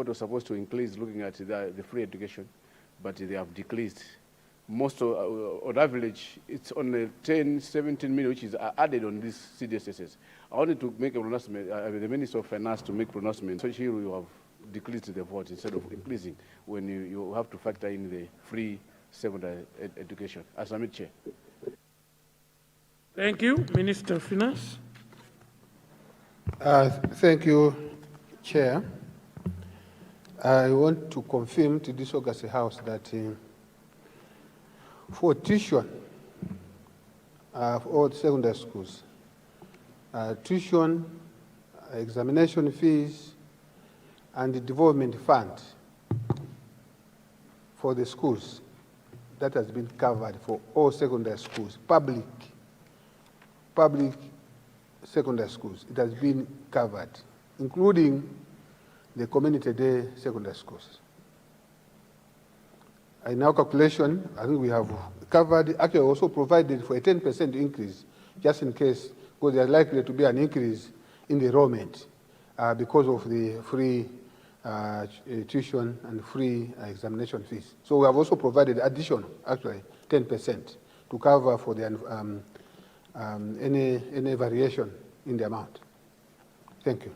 was supposed to increase looking at the free education, but they have decreased. Most of, on average, it's only 10, 17 million, which is added on these CDSSs. I wanted to make a pronouncement, the Minister of Finance to make pronouncement, so here you have decreased the vote instead of increasing when you have to factor in the free secondary education. As I'm Chair. Thank you. Minister of Finance. Thank you, Chair. I want to confirm to this August House that for tuition for all secondary schools, tuition, examination fees, and the development fund for the schools, that has been covered for all secondary schools, public secondary schools. It has been covered, including the community day secondary schools. In our calculation, I think we have covered, actually also provided for a 10% increase, just in case, because there is likely to be an increase in the enrollment because of the free tuition and free examination fees. So we have also provided additional, actually, 10% to cover for the any variation in the amount. Thank you.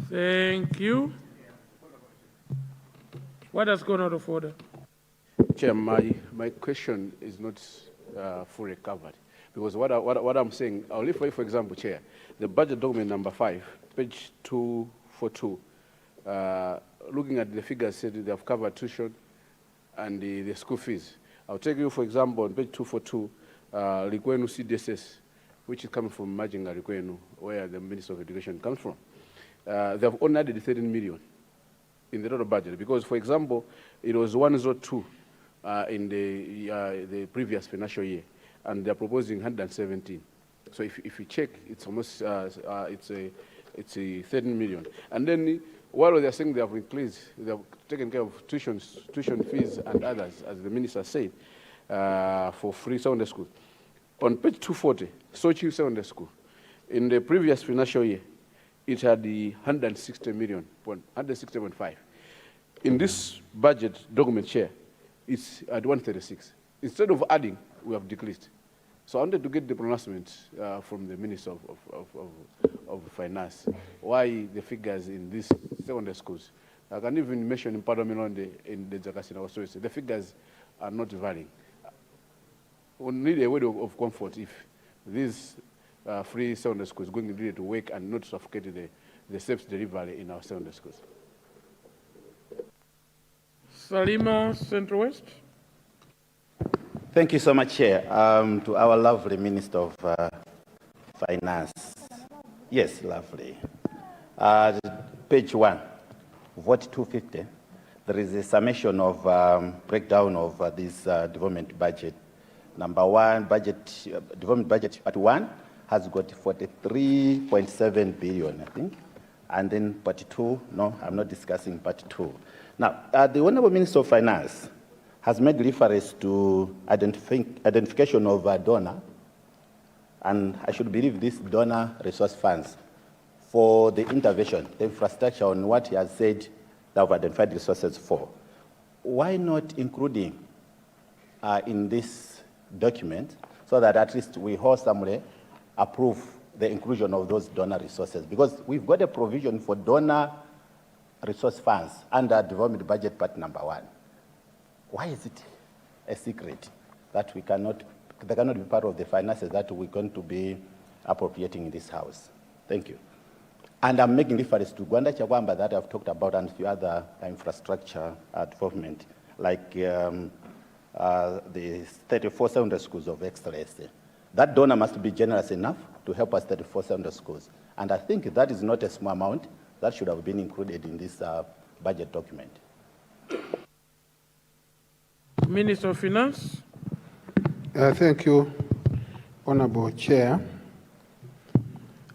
Thank you. What has gone out of order? Chair, my question is not fully covered, because what I'm saying, I'll leave for example, Chair, the budget document number 5, page 242, looking at the figures, said they have covered tuition and the school fees. I'll take you, for example, on page 242, Likwenu CDSS, which is coming from Majinga Likwenu, where the Minister of Education comes from. They have only added 13 million in the total budget, because, for example, it was 102 in the previous financial year, and they're proposing 117. So if you check, it's almost it's a 13 million. And then while they're saying they have increased, they have taken care of tuition fees and others, as the minister said, for free secondary school. On page 240, Sochi Secondary School, in the previous financial year, it had the 160.5. In this budget document, Chair, it's at 136. Instead of adding, we have decreased. So I wanted to get the pronouncement from the Minister of Finance, why the figures in these secondary schools. I can even mention in Parliament in the Jakasina also, the figures are not varying. We need a word of comfort if these free secondary schools going really to work and not suffocate the safe delivery in our secondary schools. Salima, Central West. Thank you so much, Chair. To our lovely Minister of Finance. Yes, lovely. Page 1, vote 250. There is a summation of breakdown of this development budget. Number 1, development budget at 1 has got 43.7 billion, I think. And then part 2, no, I'm not discussing part 2. Now, the Honourable Minister of Finance has made reference to identification of a donor, and I should believe this donor resource funds for the intervention, the infrastructure on what he has said they have identified resources for. Why not including in this document so that at least we wholesomely approve the inclusion of those donor resources? Because we've got a provision for donor resource funds under development budget part number 1. Why is it a secret that they cannot be part of the finances that we're going to be appropriating in this House? Thank you. And I'm making reference to Gwanda Chawamba that I've talked about and a few other infrastructure development, like the 34 secondary schools of excellence. That donor must be generous enough to help us 34 secondary schools. And I think that is not a small amount. That should have been included in this budget document. Minister of Finance. Thank you, Honorable Chair.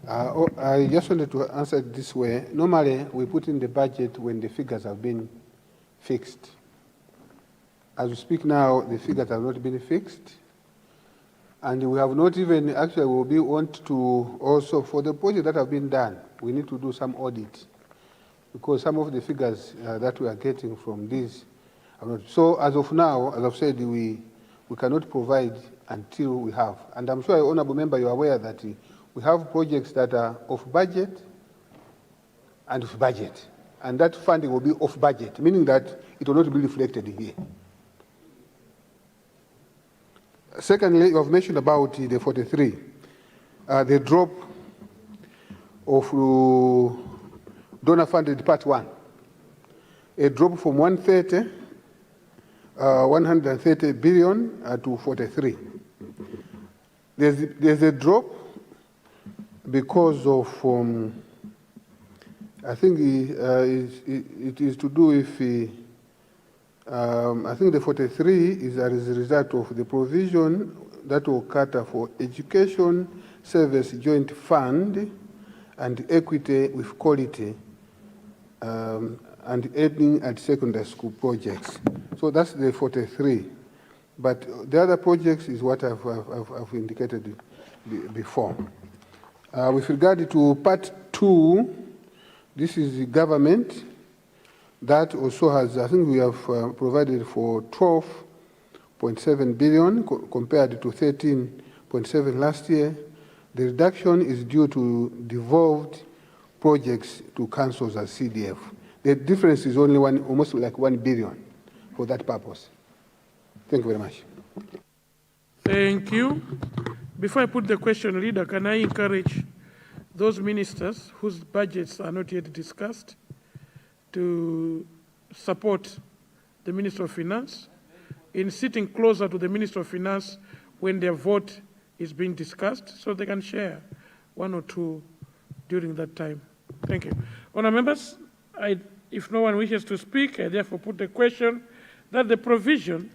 I just wanted to answer it this way. Normally, we put in the budget when the figures have been fixed. As we speak now, the figures have not been fixed. And we have not even, actually, want to also, for the projects that have been done, we need to do some audit because some of the figures that we are getting from these are not. So as of now, as I've said, we cannot provide until we have. And I'm sure, Honourable Member, you are aware that we have projects that are off budget and off budget. And that funding will be off budget, meaning that it will not be reflected here. Secondly, you have mentioned about the 43, the drop of donor-funded Part 1, a drop from 130 billion to 43. There's a drop because of, I think it is to do with, I think the 43 is as a result of the provision that will cater for education service joint fund and equity with quality and aiding at secondary school projects. So that's the 43. But the other projects is what I've indicated before. With regard to Part 2, this is the government that also has, I think we have provided for 12.7 billion compared to 13.7 last year. The reduction is due to devolved projects to councils as CDF. The difference is only almost like 1 billion for that purpose. Thank you very much. Thank you. Before I put the question, Leader, can I encourage those ministers whose budgets are not yet discussed to support the Minister of Finance in sitting closer to the Minister of Finance when their vote is being discussed, so they can share one or two during that time. Thank you. Honourable members, if no one wishes to speak, I therefore put the question that the provision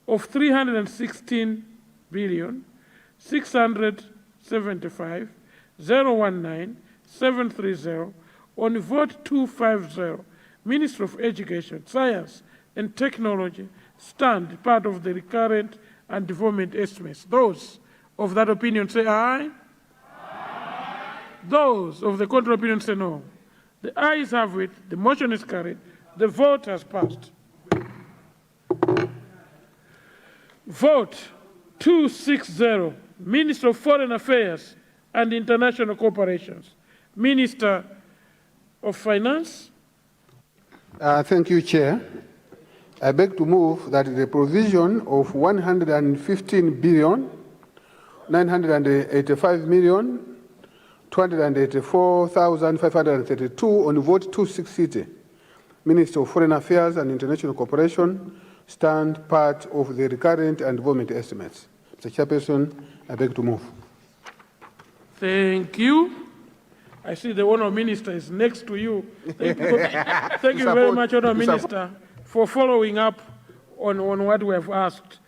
of 316 billion 675 019 730 on vote 250, Minister of Education, Science and Technology, stand part of the recurrent and development estimates. Those of that opinion say aye. Aye. Those of the contrary opinion say no. The ayes have it. The motion is carried. The vote has passed. Vote 260, Minister of Foreign Affairs and International Cooperations. Minister of Finance. Thank you, Chair. I beg to move that the provision of 115 billion 985 million 284,532 on vote 260, Minister of Foreign Affairs and International Cooperation, stand part of the recurrent and development estimates. Mr. Chairperson, I beg to move. Thank you. I see the Honourable Minister is next to you. Thank you very much, Honourable Minister, for following up on what we have asked.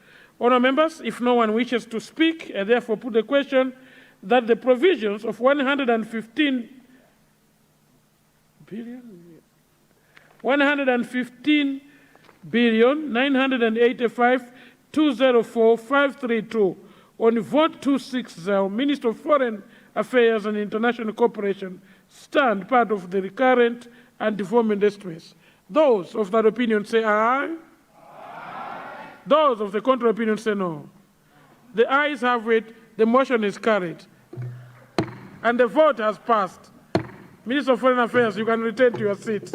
Honourable members, if no one wishes to speak, I therefore put the question that the provisions of 115 billion 985 204 532 on vote 260, Minister of Foreign Affairs and International Cooperation, stand part of the recurrent and development estimates. Those of that opinion say aye. Aye. Those of the contrary opinion say no. The ayes have it. The motion is carried. And the vote has passed. Minister of Foreign Affairs, you can return to your seat.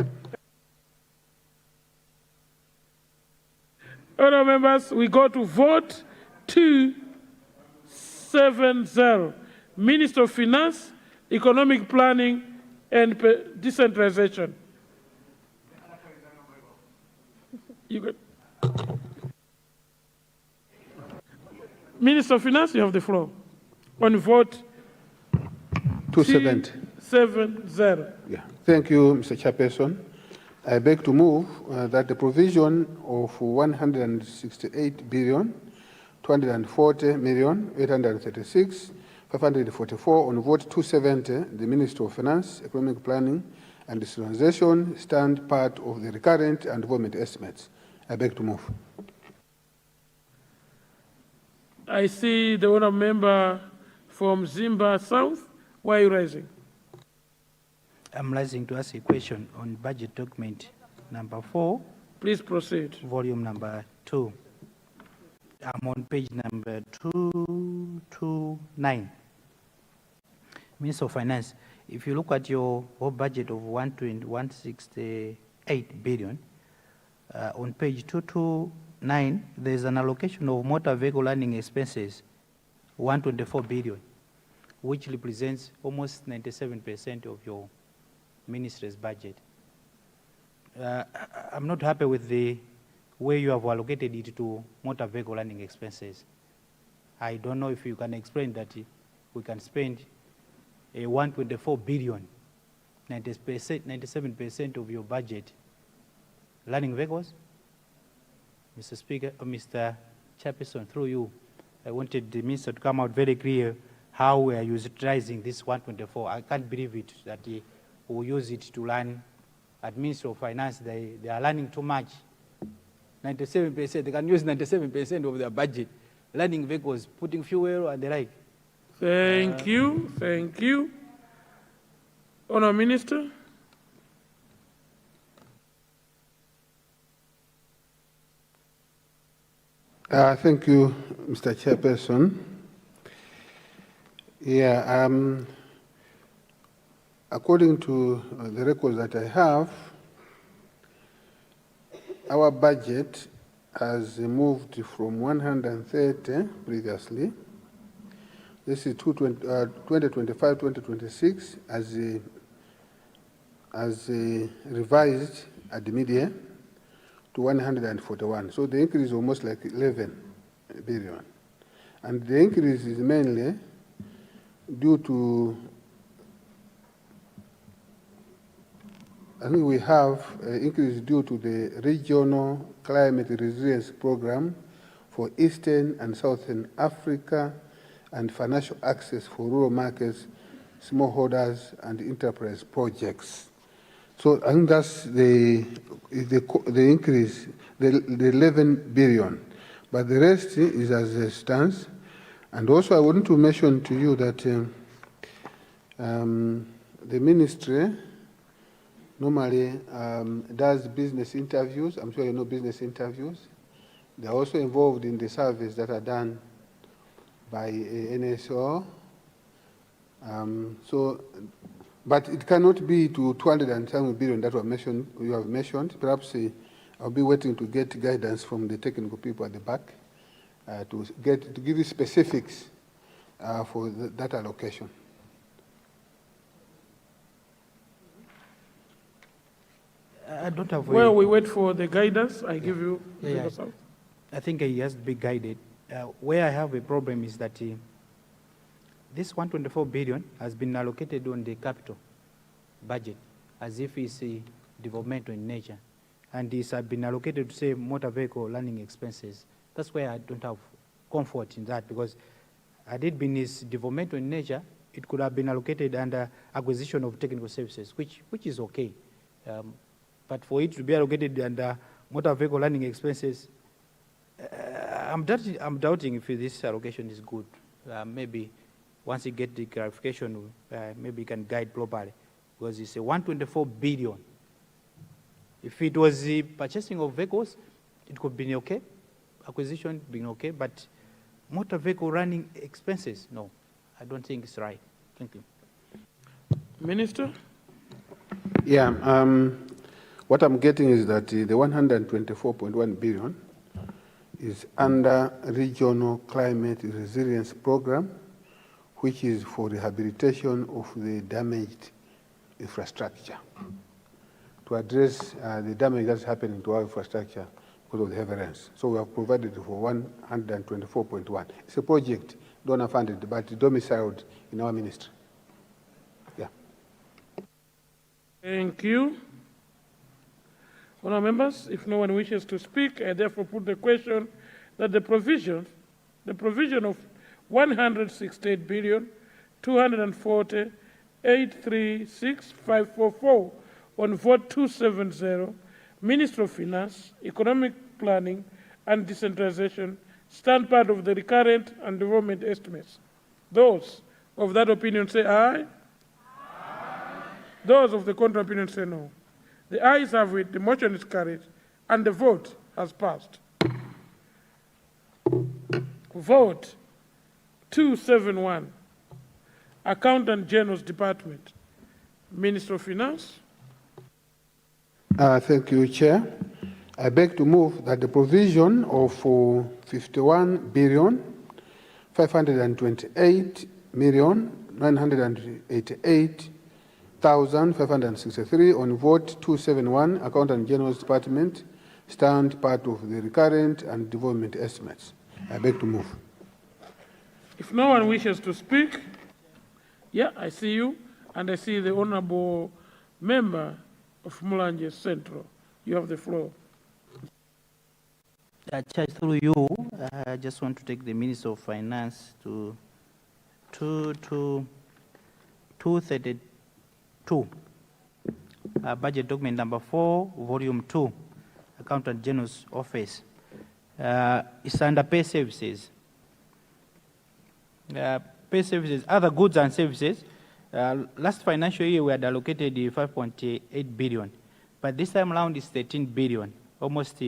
Honourable members, we go to vote 270. Minister of Finance, Economic Planning and Decentralization. Minister of Finance, you have the floor. On vote 270. Yeah. Thank you, Mr. Chairperson. I beg to move that the provision of 168 billion 240 million 836 544 on vote 270, the Minister of Finance, Economic Planning and Decentralization, stand part of the recurrent and development estimates. I beg to move. I see the honourable member from Zimba South. Why are you rising? I'm rising to ask a question on budget document number 4, Please proceed. volume number 2. I'm on page number 229. Minister of Finance, if you look at your whole budget of 168 billion, on page 229, there's an allocation of motor vehicle learning expenses, 124 billion, which represents almost 97% of your ministry's budget. I'm not happy with the way you have allocated it to motor vehicle learning expenses. I don't know if you can explain that we can spend 124 billion, 97% of your budget, learning vehicles. Mr. Speaker, Mr. Chairperson, through you, I wanted the minister to come out very clear how we are utilizing this 124. I can't believe it that we will use it to learn. At Ministry of Finance, they are learning too much. 97%, they can use 97% of their budget, learning vehicles, putting fuel and the like. Thank you. Thank you. Honourable Minister. Thank you, Mr. Chairperson. Yeah, according to the records that I have, our budget has moved from 130 previously. This is 2025-2026 as revised at the mid-year to 141. So the increase is almost like 11 billion. And the increase is mainly due to, I think we have an increase due to the regional climate resilience program for Eastern and Southern Africa and financial access for rural markets, smallholders, and enterprise projects. So I think that's the increase, the 11 billion. But the rest is as it stands. And also I want to mention to you that the ministry normally does business interviews. I'm sure you know business interviews. They're also involved in the surveys that are done by NSO. But it cannot be to 210 billion that you have mentioned. Perhaps I'll be waiting to get guidance from the technical people at the back to give you specifics for that allocation. I don't have. Well, we wait for the guidance. I give you. Yeah. I think he has to be guided. Where I have a problem is that this 124 billion has been allocated on the capital budget as if it's a developmental in nature. And this has been allocated to, say, motor vehicle learning expenses. That's where I don't have comfort in that, because had it been its developmental in nature, it could have been allocated under acquisition of technical services, which is okay. But for it to be allocated under motor vehicle learning expenses, I'm doubting if this allocation is good. Maybe once you get the clarification, maybe you can guide properly, because it's a 124 billion. If it was the purchasing of vehicles, it could be okay, acquisition being okay, but motor vehicle running expenses, no, I don't think it's right. Thank you. Minister? Yeah, what I'm getting is that the 124.1 billion is under Regional Climate Resilience Program, which is for rehabilitation of the damaged infrastructure, to address the damage that's happening to our infrastructure because of the heavy rains. So we have provided for 124.1. It's a project, donor funded, but domiciled in our ministry. Yeah. Thank you. Honourable members, if no one wishes to speak, I therefore put the question that the provision of 168 billion 240 836,544 on vote 270, Ministry of Finance, Economic Planning and Decentralization, stand part of the recurrent and development estimates. Those of that opinion say aye. Aye. Those of the contrary opinion say no. The ayes have it, the motion is carried, and the vote has passed. Vote 271, Accountant General's Department, Minister of Finance. Thank you, Chair. I beg to move that the provision of 51,528,988,563 on vote 271, Accountant General's Department, stand part of the recurrent and development estimates. I beg to move. If no one wishes to speak, yeah, I see you, and I see the honorable member of Mulanje Central. You have the floor. Chair, through you, I just want to take the Minister of Finance to 232, budget document number 4, volume 2, Accountant General's Office. It's under pay services. Pay services, other goods and services. Last financial year, we had allocated 5.8 billion, but this time around it's 13 billion, almost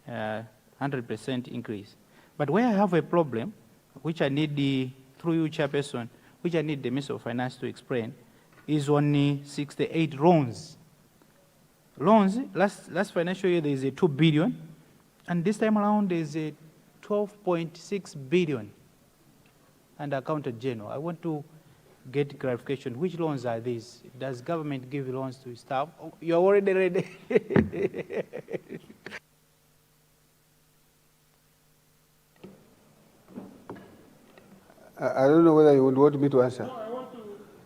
100% increase. But where I have a problem, which I need through you, Chairperson, which I need the Minister of Finance to explain, is on 68 loans. Loans, last financial year there is a 2 billion, and this time around there is a 12.6 billion and Accountant General. I want to get clarification. Which loans are these? Does government give loans to staff? Oh, you're already ready. I don't know whether you would want me to answer. No, I want to,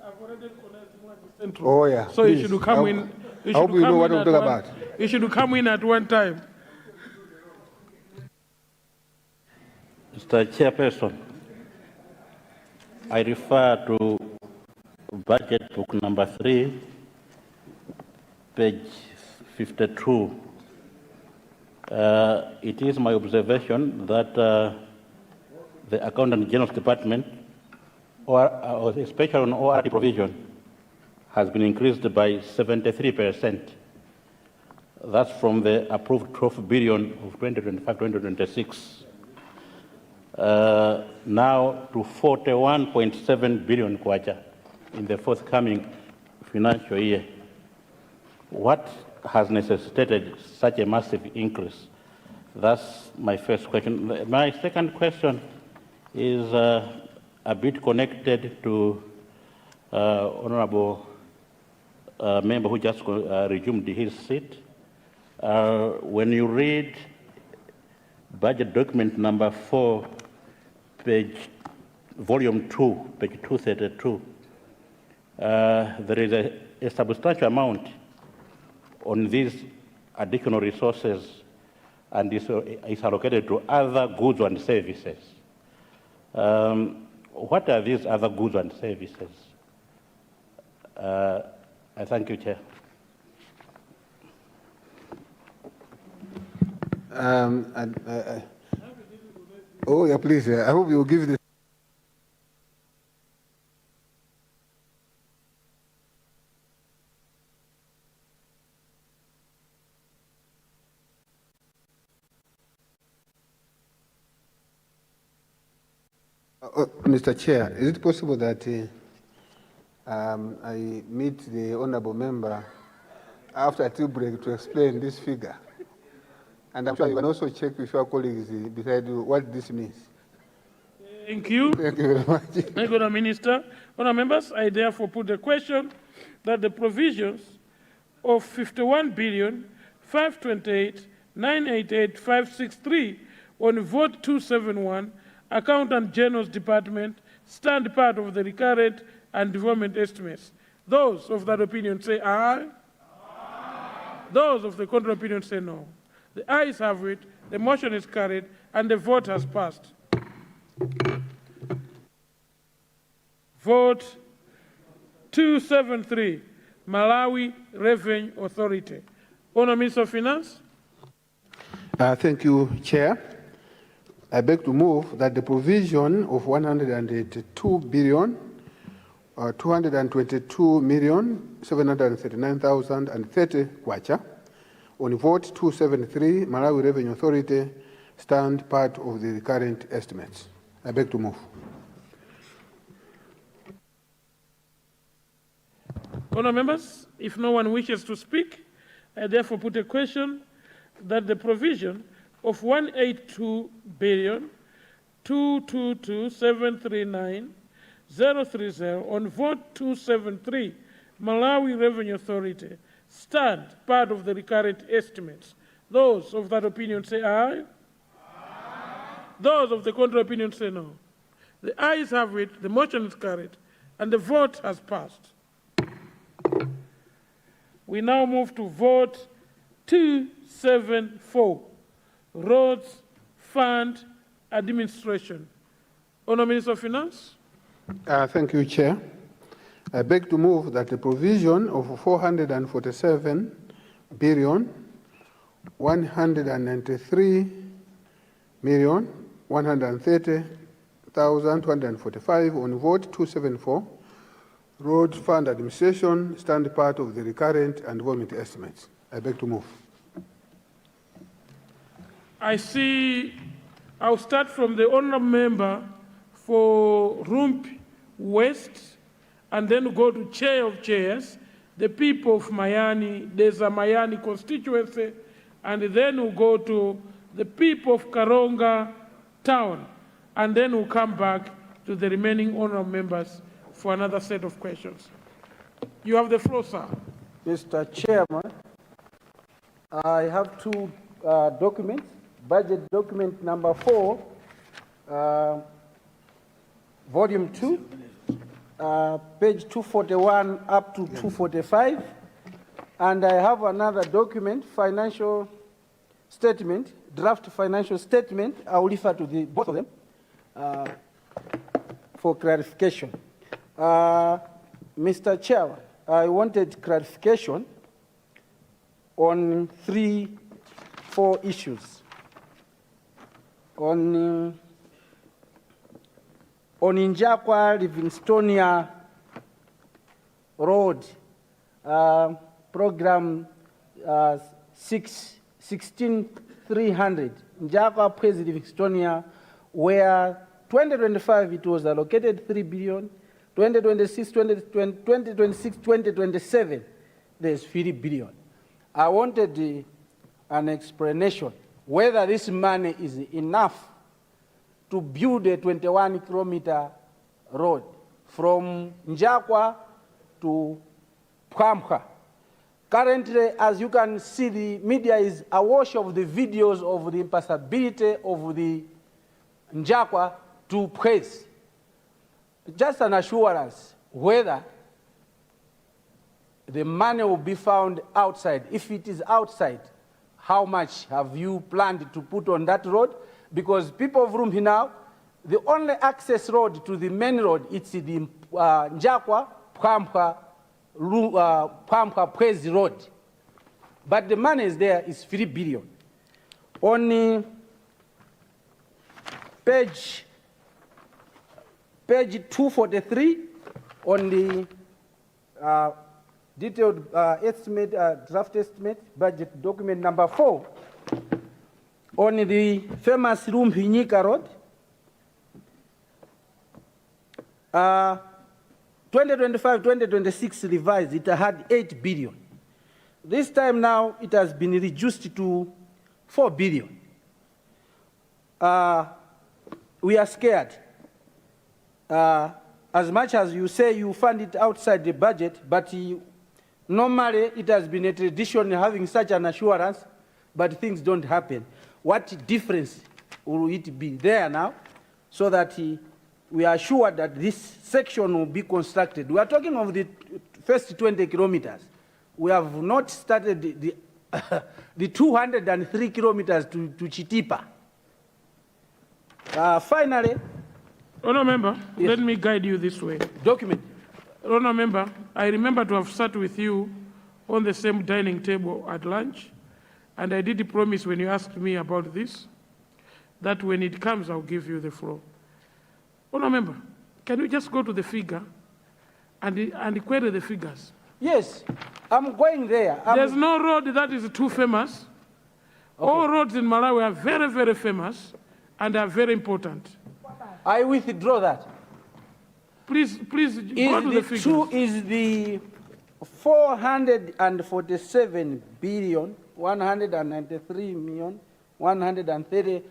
I've already connected Mulanje Central. Oh, yeah. So please. you should come in. I hope you know what I'm talking about. You should come in at one time. Mr. Chairperson, I refer to budget book number 3, page 52. It is my observation that the Accountant General's Department, or especially on ORT provision, has been increased by 73%. That's from the approved 12 billion of 2025-2026. Now to 41.7 billion kwacha in the forthcoming financial year. What has necessitated such a massive increase? That's my first question. My second question is a bit connected to Honorable member who just resumed his seat. When you read budget document number 4, volume 2, page 232, there is a substantial amount on these additional resources, and is allocated to other goods and services. What are these other goods and services? I thank you, Chair. Oh, yeah, please. I hope you will give this. Mr. Chair, is it possible that I meet the honourable member after a tea break to explain this figure? And I'm sure you can also check with your colleagues beside you what this means. Thank you. Thank you very much. Thank you, Minister. Honourable members, I therefore put the question that the provisions of 51,528,988,563 on vote 271, Accountant General's Department, stand part of the recurrent and development estimates. Those of that opinion say aye. Aye. Those of the contrary opinion say no. The ayes have it, the motion is carried, and the vote has passed. Vote 273, Malawi Revenue Authority. Honourable Minister of Finance. Thank you, Chair. I beg to move that the provision of 182 billion 222,739,030 kwacha. On vote 273, Malawi Revenue Authority stand part of the current estimates. I beg to move. Honourable members, if no one wishes to speak, I therefore put a question that the provision of 182,222,739,030 on vote 273, Malawi Revenue Authority, stand part of the recurrent estimates. Those of that opinion say aye. Aye. Those of the contrary opinion say no. The ayes have it, the motion is carried, and the vote has passed. We now move to vote 274, Roads Fund Administration. Honourable Minister of Finance. Thank you, Chair. I beg to move that the provision of 447,193,130,245 on vote 274, Road Fund Administration, stand part of the recurrent and enrollment estimates. I beg to move. I see, I'll start from the honourable member for Rump West, and then go to Chair of Chairs, the people of Mayani, there's a Mayani constituency, and then we'll go to the people of Karonga Town, and then we'll come back to the remaining honourable members for another set of questions. You have the floor, sir. Mr. Chairman, I have two documents. Budget document number 4, volume 2, page 241 up to 245. And I have another document, financial statement, draft financial statement. I will refer to both of them for clarification. Mr. Chairman, I wanted clarification on 4 issues. On Injakwa Livingstonia Road, program 16300, Injakwa Praise Livingstonia, where 2025 it was allocated 3 billion, 2026, 2027, there's 3 billion. I wanted an explanation whether this money is enough to build a 21-kilometer road from Njakwa to Pwampa. Currently, as you can see, the media is awash of the videos of the impassability of the Njakwa to Praise. Just an assurance whether the money will be found outside. If it is outside, how much have you planned to put on that road? Because people of Rumhi now, the only access road to the main road, it's the Njakwa, Pwampa Praise Road. But the money is there, is 3 billion. On page 243, on the detailed estimate, draft estimate, budget document number 4, on the famous Rumhinyika Road, 2025-2026 revised, it had 8 billion. This time now, it has been reduced to 4 billion. We are scared. As much as you say you fund it outside the budget, but normally it has been a tradition having such an assurance, but things don't happen. What difference will it be there now so that we are sure that this section will be constructed? We are talking of the first 20 kilometers. We have not started the 203 kilometers to Chitipa. Finally, Honourable Member, yes. Let me guide you this way. Document. Honourable Member, I remember to have sat with you on the same dining table at lunch, and I did promise when you asked me about this, that when it comes, I'll give you the floor. Honourable Member, can you just go to the figure and query the figures. Yes, I'm going there. There's no road that is too famous. Okay. All roads in Malawi are very, very famous and are very important. I withdraw that. Please go to the figures. Is the 447 billion, 193 million, 130,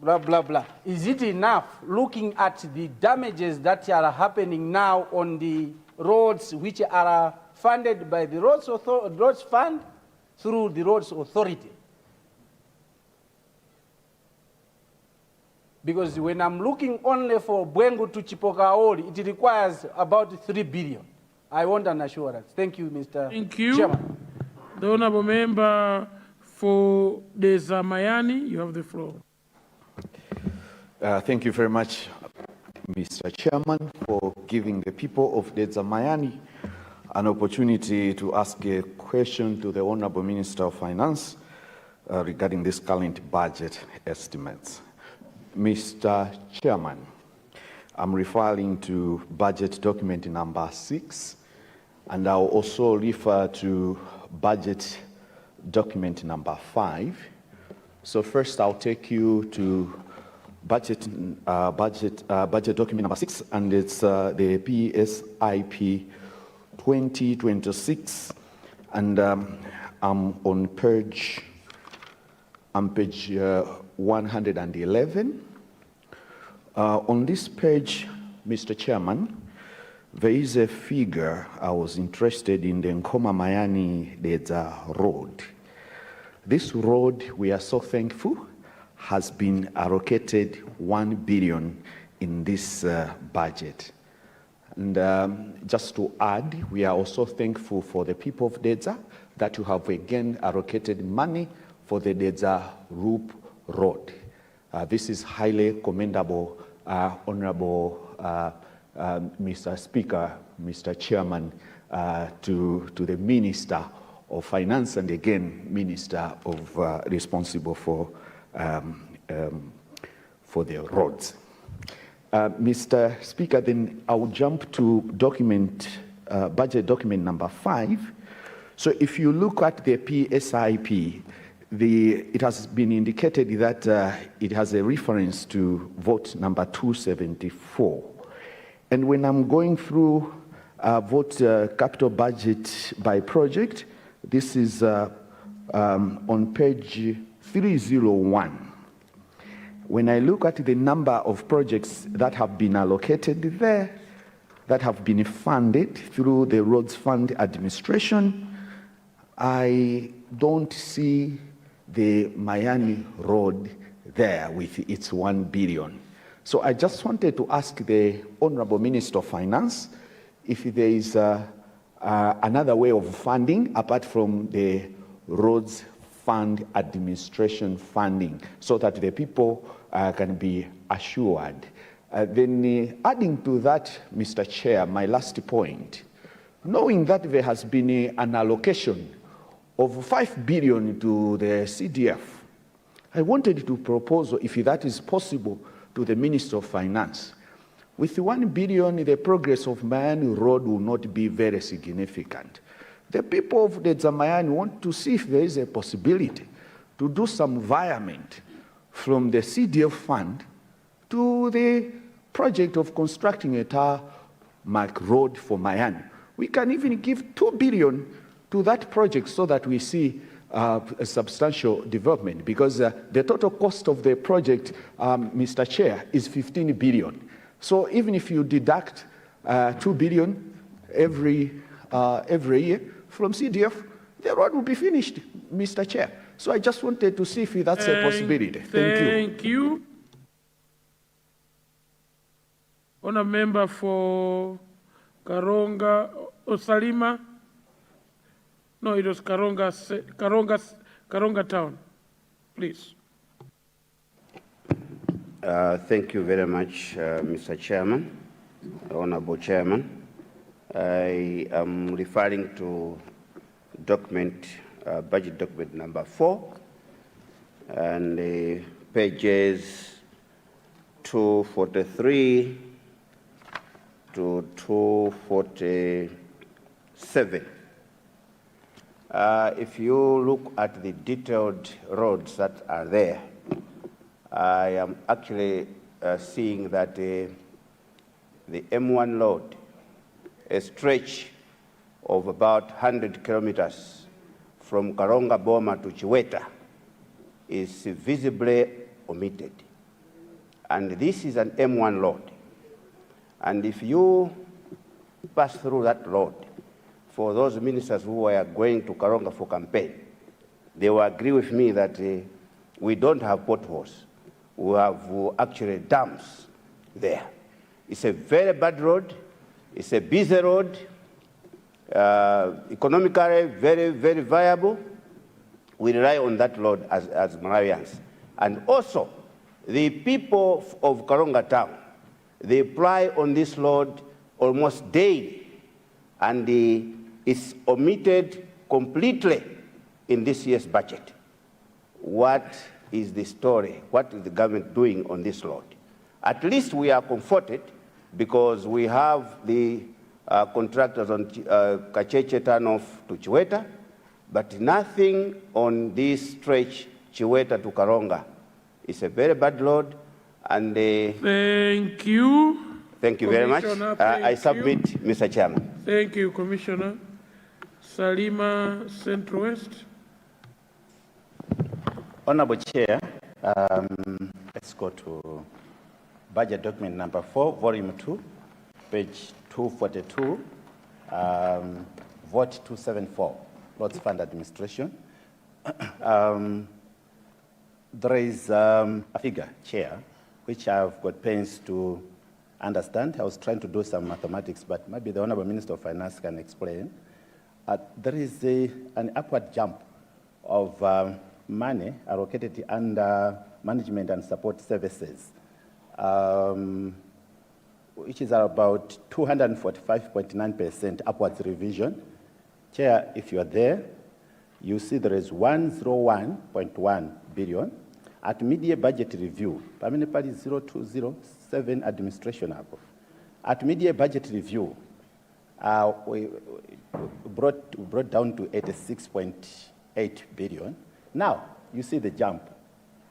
blah, blah, blah. Is it enough looking at the damages that are happening now on the roads which are funded by the roads fund through the roads authority? Because when I'm looking only for Bwengu to Chipokaoli, it requires about 3 billion. I want an assurance. Thank you, Mr. Thank you. Chairman. The Honorable Member for Dezamayani, you have the floor. Thank you very much, Mr. Chairman, for giving the people of Dezamayani an opportunity to ask a question to the Honorable Minister of Finance regarding this current budget estimates. Mr. Chairman, I'm referring to budget document number 6, and I'll also refer to budget document number 5. So first I'll take you to budget document number 6, and it's the PSIP 2026, and I'm on page 111. On this page, Mr. Chairman, there is a figure I was interested in, the Nkoma Mayani Dedza Road. This road, we are so thankful, has been allocated 1 billion in this budget. And just to add, we are also thankful for the people of Dedza that you have again allocated money for the Dedza Loop Road. This is highly commendable, Honorable Mr. Speaker, Mr. Chairman, to the Minister of Finance and again Minister of responsible for the roads. Mr. Speaker, then I'll jump to budget document number 5. So if you look at the PSIP, it has been indicated that it has a reference to vote number 274. And when I'm going through vote capital budget by project, this is on page 301. When I look at the number of projects that have been allocated there, that have been funded through the Roads Fund Administration, I don't see the Mayani Road there with its 1 billion. So I just wanted to ask the Honorable Minister of Finance if there is another way of funding apart from the Roads Fund Administration funding, so that the people can be assured. Then adding to that, Mr. Chair, my last point, knowing that there has been an allocation of 5 billion to the CDF, I wanted to propose, if that is possible, to the Minister of Finance. With 1 billion, the progress of Mayani Road will not be very significant. The people of the Zamayani want to see if there is a possibility to do some environment from the CDF fund to the project of constructing a tarmac road for Mayani. We can even give 2 billion to that project so that we see a substantial development, because the total cost of the project, Mr. Chair, is 15 billion. So even if you deduct 2 billion every year from CDF, the road will be finished, Mr. Chair. So I just wanted to see if that's a possibility. Thank you. Thank you. Honourable Member for Karonga, Osalima. No, it was Karonga Town. Please. Thank you very much, Mr. Chairman, Honorable Chairman. I am referring to budget document number 4, and pages 243 to 247. If you look at the detailed roads that are there, I am actually seeing that the M1 road, a stretch of about 100 kilometers from Karonga Boma to Chiweta, is visibly omitted. And this is an M1 road. And if you pass through that road, for those ministers who are going to Karonga for campaign, they will agree with me that we don't have potholes. We have actually dams there. It's a very bad road. It's a busy road. Economically very, very viable. We rely on that road as Malawians. And also, the people of Karonga town, they apply on this road almost daily, and it's omitted completely in this year's budget. What is the story? What is the government doing on this road? At least we are comforted because we have the contractors on Kacheche turnoff to Chiweta, but nothing on this stretch, Chiweta to Karonga. It's a very bad road, and Thank you. Thank you very much. Commissioner, I thank you. submit, Mr. Chairman. Thank you, Commissioner. Salima Central West. Honorable Chair, let's go to budget document number 4, volume 2, page 242, vote 274, Roads Fund Administration. There is a figure, Chair, which I've got pains to understand. I was trying to do some mathematics, but maybe the Honorable Minister of Finance can explain. There is an upward jump of money allocated under management and support services, which is about 245.9% upwards revision. Chair, if you are there, you see there is 101.1 billion. At mid-year budget review, Parliamentary 0207 administration above. At mid-year budget review, we brought down to 86.8 billion. Now, you see the jump.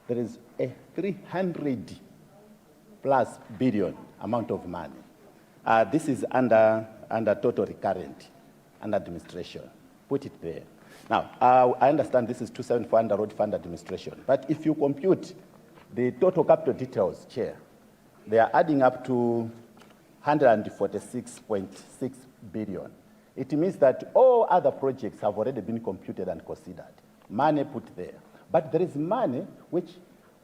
There is a 300 plus billion amount of money. This is under total recurrent and administration. Put it there. Now, I understand this is 274 under road fund administration, but if you compute the total capital details, Chair, they are adding up to 146.6 billion. It means that all other projects have already been computed and considered. Money put there. But there is money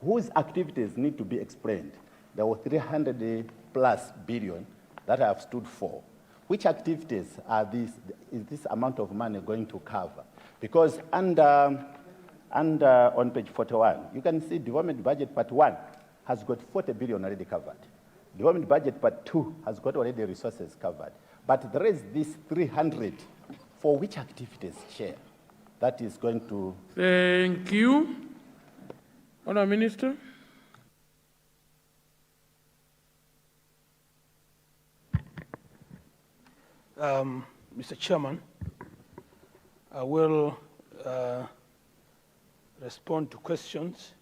whose activities need to be explained. There were 300 plus billion that I have stood for. Which activities is this amount of money going to cover? Because on page 41, you can see development budget part 1 has got 40 billion already covered. Development budget part 2 has got already resources covered. But there is this 300 for which activities, Chair? That is going to... Thank you. Honourable Minister. Mr. Chairman, I will respond to questions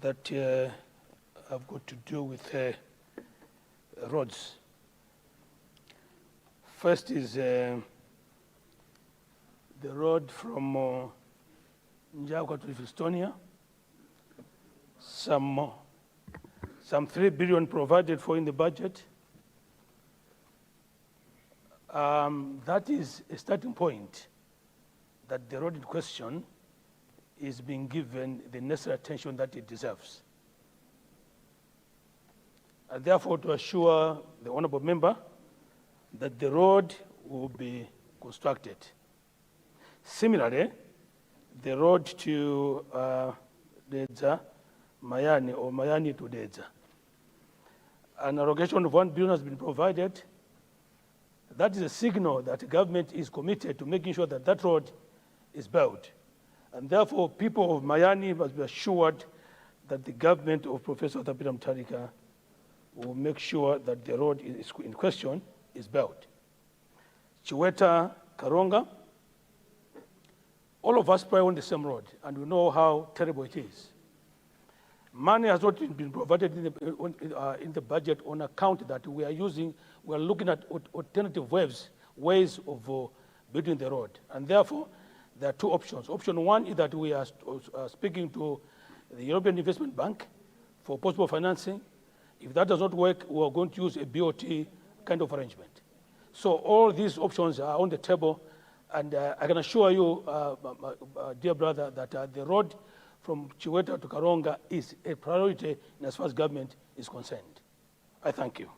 that have got to do with roads. First is the road from Njagwa to Estonia. Some 3 billion provided for in the budget. That is a starting point that the road in question is being given the necessary attention that it deserves. And therefore, to assure the honorable member that the road will be constructed. Similarly, the road to Dedza, Mayani, or Mayani to Dedza. An allocation of 1 billion has been provided. That is a signal that the government is committed to making sure that that road is built. And therefore, people of Mayani must be assured that the government of Professor Thabita Mutharika will make sure that the road in question is built. Chiweta, Karonga, all of us probably on the same road, and we know how terrible it is. Money has not been provided in the budget on account that we are looking at alternative ways of building the road. And therefore, there are two options. Option one is that we are speaking to the European Investment Bank for possible financing. If that does not work, we are going to use a BOT kind of arrangement. So all these options are on the table, and I can assure you, dear brother, that the road from Chiweta to Karonga is a priority as far as government is concerned. I thank you.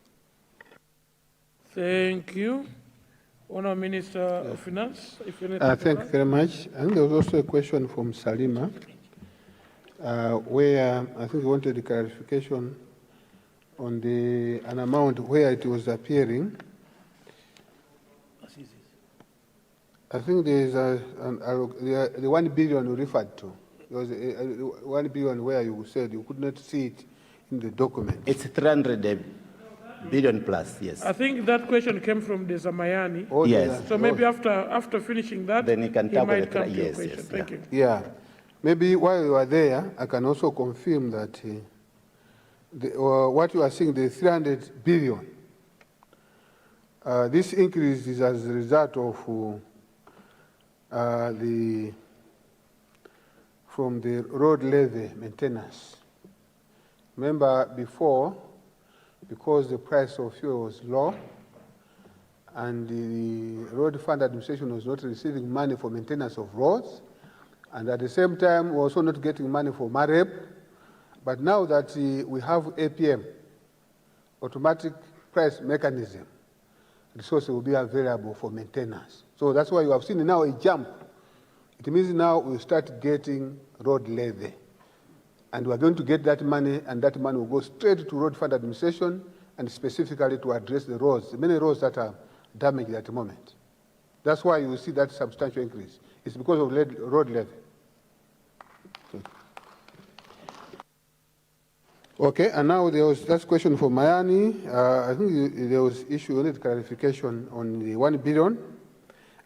Thank you. Honourable Minister of Finance, if you need Thank you very much. I think there was also a question from Salima, where I think he wanted a clarification on an amount where it was appearing. I think there is the 1 billion you referred to. There was 1 billion where you said you could not see it in the document. It's 300 billion plus, yes. I think that question came from the Zamayani. Oh, Yes. So maybe after finishing that, Then he can tackle might the come to your yes, question. yes, Thank you. Yeah. Maybe while you are there, I can also confirm that what you are seeing, the 300 billion, this increase is as a result of from the road levy maintenance. Remember before, because the price of fuel was low and the road fund administration was not receiving money for maintenance of roads, and at the same time also not getting money for MAREP, but now that we have APM, automatic price mechanism, resources will be available for maintenance. So that's why you have seen now a jump. It means now we start getting road levy. And we're going to get that money, and that money will go straight to road fund administration and specifically to address the roads, many roads that are damaged at the moment. That's why you see that substantial increase. It's because of road levy. Okay, and now there was that question for Mayani. I think there was issue, we need clarification on the 1 billion.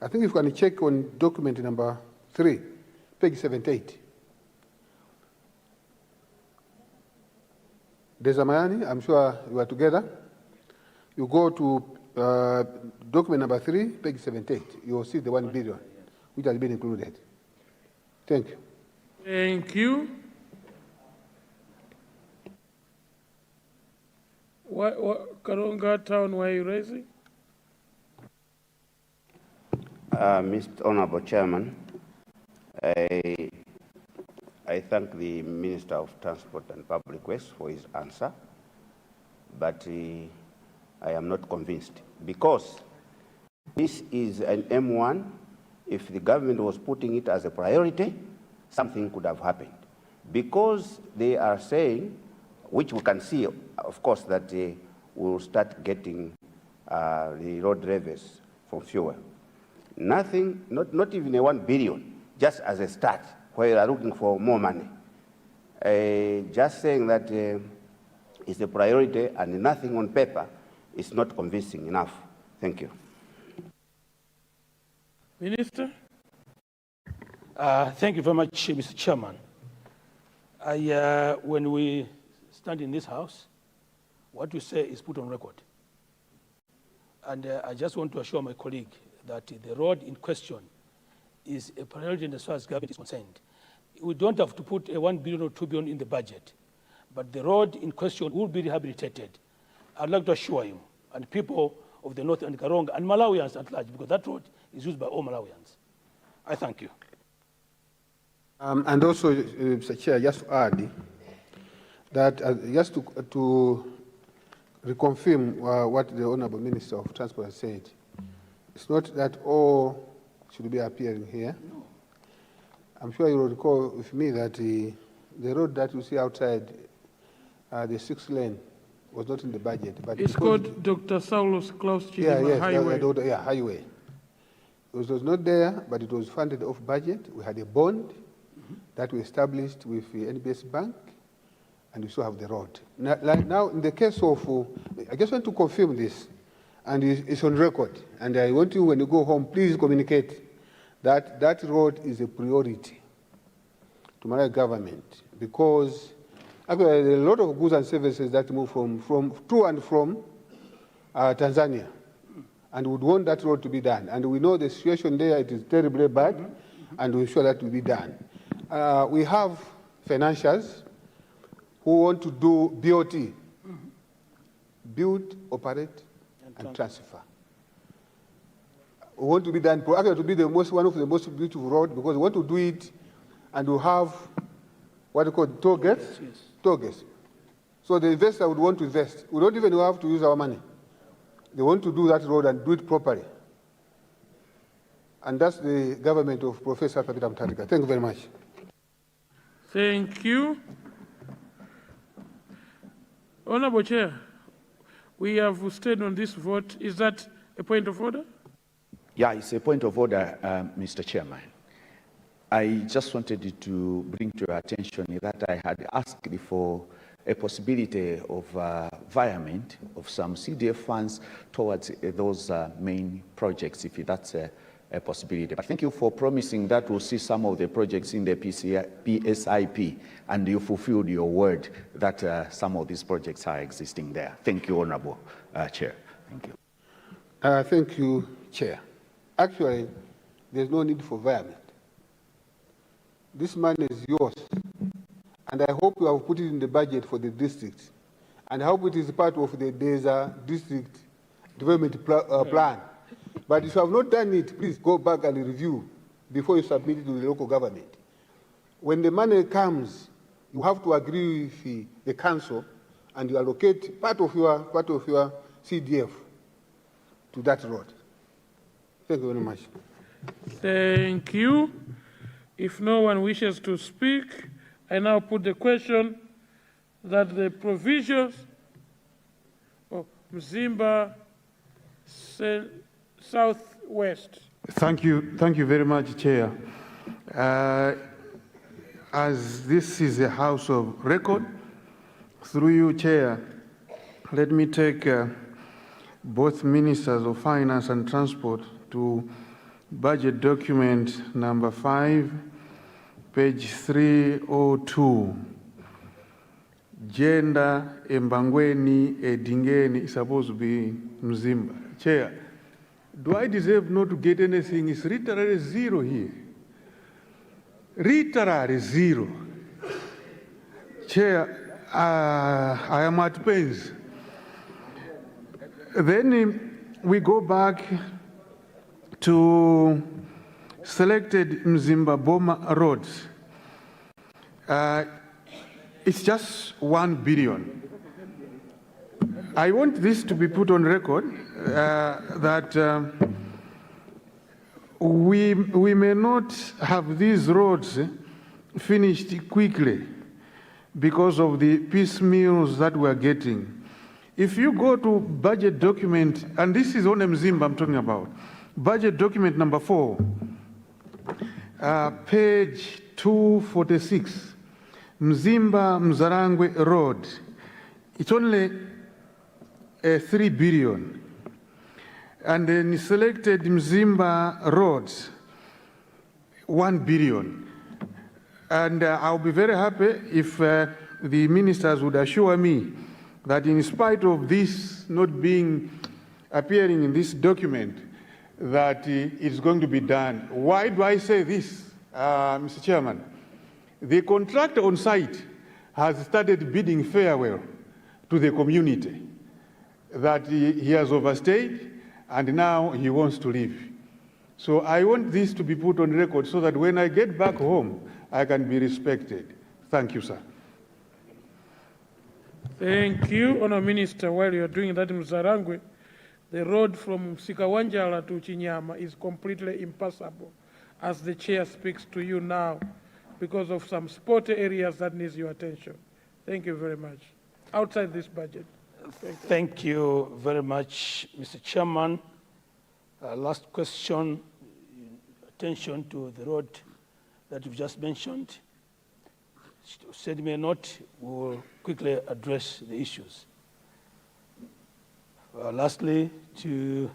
I think if you can check on document number 3, page 78. There's a Mayani, I'm sure you are together. You go to document number 3, page 78. You will see the 1 billion, which has been included. Thank you. Thank you. Karonga Town, why are you raising? Mr. Honorable Chairman, I thank the Minister of Transport and Public Works for his answer, but I am not convinced because this is an M1. If the government was putting it as a priority, something could have happened. Because they are saying, which we can see, of course, that we will start getting the road revenues from fuel. Nothing, not even a 1 billion, just as a start, where you are looking for more money. Just saying that it's a priority and nothing on paper is not convincing enough. Thank you. Minister? Thank you very much, Mr. Chairman. When we stand in this house, what we say is put on record. And I just want to assure my colleague that the road in question is a priority as far as government is concerned. We don't have to put a 1 billion or 2 billion in the budget, but the road in question will be rehabilitated. I'd like to assure you, and people of the North and Karonga, and Malawians at large, because that road is used by all Malawians. I thank you. And also, Mr. Chair, just to add that, just to reconfirm what the Honourable Minister of Transport has said, it's not that all should be appearing here. No. I'm sure you will recall with me that the road that you see outside, the 6th lane, was not in the budget. But it's called Dr. Saulos Klaus Chidima Highway. Highway. It was not there, but it was funded off budget. We had a bond that we established with the NBS Bank, and we still have the road. Now in the case of, I just want to confirm this, and it's on record, and I want you, when you go home, please communicate that that road is a priority to Malawi government, because actually there are a lot of goods and services that move to and from Tanzania, and would want that road to be done. And we know the situation there, it is terribly bad, and we're sure that will be done. We have financiers who want to do BOT, build, operate, and transfer. We want to be done, actually to be one of the most beautiful roads, because we want to do it, and we have what we call toll gates. Yes. Toll gates. So the investor would want to invest. We don't even have to use our money. They want to do that road and do it properly. And that's the government of Professor Peter Mutharika. Thank you very much. Thank you. Honorable Chair, we have stayed on this vote. Is that a point of order? Yeah, it's a point of order, Mr. Chairman. I just wanted to bring to your attention that I had asked for a possibility of virement of some CDF funds towards those main projects, if that's a possibility. But thank you for promising that we'll see some of the projects in the PSIP, and you fulfilled your word that some of these projects are existing there. Thank you, Honorable Chair. Thank you. Thank you, Chair. Actually, there's no need for virement. This money is yours, and I hope you have put it in the budget for the district, and I hope it is part of the DESA district development plan. But if you have not done it, please go back and review before you submit it to the local government. When the money comes, you have to agree with the council, and you allocate part of your CDF to that road. Thank you very much. Thank you. If no one wishes to speak, I now put the question that the provisions of Mzimba Southwest. Thank you very much, Chair. As this is a house of record, through you, Chair, let me take both Ministers of Finance and Transport to budget document number 5, page 302. Gender Embangweni Edingeni is supposed to be Mzimba. Chair, do I deserve not to get anything? It's literally zero here. Literally zero. Chair, I am at pains. Then we go back to selected Mzimba Boma roads. It's just 1 billion. I want this to be put on record that we may not have these roads finished quickly because of the piecemeals that we're getting. If you go to budget document, and this is on Mzimba I'm talking about, budget document number 4, page 246, Mzimba Mzarangwe Road. It's only 3 billion. And then selected Mzimba roads, 1 billion. And I'll be very happy if the ministers would assure me that in spite of this not appearing in this document, that it's going to be done. Why do I say this, Mr. Chairman? The contractor on site has started bidding farewell to the community, that he has overstayed and now he wants to leave. So I want this to be put on record so that when I get back home, I can be respected. Thank you, sir. Thank you, Honour Minister. While you're doing that in Mzarangwe, the road from Sikawanjala to Chinyama is completely impassable as the chair speaks to you now because of some spotty areas that needs your attention. Thank you very much. Outside this budget. Thank you very much, Mr. Chairman. Last question, attention to the road that you've just mentioned. send me a note. We will quickly address the issues. Lastly, to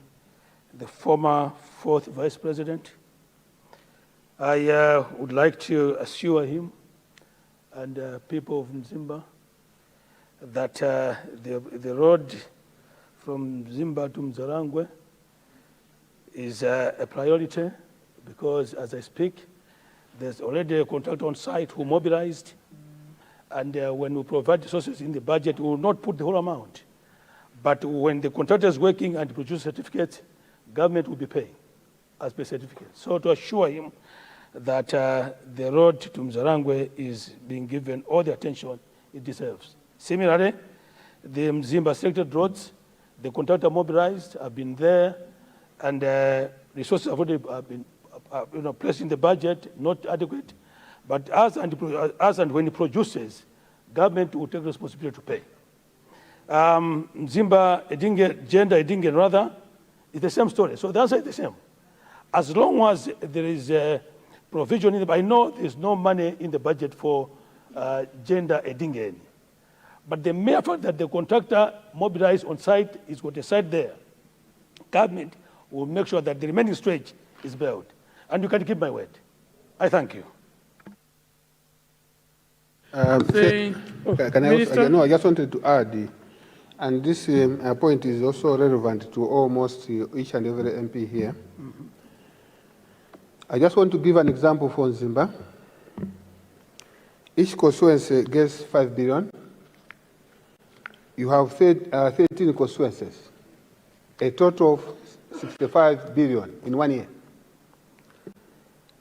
the former 4th Vice President, I would like to assure him and people of Mzimba that the road from Mzimba to Mzarangwe is a priority because, as I speak, there's already a contractor on site who mobilized, and when we provide resources in the budget, we will not put the whole amount. But when the contractor is working and produce certificates, government will be paying as per certificate. So to assure him that the road to Mzarangwe is being given all the attention it deserves. Similarly, the Mzimba selected roads, the contractor mobilized, have been there, and resources have already been placed in the budget, not adequate. But as and when it produces, government will take responsibility to pay. Mzimba, gender, Edinge, rather, is the same story. So the answer is the same. As long as there is a provision in the, I know there's no money in the budget for gender, Edinge. But the mere fact that the contractor mobilized on site is got a site there, government will make sure that the remaining stretch is built. And you can keep my word. I thank you. I just wanted to add, and this point is also relevant to almost each and every MP here. Mm-hmm. I just want to give an example for Mzimba. Each constituency gets 5 billion. You have 13 constituencies, a total of 65 billion in 1 year.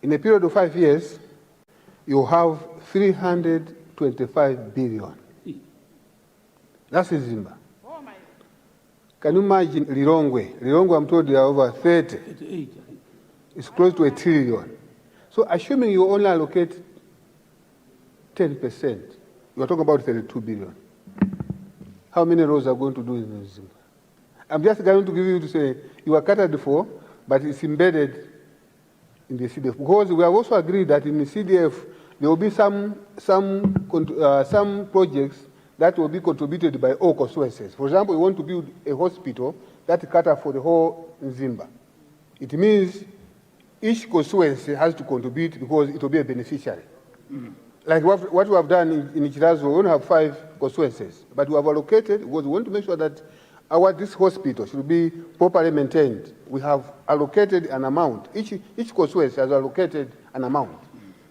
In a period of 5 years, you have 325 billion. That's Mzimba. Oh my. Can you imagine Lilongwe? Lilongwe, I'm told, they are over 30. It's close to 1 trillion. So assuming you only allocate 10%, you are talking about 32 billion. How many roads are going to do in Mzimba? I'm just going to give you to say, you are catered for, but it's embedded in the CDF. Because we have also agreed that in the CDF, there will be some projects that will be contributed by all constituencies. For example, we want to build a hospital that cater for the whole Mzimba. It means each constituency has to contribute because it will be a beneficiary. Mm-hmm. Like what we have done in Chirazo, we only have 5 constituencies, but we have allocated because we want to make sure that this hospital should be properly maintained. We have allocated an amount. Each constituency has allocated an amount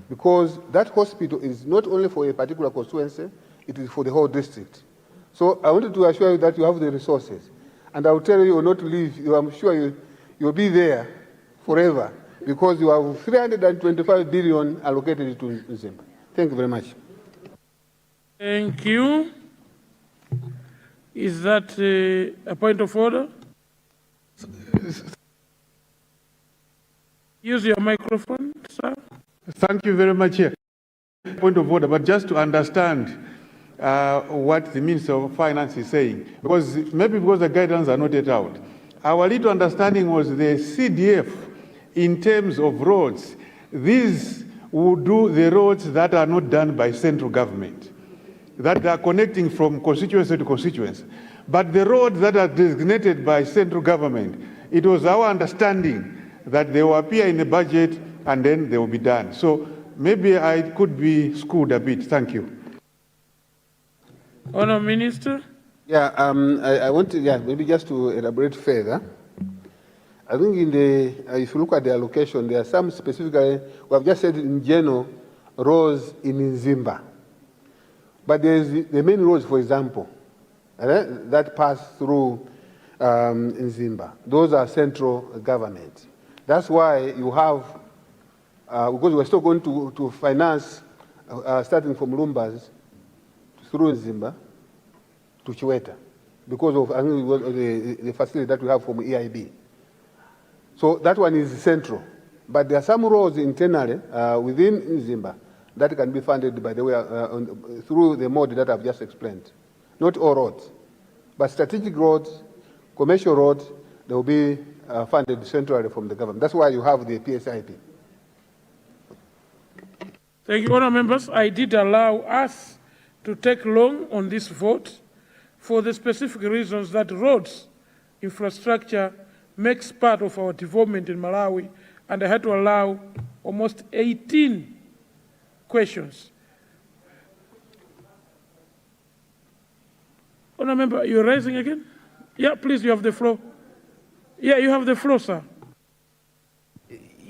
because that hospital is not only for a particular constituency, it is for the whole district. So I wanted to assure you that you have the resources. And I will tell you, you will not leave. I'm sure you'll be there forever because you have 325 billion allocated to Mzimba. Thank you very much. Thank you. Is that a point of order? Use your microphone, sir. Thank you very much. Point of order, but just to understand what the Minister of Finance is saying, because the guidelines are not yet out. Our little understanding was the CDF, in terms of roads, these will do the roads that are not done by central government, that are connecting from constituency to constituency. But the roads that are designated by central government, it was our understanding that they will appear in the budget and then they will be done. So maybe I could be schooled a bit. Thank you. Honourable Minister. Yeah, I want to, maybe just to elaborate further. I think if you look at the allocation, there are some specifically, we have just said in general, roads in Mzimba. But there's the main roads, for example, that pass through Mzimba. Those are central government. That's why you have, because we're still going to finance, starting from Lumbas through Mzimba to Chiweta, because of the facility that we have from EIB. So that one is central. But there are some roads internally within Mzimba that can be funded by the way through the mode that I've just explained. Not all roads, but strategic roads, commercial roads, they will be funded centrally from the government. That's why you have the PSIP. Thank you, honourable members. I did allow us to take long on this vote for the specific reasons that roads infrastructure makes part of our development in Malawi, and I had to allow almost 18 questions. Honourable member, you're rising again? Yeah, please, you have the floor. Yeah, you have the floor, sir.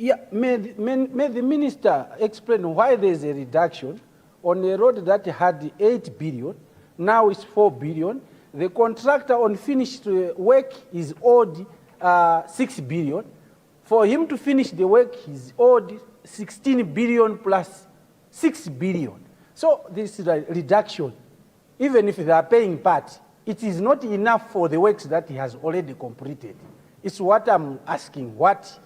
Yeah, may the minister explain why there's a reduction on a road that had 8 billion, now it's 4 billion. The contractor on finished work is owed 6 billion. For him to finish the work, he's owed 16 billion plus 6 billion. So this is a reduction. Even if they are paying part, it is not enough for the works that he has already completed. It's what I'm asking. What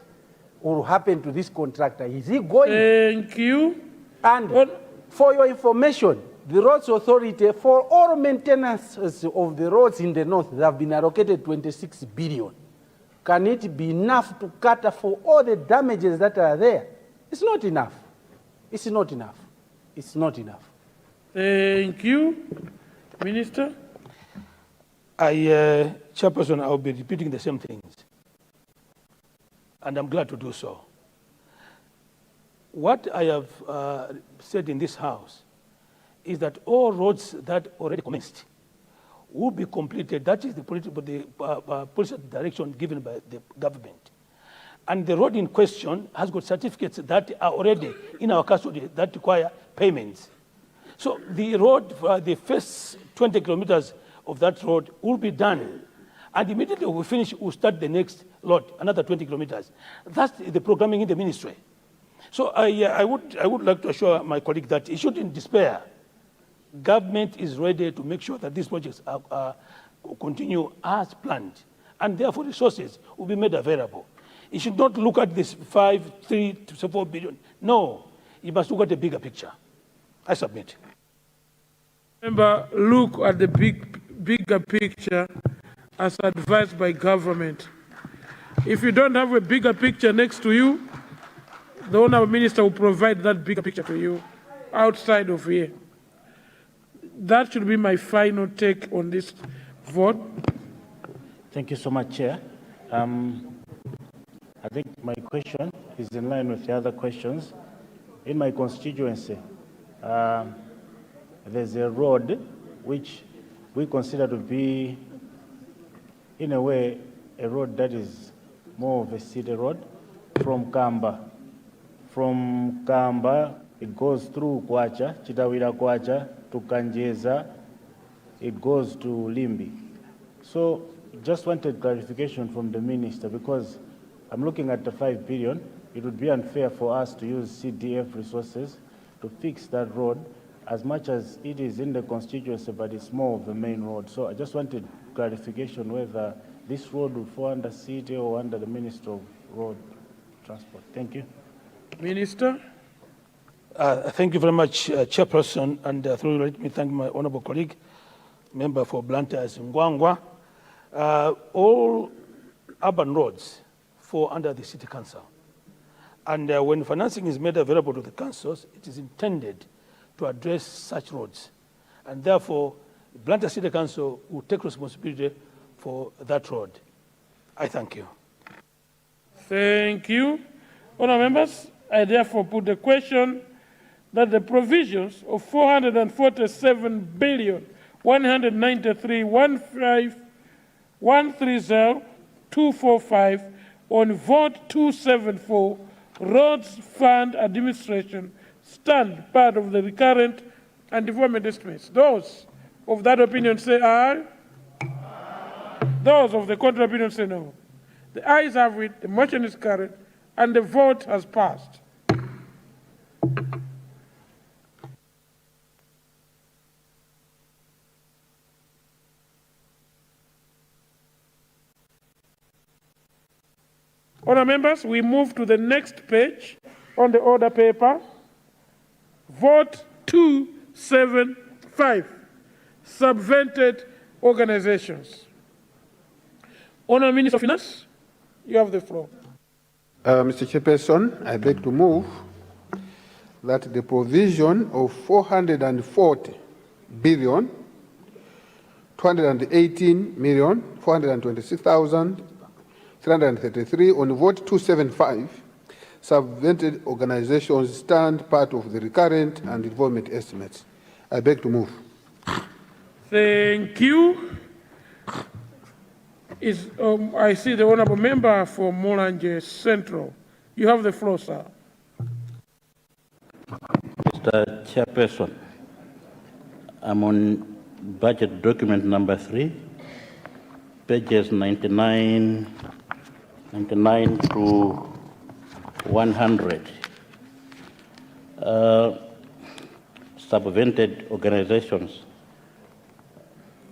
will happen to this contractor? Is he going? Thank you. And for your information, the Roads Authority, for all maintenance of the roads in the north, they have been allocated 26 billion. Can it be enough to cater for all the damages that are there? It's not enough. It's not enough. It's not enough. Thank you. Minister? Chairperson, I'll be repeating the same things. And I'm glad to do so. What I have said in this House is that all roads that already commenced will be completed. That is the policy direction given by the government. And the road in question has got certificates that are already in our custody that require payments. So the road, the first 20 kilometers of that road will be done. And immediately we finish, we'll start the next lot, another 20 kilometers. That's the programming in the ministry. So I would like to assure my colleague that he shouldn't despair. Government is ready to make sure that these projects continue as planned, and therefore resources will be made available. He should not look at this 3 to 4 billion. No, he must look at the bigger picture. I submit. Remember, look at the bigger picture as advised by government. If you don't have a bigger picture next to you, the honourable minister will provide that bigger picture to you outside of here. That should be my final take on this vote. Thank you so much, Chair. I think my question is in line with the other questions. In my constituency, there's a road which we consider to be, in a way, a road that is more of a city road from Kamba. From Kamba, it goes through Kwacha, Chitawira Kwacha, to Kanjeza, it goes to Limbi. So just wanted clarification from the minister, because I'm looking at the 5 billion. It would be unfair for us to use CDF resources to fix that road, as much as it is in the constituency, but it's more of the main road. So I just wanted clarification whether this road would fall under city or under the Minister of Road Transport. Thank you. Minister? Thank you very much, Chairperson, and let me thank my honourable colleague, member for Luntha Ngwangwa. All urban roads fall under the City Council. And when financing is made available to the councils, it is intended to address such roads. And therefore, Luntha City Council will take responsibility for that road. I thank you. Thank you. Honourable members, I therefore put the question that the provisions of 447,193,130,245 on vote 274 Roads Fund Administration stand part of the recurrent and development estimates. Those of that opinion say aye. Those of the contrary opinion say no. The ayes have it, the motion is carried, and the vote has passed. Honourable members, we move to the next page on the order paper. Vote 275, subvented organizations. Honourable Minister of Finance, you have the floor. Mr. Chairperson, I beg to move that the provision of 440 billion 218,426,333 on vote 275, subvented organizations stand part of the recurrent and involvement estimates. I beg to move. Thank you. I see the honorable member for Mulanje Central. You have the floor, sir. Mr. Chairperson, I'm on budget document number 3, pages 99 to 100. Subvented organizations.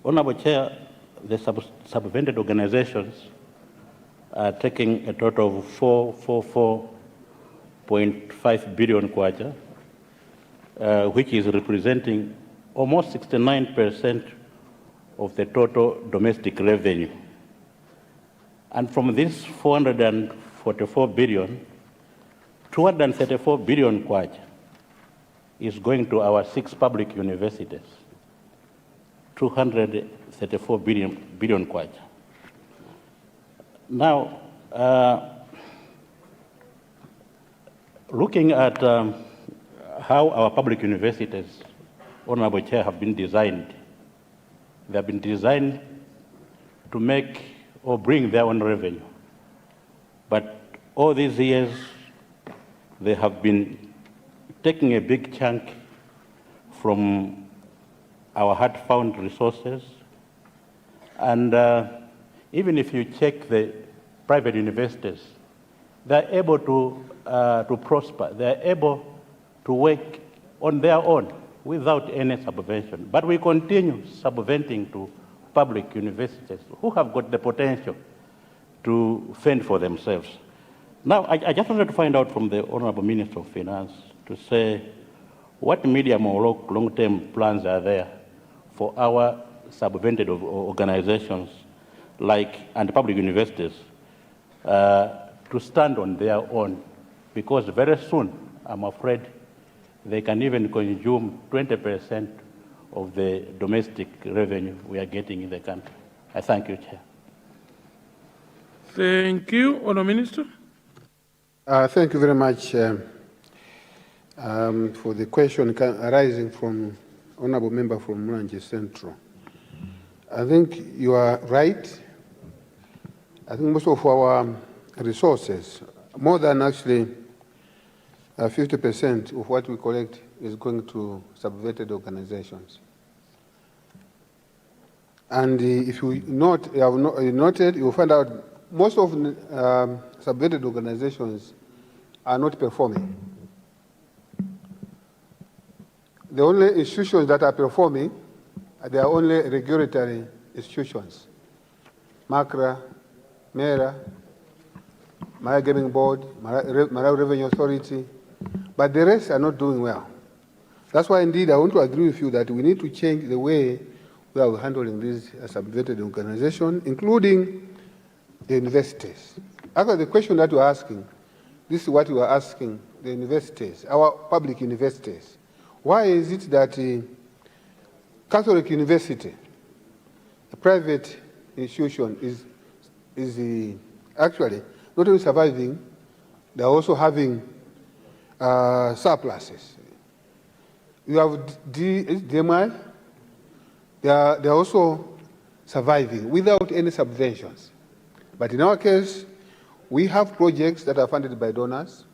Honorable Chair, the subvented organizations are taking a total of 444.5 billion kwacha, which is representing almost 69% of the total domestic revenue. And from this 444 billion, 234 billion kwacha is going to our 6 public universities. 234 billion kwacha. Now, looking at how our public universities, Honorable Chair, have been designed, they have been designed to make or bring their own revenue. But all these years, they have been taking a big chunk from our hard-found resources. And even if you check the private universities, they're able to prosper. They're able to work on their own without any subvention. But we continue subventing to public universities who have got the potential to fend for themselves. Now, I just wanted to find out from the Honorable Minister of Finance to say what medium or long-term plans are there for our subvented organizations and public universities to stand on their own, because very soon, I'm afraid, they can even consume 20% of the domestic revenue we are getting in the country. I thank you, Chair. Thank you. Honourable Minister. Thank you very much for the question arising from Honourable Member from Mulanje Central. I think you are right. I think most of our resources, more than actually 50% of what we collect is going to subvented organizations. And if you have noted, you will find out most of subvented organizations are not performing. The only institutions that are performing, they are only regulatory institutions. MACRA, MERA, Malawi Gaming Board, Malawi Revenue Authority, but the rest are not doing well. That's why, indeed, I want to agree with you that we need to change the way we are handling these subvented organizations, including the universities. After the question that you are asking, this is what we are asking the universities, our public universities. Why is it that Catholic University, a private institution, is actually not only surviving, they are also having surpluses? You have DMI, they are also surviving without any subventions. But in our case, we have projects that are funded by donors.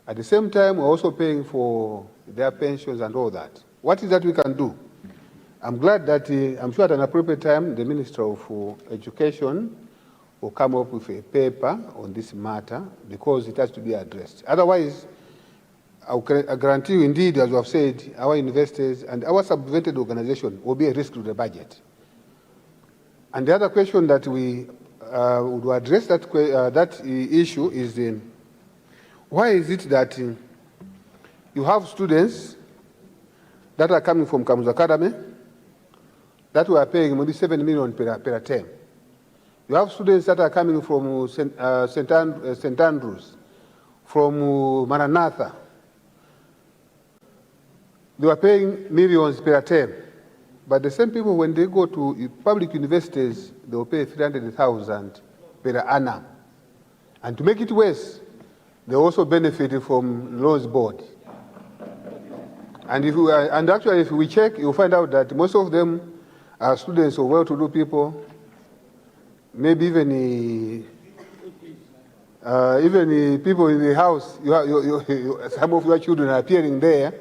At the same time, we're also paying for their pensions and all that. What is that we can do? I'm glad that, I'm sure at an appropriate time, the Minister of Education will come up with a paper on this matter, because it has to be addressed. Otherwise, I guarantee you, indeed, as we have said, our universities and our subvented organization will be a risk to the budget. And the other question that we would address that issue is, why is it that you have students that are coming from Kamuzu Academy that we are paying maybe 7 million per term? You have students that are coming from St. Andrews, from Maranatha, they were paying millions per term. But the same people, when they go to public universities, they will pay 300,000 per annum. And to make it worse, they also benefited from loans board. And actually, if we check, you'll find out that most of them are students of well-to-do people, maybe even people in the house. Some of your children are appearing there.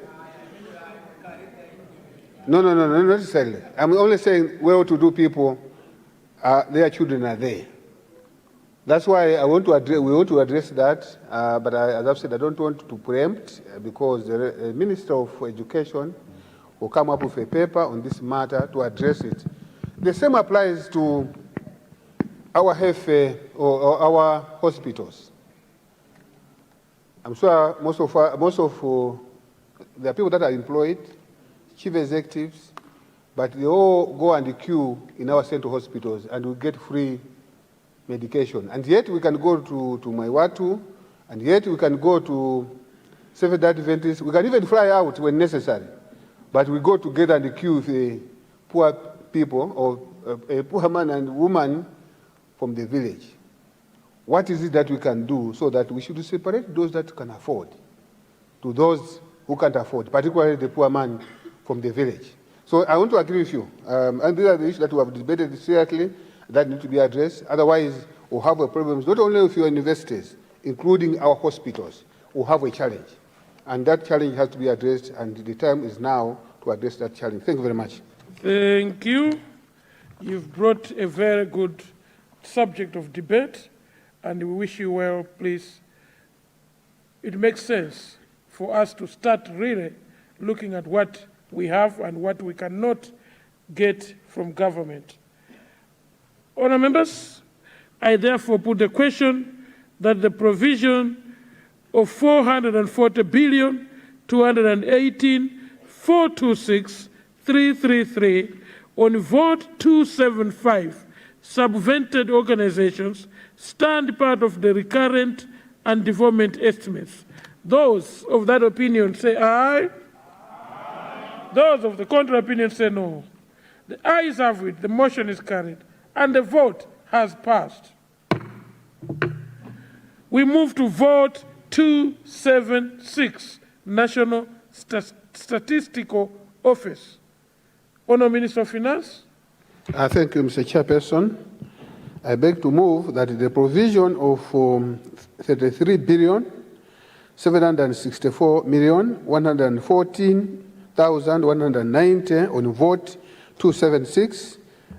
No, not necessarily. I'm only saying well-to-do people, their children are there. That's why we want to address that, but as I've said, I don't want to preempt because the Minister of Education will come up with a paper on this matter to address it. The same applies to our health or our hospitals. I'm sure most of the people that are employed, chief executives, but they all go and queue in our central hospitals and we get free medication. And yet we can go to Maiwatu, and yet we can go to Seventh-day Adventists. We can even fly out when necessary. But we go together and queue with the poor people or a poor man and woman from the village. What is it that we can do so that we should separate those that can afford to those who can't afford, particularly the poor man from the village? So I want to agree with you. And these are the issues that we have debated seriously that need to be addressed. Otherwise, we'll have a problem not only with your universities, including our hospitals. We'll have a challenge. And that challenge has to be addressed, and the time is now to address that challenge. Thank you very much. Thank you. You've brought a very good subject of debate, and we wish you well, please. It makes sense for us to start really looking at what we have and what we cannot get from government. Honourable members, I therefore put the question that the provision of 440 billion 218 426 333 on vote 275 subvented organizations stand part of the recurrent and development estimates. Those of that opinion say aye. Those of the contrary opinion say no. The ayes have it, the motion is carried, and the vote has passed. We move to vote 276, National Statistical Office. Honourable Minister of Finance. Thank you, Mr. Chairperson. I beg to move that the provision of 33 billion 764 million 114,190 on vote 276,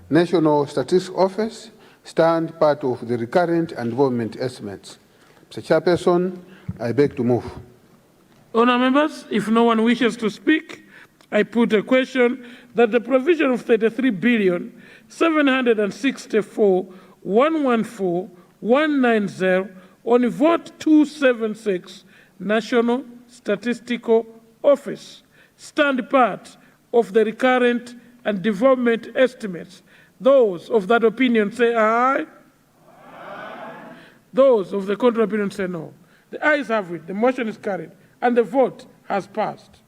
National Statistics Office, stand part of the recurrent and development estimates. Mr. Chairperson, I beg to move. Honourable members, if no one wishes to speak, I put a question that the provision of 33 billion 764 114 190 on vote 276, National Statistical Office, stand part of the recurrent and development estimates. Those of that opinion say aye. Aye. Those of the contrary opinion say no. The ayes have it, the motion is carried, and the vote has passed.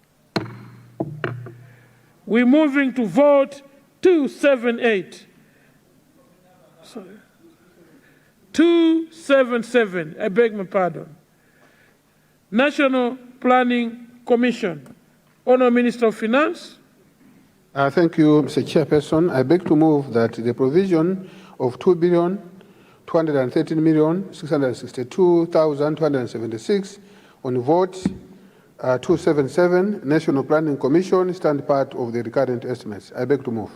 We're moving to vote 278. Sorry. 277, I beg my pardon. National Planning Commission. Honourable Minister of Finance. Thank you, Mr. Chairperson. I beg to move that the provision of 2,213,662,276 on vote 277, National Planning Commission, stand part of the recurrent estimates. I beg to move.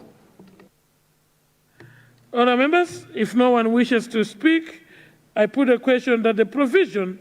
Honourable members, if no one wishes to speak, I put a question that the provision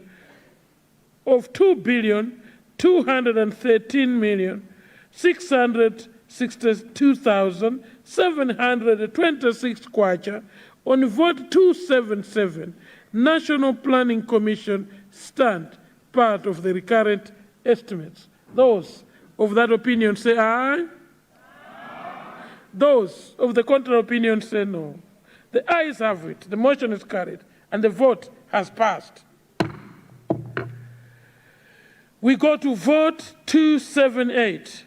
of 2,213,662,726 kwacha on vote 277, National Planning Commission, stand part of the recurrent estimates. Those of that opinion say aye. Aye. Those of the contrary opinion say no. The ayes have it, the motion is carried, and the vote has passed. We go to vote 278,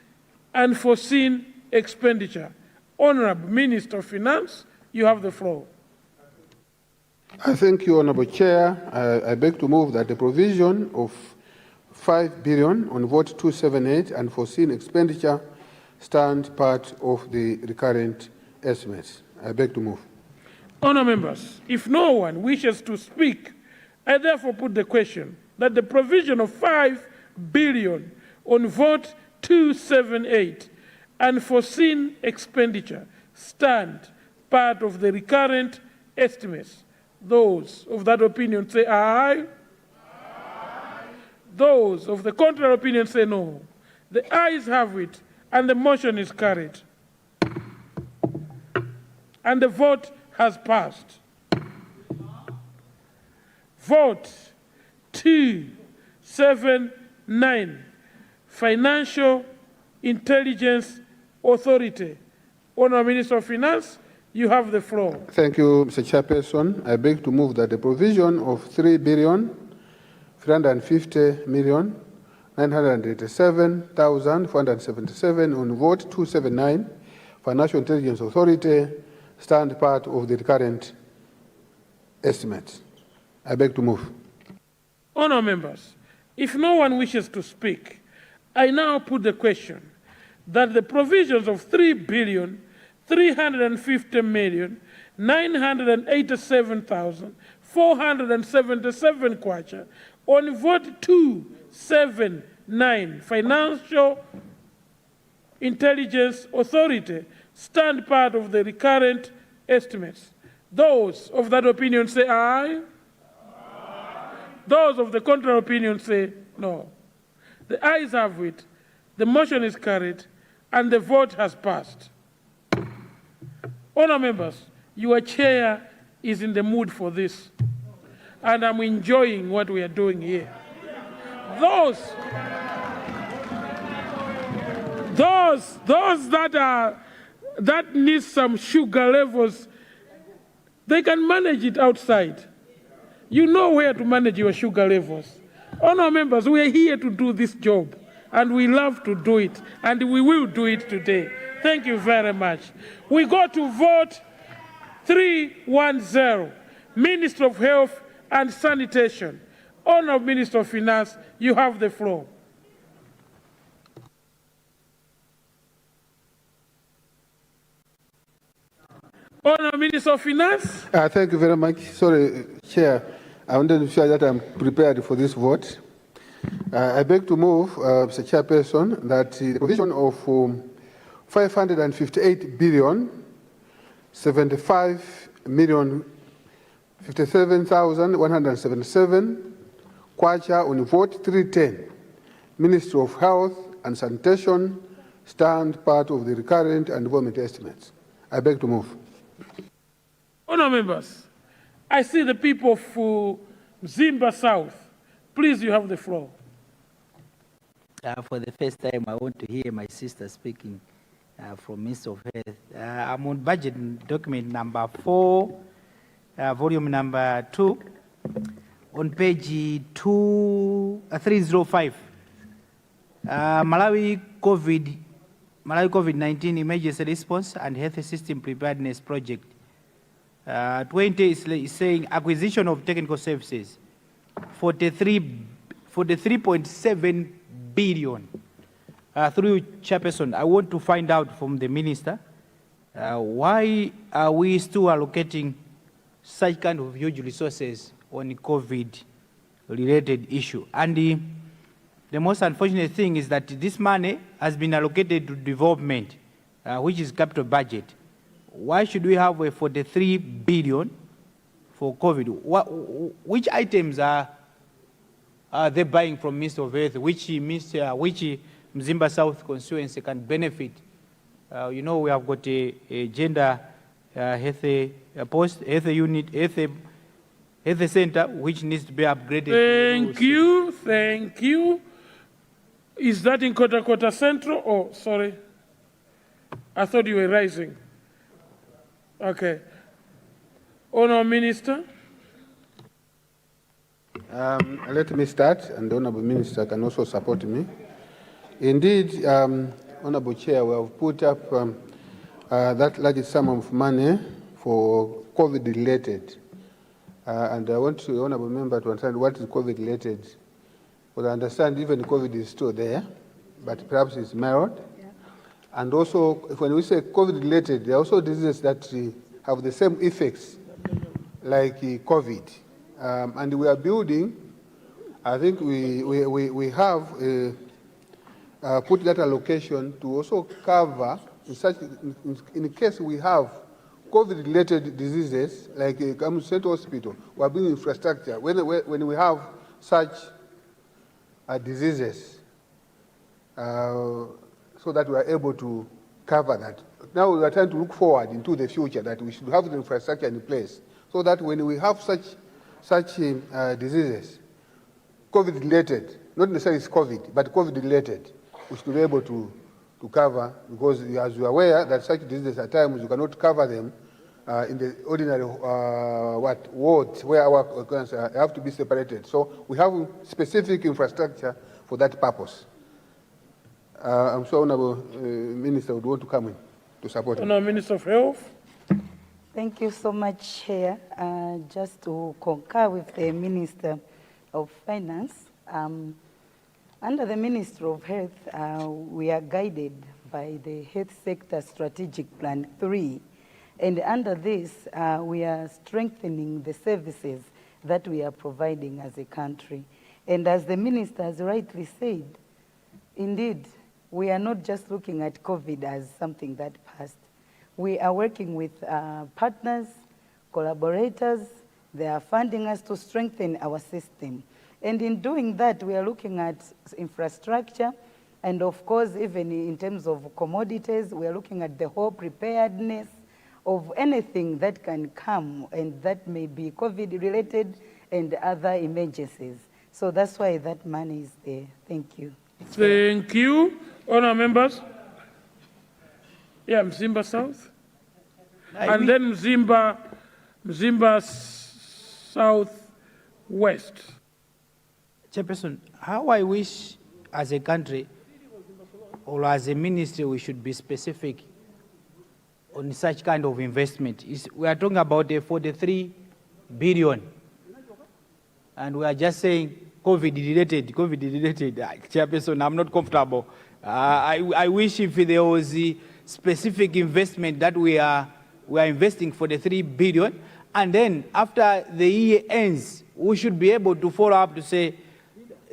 unforeseen expenditure. Honorable Minister of Finance, you have the floor. I thank you, Honorable Chair. I beg to move that the provision of 5 billion on vote 278 unforeseen expenditure stand part of the recurrent estimates. I beg to move. Honour members, if no one wishes to speak, I therefore put the question that the provision of 5 billion on vote 278 unforeseen expenditure stand part of the recurrent estimates. Those of that opinion say aye. Aye. Those of the contrary opinion say no. The ayes have it, and the motion is carried. And the vote has passed. Vote 279, Financial Intelligence Authority. Honourable Minister of Finance, you have the floor. Thank you, Mr. Chairperson. I beg to move that the provision of 3,350,987,477 on vote 279, Financial Intelligence Authority, stand part of the current estimates. I beg to move. Honour members, if no one wishes to speak, I now put the question that the provisions of 3,350,987,477 kwacha on vote 279, Financial Intelligence Authority, stand part of the recurrent estimates. Those of that opinion say aye. Aye. Those of the contrary opinion say no. The ayes have it, the motion is carried, and the vote has passed. Honour members, your chair is in the mood for this, and I'm enjoying what we are doing here. Those that need some sugar levels, they can manage it outside. You know where to manage your sugar levels. Honour members, we are here to do this job, and we love to do it, and we will do it today. Thank you very much. We go to vote 310, Minister of Health and Sanitation. Honourable Minister of Finance, you have the floor. Honourable Minister of Finance. Thank you very much. Sorry, Chair. I wanted to share that I'm prepared for this vote. I beg to move, Mr. Chairperson, that the provision of 558 billion, 75 million, 57,177 kwacha on vote 310, Ministry of Health and Sanitation, stand part of the recurrent and development estimates. I beg to move. Honour members, I see the people for Zimba South. Please, you have the floor. For the first time, I want to hear my sister speaking from Minister of Health. I'm on budget document number 4, volume number 2, on page 305. Malawi COVID-19 Emergency Response and Health System Preparedness Project. 20 is saying acquisition of technical services, 43.7 billion. Through Chairperson, I want to find out from the Minister, why are we still allocating such kind of huge resources on COVID-related issue? And the most unfortunate thing is that this money has been allocated to development, which is capital budget. Why should we have a 43 billion for COVID? Which items are they buying from Minister of Health? Which Mzimba South constituency can benefit? You know, we have got a gender health post, health unit, health center, which needs to be upgraded. Thank you. Is that in Kota Central? Oh, sorry. I thought you were rising. Okay. Honourable Minister. Let me start, and the Honourable Minister can also support me. Indeed, Honorable Chair, we have put up that large sum of money for COVID-related. And I want the Honorable Member to understand what is COVID-related. Because I understand even COVID is still there, but perhaps it's mild. Yeah. And also, when we say COVID-related, there are also diseases that have the same effects like COVID. And we are building, I think we have put that allocation to also cover, in case we have COVID-related diseases, like State Hospital, we are building infrastructure. When we have such diseases, so that we are able to cover that. Now we are trying to look forward into the future, that we should have the infrastructure in place, so that when we have such diseases, COVID-related, not necessarily it's COVID, but COVID-related, we should be able to cover, because as you are aware that such diseases at times you cannot cover them in the ordinary wards where our clients have to be separated. So we have specific infrastructure for that purpose. I'm sure Honorable Minister would want to come in to support. Honorable Minister of Health. Thank you so much, Chair. Just to concur with the Minister of Finance, under the Ministry of Health, we are guided by the Health Sector Strategic Plan 3. And under this, we are strengthening the services that we are providing as a country. And as the Minister has rightly said, indeed, we are not just looking at COVID as something that passed. We are working with partners, collaborators. They are funding us to strengthen our system. And in doing that, we are looking at infrastructure, and of course, even in terms of commodities, we are looking at the whole preparedness of anything that can come, and that may be COVID-related and other emergencies. So that's why that money is there. Thank you. Thank you. Honour members. Yeah, Mzimba South. And then Mzimba South West. Chairperson, how I wish as a country or as a ministry we should be specific on such kind of investment. We are talking about the 43 billion. And we are just saying COVID-related. Chairperson, I'm not comfortable. I wish if there was a specific investment that we are investing for the 3 billion, and then after the year ends, we should be able to follow up to say,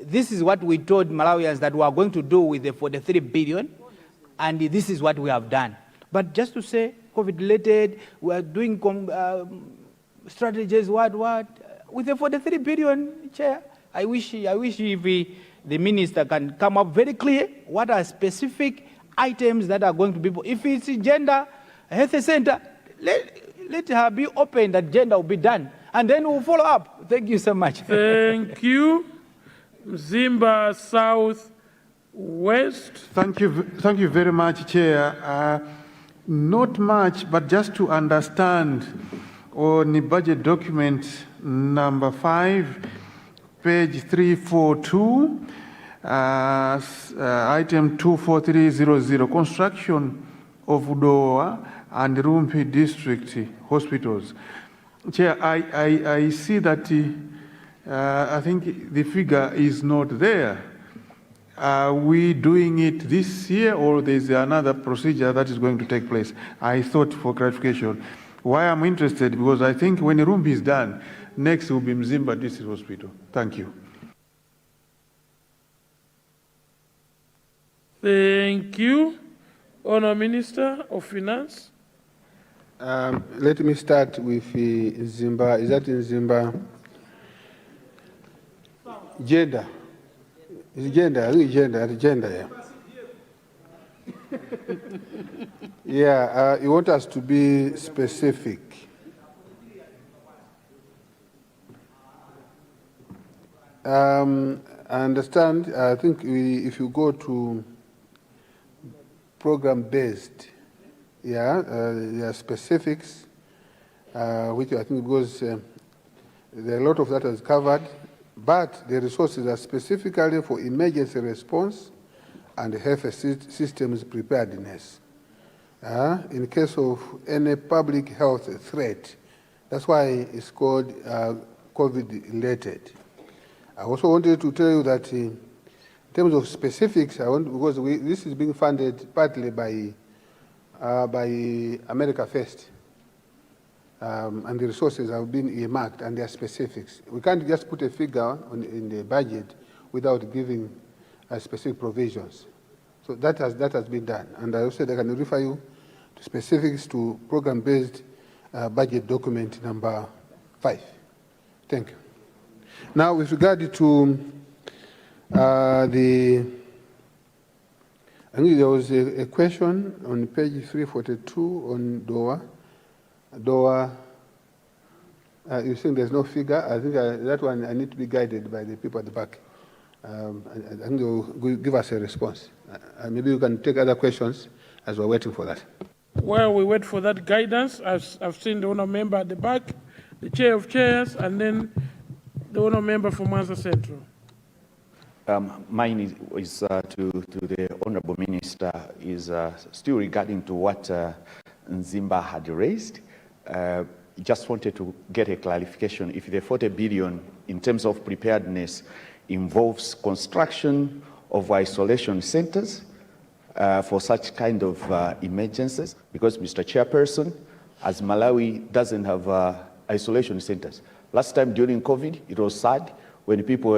this is what we told Malawians that we are going to do with the 43 billion, and this is what we have done. But just to say, COVID-related, we are doing strategies, what, with the 43 billion, Chair, I wish if the Minister can come up very clear what are specific items that are going to be, if it's gender, health center, let her be open that gender will be done, and then we'll follow up. Thank you so much. Thank you. Mzimba South West. Thank you very much, Chair. Not much, but just to understand on the budget document number 5, page 342, item 24300, construction of Udoa and Rumpi district hospitals. Chair, I see that I think the figure is not there. Are we doing it this year, or there's another procedure that is going to take place? I thought for clarification. Why I'm interested, because I think when Rumpi is done, next will be Mzimba District Hospital. Thank you. Thank you. Honour Minister of Finance. Let me start with Zimba. Is that in Zimba? Gender. It's gender, yeah. Yeah, you want us to be specific. I understand. I think if you go to program-based, yeah, there are specifics, which I think goes, there are a lot of that is covered, but the resources are specifically for emergency response and health systems preparedness. In case of any public health threat, that's why it's called COVID-related. I also wanted to tell you that in terms of specifics, because this is being funded partly by America First, and the resources have been earmarked and their specifics. We can't just put a figure in the budget without giving specific provisions. So that has been done. And I also said I can refer you to specifics to program-based budget document number 5. Thank you. Now, with regard to I think there was a question on page 342 on DOA. You think there's no figure? I think that one I need to be guided by the people at the back. I think they'll give us a response. Maybe you can take other questions as we're waiting for that. While we wait for that guidance, I've seen the honour member at the back, the chair of chairs, and then the honour member from Mwanza Central. Mine is to the Honourable Minister, is still regarding to what Nzimba had raised. Just wanted to get a clarification if the 40 billion in terms of preparedness involves construction of isolation centers for such kind of emergencies, because Mr. Chairperson, as Malawi doesn't have isolation centers. Last time during COVID, it was sad when people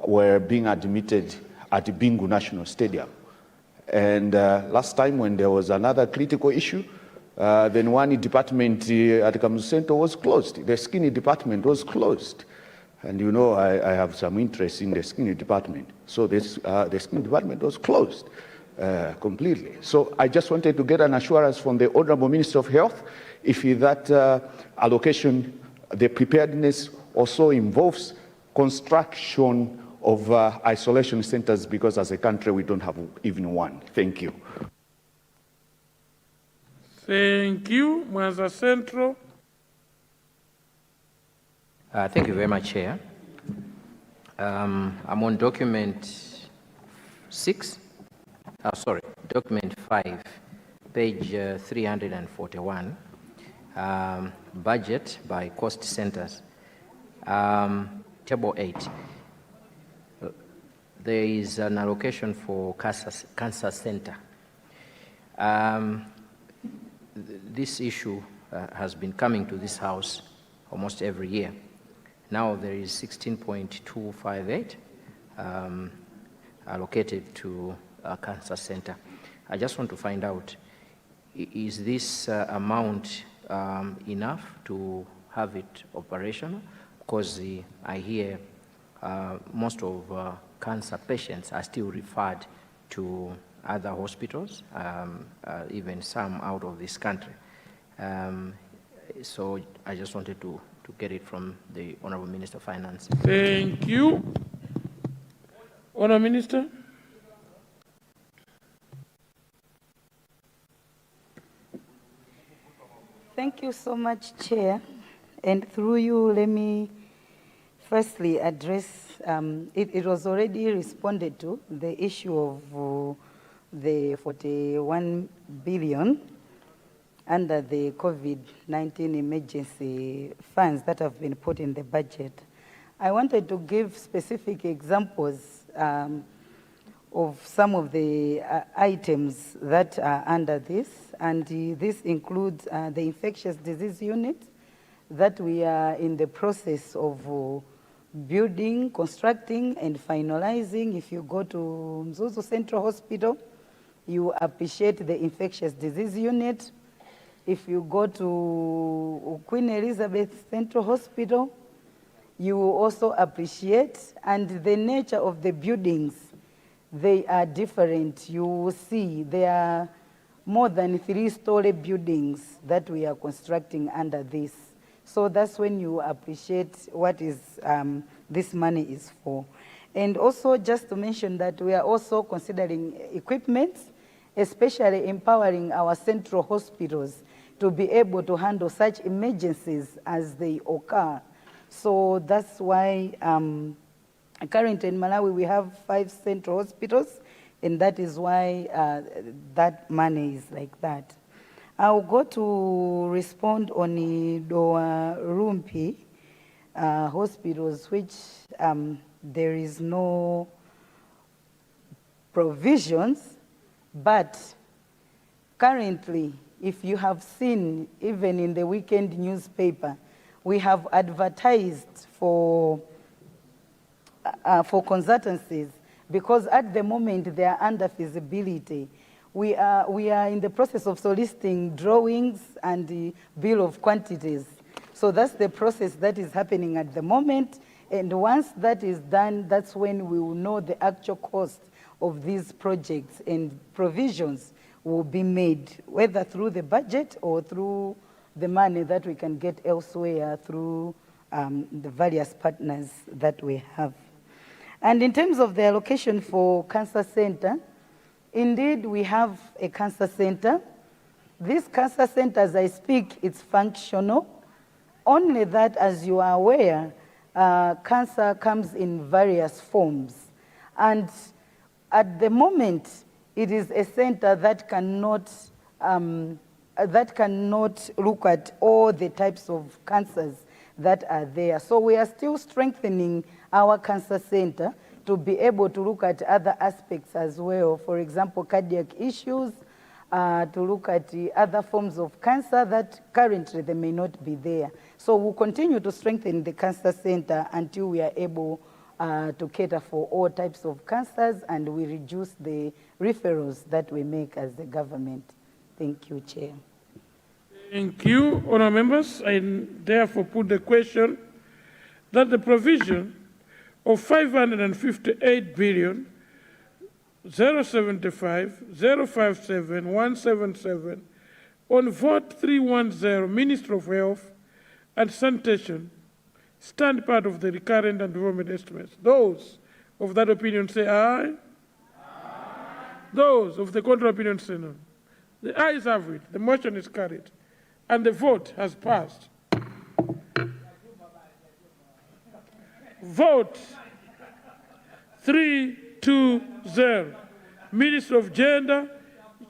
were being admitted at the Bingu National Stadium. And last time when there was another critical issue, then one department at the Kamuzu Center was closed. The skinny department was closed. And you know, I have some interest in the skinny department. So the skinny department was closed completely. So I just wanted to get an assurance from the Honorable Minister of Health if that allocation, the preparedness also involves construction of isolation centers, because as a country we don't have even one. Thank you. Thank you. Mwanza Central. Thank you very much, Chair. I'm on document 6. Document 5, page 341, budget by cost centers. Table 8. There is an allocation for cancer center. This issue has been coming to this house almost every year. Now there is 16.258 allocated to a cancer center. I just want to find out, is this amount enough to have it operational? Because I hear most of cancer patients are still referred to other hospitals, even some out of this country. So I just wanted to get it from the Honourable Minister of Finance. Thank you. Honourable Minister. Thank you so much, Chair. And through you, let me firstly address, it was already responded to, the issue of the 41 billion under the COVID-19 emergency funds that have been put in the budget. I wanted to give specific examples of some of the items that are under this, and this includes the infectious disease unit that we are in the process of building, constructing, and finalizing. If you go to Mzuzu Central Hospital, you appreciate the infectious disease unit. If you go to Queen Elizabeth Central Hospital, you will also appreciate, and the nature of the buildings, they are different. You will see there are more than 3-story buildings that we are constructing under this. So that's when you appreciate what is this money is for. And also just to mention that we are also considering equipment, especially empowering our central hospitals to be able to handle such emergencies as they occur. So that's why currently in Malawi we have 5 central hospitals And that is why that money is like that. I'll go to respond on the Rumpi hospitals, which there is no provisions, but currently, if you have seen, even in the weekend newspaper, we have advertised for consultancies, because at the moment they are under feasibility. We are in the process of soliciting drawings and the bill of quantities. So that's the process that is happening at the moment. And once that is done, that's when we will know the actual cost of these projects, and provisions will be made, whether through the budget or through the money that we can get elsewhere through the various partners that we have. And in terms of the allocation for Cancer Center, indeed we have a Cancer Center. This Cancer Center, as I speak, it's functional. Only that, as you are aware, cancer comes in various forms. And at the moment, it is a center that cannot look at all the types of cancers that are there. So we are still strengthening our Cancer Center to be able to look at other aspects as well. For example, cardiac issues, to look at the other forms of cancer that currently they may not be there. So we'll continue to strengthen the Cancer Center until we are able to cater for all types of cancers, and we reduce the referrals that we make as the government. Thank you, Chair. Thank you, honourable members. I therefore put the question that the provision of 558 billion 075 057 177 on vote 310, Ministry of Health and Sanitation, stand part of the recurrent and development estimates. Those of that opinion say aye. Aye. Those of the contrary opinion say no. The ayes have it. The motion is carried, and the vote has passed. Vote 320. Minister of Gender,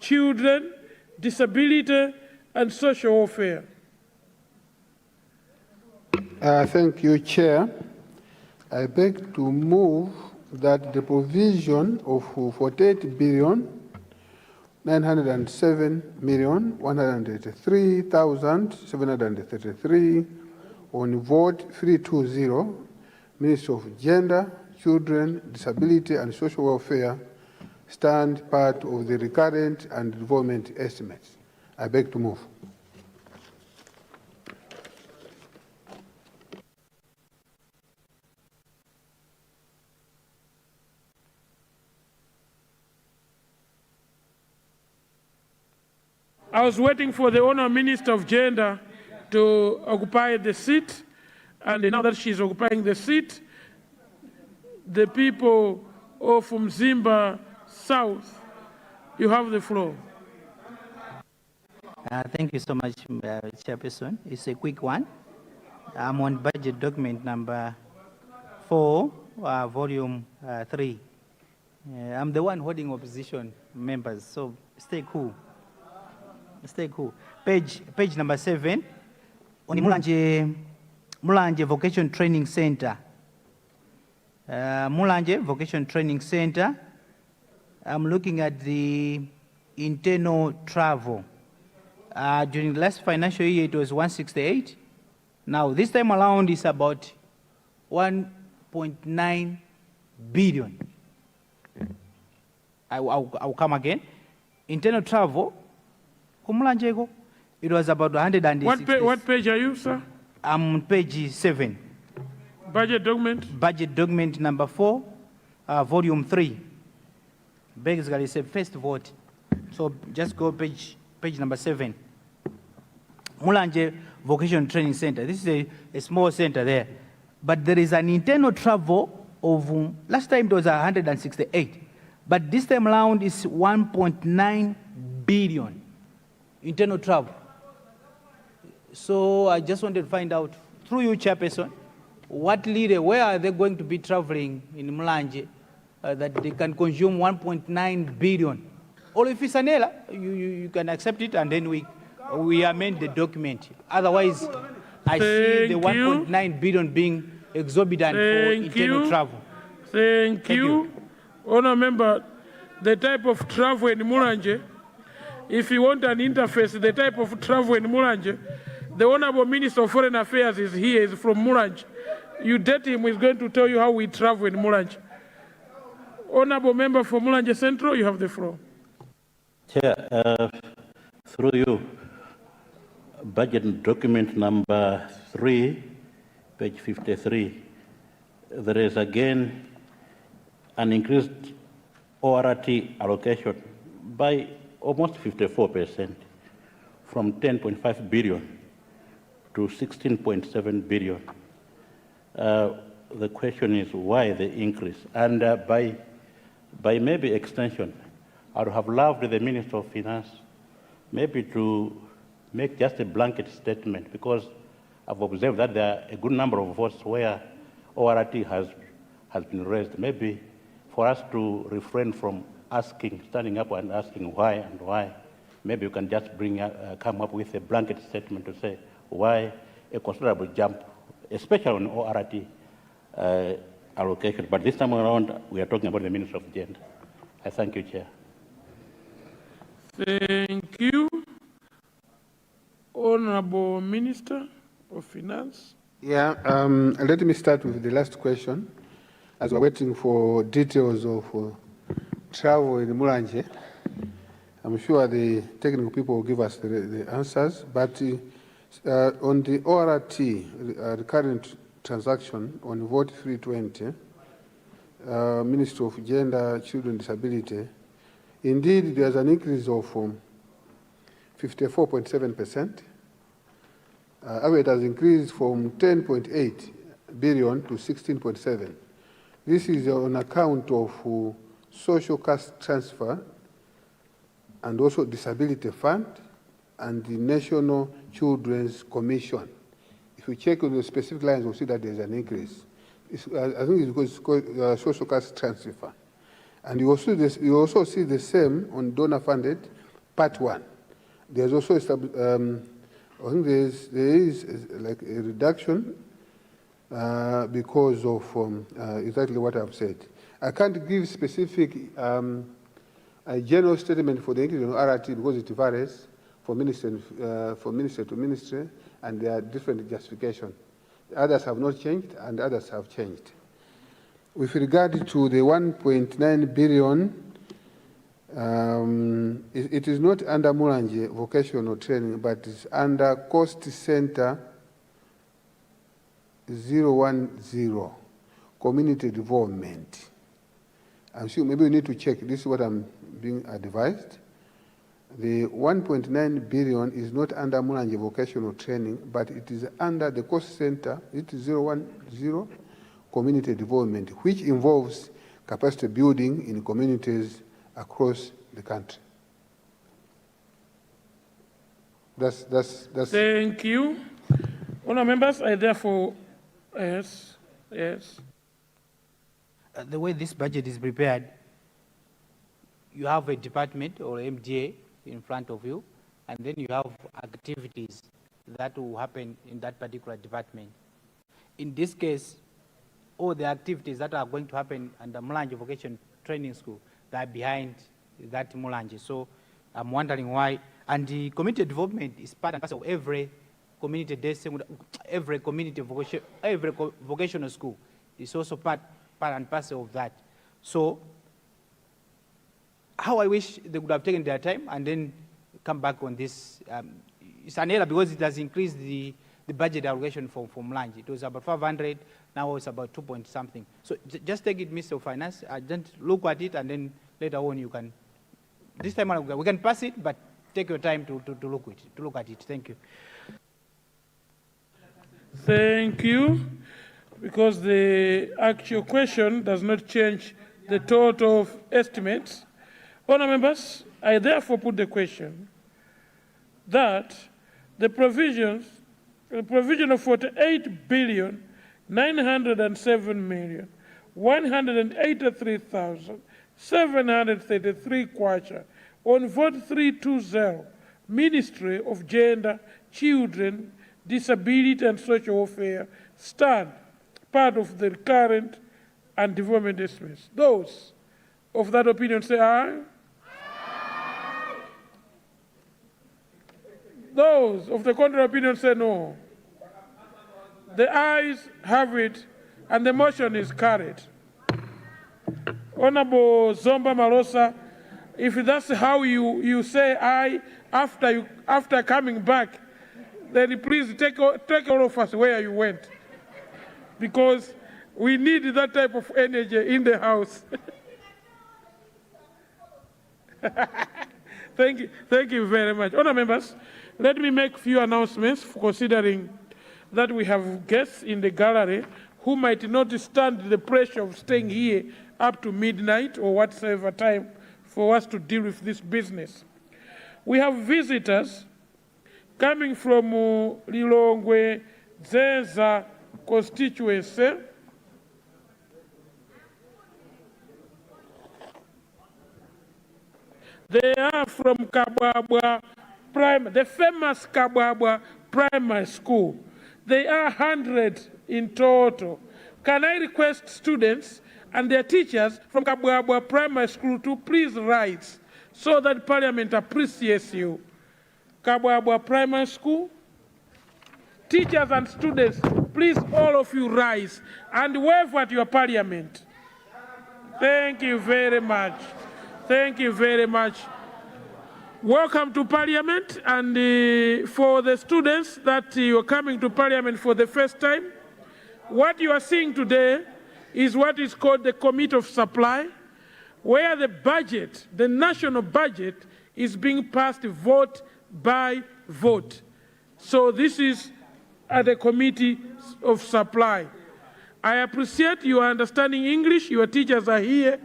Children, Disability, and Social Welfare. Thank you, Chair. I beg to move that the provision of 48,907,183,733 on vote 320, Ministry of Gender, Children, Disability and Social Welfare, stand part of the recurrent and development estimates. I beg to move. I was waiting for the Honourable Minister of Gender to occupy the seat, and now that she's occupying the seat, the people of Mzimba South, you have the floor. Thank you so much, Chairperson. It's a quick one. I'm on budget document number 4, volume 3. I'm the one holding opposition members, so stay cool. Stay cool. Page number 7, on Mulanje Vocation Training Center. Mulanje Vocation Training Center. I'm looking at the internal travel. During the last financial year, it was 168. Now, this time around, it's about 1.9 billion. I'll come again. Internal travel, it was about 160. What page are you, sir? I'm on page 7. Budget document? Budget document number 4, volume 3. Basically, it's a first vote. So just go page number 7. Mulanje Vocation Training Center. This is a small center there. But there is an internal travel of, last time it was 168. But this time around is 1.9 billion internal travel. So I just wanted to find out, through you, Chairperson, where are they going to be traveling in Mulanje that they can consume 1.9 billion. Or if it's an error, you can accept it and then we amend the document. Otherwise, I see the 1.9 billion being exorbitant for internal travel. Thank you. Honour Member, the type of travel in Mulanje, if you want an interface, the type of travel in Mulanje, the Honourable Minister of Foreign Affairs is here, is from Mulanje. You date him, he's going to tell you how we travel in Mulanje. Honourable Member for Mulanje Central, you have the floor. Chair, through you, budget document number 3, page 53, there is again an increased ORT allocation by almost 54%, from 10.5 billion to 16.7 billion. The question is why the increase? And by maybe extension, I would have loved the Minister of Finance maybe to make just a blanket statement, because I've observed that there are a good number of votes where ORT has been raised. Maybe for us to refrain from standing up and asking why and why, maybe you can just come up with a blanket statement to say why a considerable jump, especially on ORT allocation. But this time around, we are talking about the Minister of Gender. I thank you, Chair. Thank you. Honourable Minister of Finance. Yeah, let me start with the last question. As we're waiting for details of travel in Mulanje, I'm sure the technical people will give us the answers. But on the ORT, recurrent transaction on vote 320, Ministry of Gender, Children, Disability, indeed there's an increase of 54.7%. It has increased from 10.8 billion to 16.7. This is on account of social cash transfer and also disability fund and the National Children's Commission. If you check on the specific lines, you'll see that there's an increase. I think it's called social cash transfer. And you also see the same on donor funded part 1. There's also I think there is like a reduction because of exactly what I've said. I can't give specific a general statement for the increase in RRT because it varies from minister to ministry, and there are different justifications. Others have not changed, and others have changed. With regard to the 1.9 billion, it is not under Mulanje vocational training, but it's under Cost Center 010, community development. I'm sure maybe we need to check. This is what I'm being advised. The 1.9 billion is not under Mulanje vocational training, but it is under the Cost Center, it is 010, community development, which involves capacity building in communities across the country. That's. Thank you. Honourable members, I therefore, yes. The way this budget is prepared, you have a department or MDA in front of you, and then you have activities that will happen in that particular department. In this case, all the activities that are going to happen under Mulanje Vocation Training School, they are behind that Mulanje. So I'm wondering why. And the community development is part and parcel of every community every community vocation, every vocational school is also part and parcel of that. So how I wish they would have taken their time and then come back on this. It's an error because it has increased the budget allocation for Mulanje. It was about 500, now it's about 2 point something. So just take it, Mr. Finance, just look at it, and then later on you can, this time we can pass it, but take your time to look at it. Thank you. Thank you. Because the actual question does not change the total of estimates. Honourable members, I therefore put the question that the provision of 48,907,192 183,733 kwacha on vote 320, Ministry of Gender, Children, Disability and Social Welfare, stand part of the current and development estimates. Those of that opinion say aye. Those of the contrary opinion say no. The ayes have it, and the motion is carried. Honorable Zomba Malosa, if that's how you say aye after coming back, then please take all of us where you went, because we need that type of energy in the House. Thank you very much. Honourable members, let me make a few announcements, considering that we have guests in the gallery who might not stand the pressure of staying here up to midnight or whatsoever time for us to deal with this business. We have visitors coming from Lilongwe Zeza constituency. They are from Kabwabwa the famous Kabwabwa Primary School. They are 100 in total. Can I request students and their teachers from Kabwabwa Primary School to please rise so that Parliament appreciates you? Kabwabwa Primary School. Teachers and students, please all of you rise and wave at your Parliament. Thank you very much. Thank you very much. Welcome to Parliament, and for the students that you are coming to Parliament for the first time, what you are seeing today is what is called the Committee of Supply, where the budget, the national budget, is being passed vote by vote. So this is at the Committee of Supply. I appreciate you are understanding English, your teachers are here.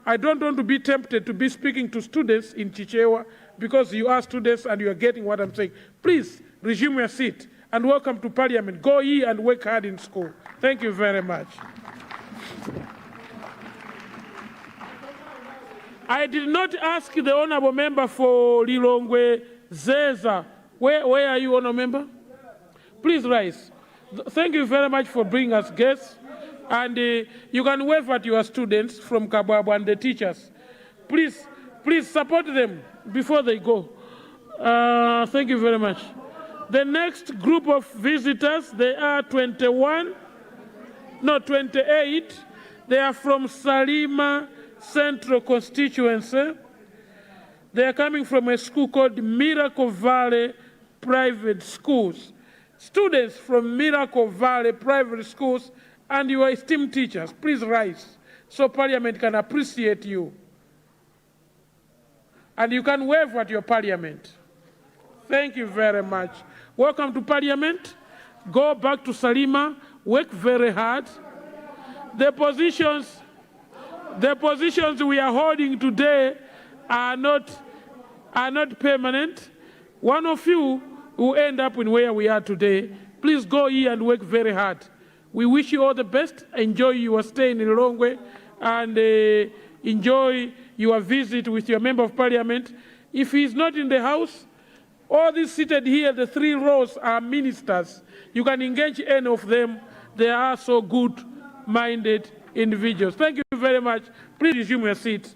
I don't want to be tempted to be speaking to students in Chichewa, because you are students and you are getting what I'm saying. Please resume your seat and welcome to Parliament. Go ye and work hard in school. Thank you very much. I did not ask the honorable member for Lilongwe Zeza. Where are you, honorable member? Please rise. Thank you very much for bringing us guests. And you can wave at your students from Kabwabwa and the teachers. Please support them before they go. Thank you very much. The next group of visitors, they are 28. They are from Salima Central Constituency. They are coming from a school called Miracle Valley Private Schools. Students from Miracle Valley Private Schools and your esteemed teachers, please rise so Parliament can appreciate you. And you can wave at your Parliament. Thank you very much. Welcome to Parliament. Go back to Salima, work very hard. The positions we are holding today are not permanent. One of you will end up in where we are today. Please go here and work very hard. We wish you all the best. Enjoy your stay in Lilongwe and enjoy your visit with your member of Parliament. If he is not in the House, all these seated here, the 3 rows are ministers. You can engage any of them. They are so good-minded individuals. Thank you very much. Please resume your seat.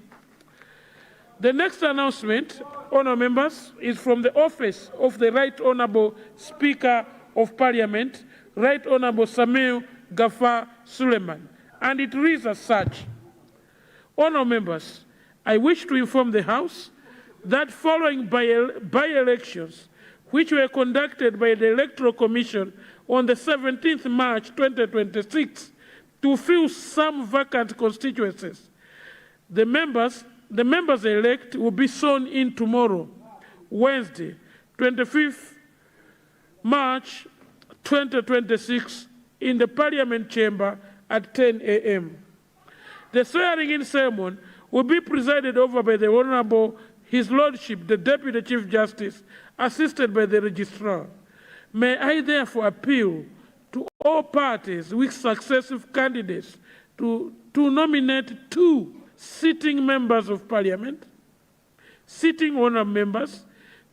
The next announcement, honourable members, is from the office of the Right Honourable Speaker of Parliament, Right Honourable Samuel Gafar Suleiman, and it reads as such. Honourable members, I wish to inform the House that following by-elections, which were conducted by the Electoral Commission on the 17th March 2026 to fill some vacant constituencies, the members-elect will be sworn in tomorrow, Wednesday, 25th March 2026, in the Parliament chamber at 10 a.m. The swearing-in ceremony will be presided over by the Honourable His Lordship, the Deputy Chief Justice, assisted by the Registrar. May I therefore appeal to all parties with successive candidates to to nominate 2 sitting members of parliament, sitting honourable members,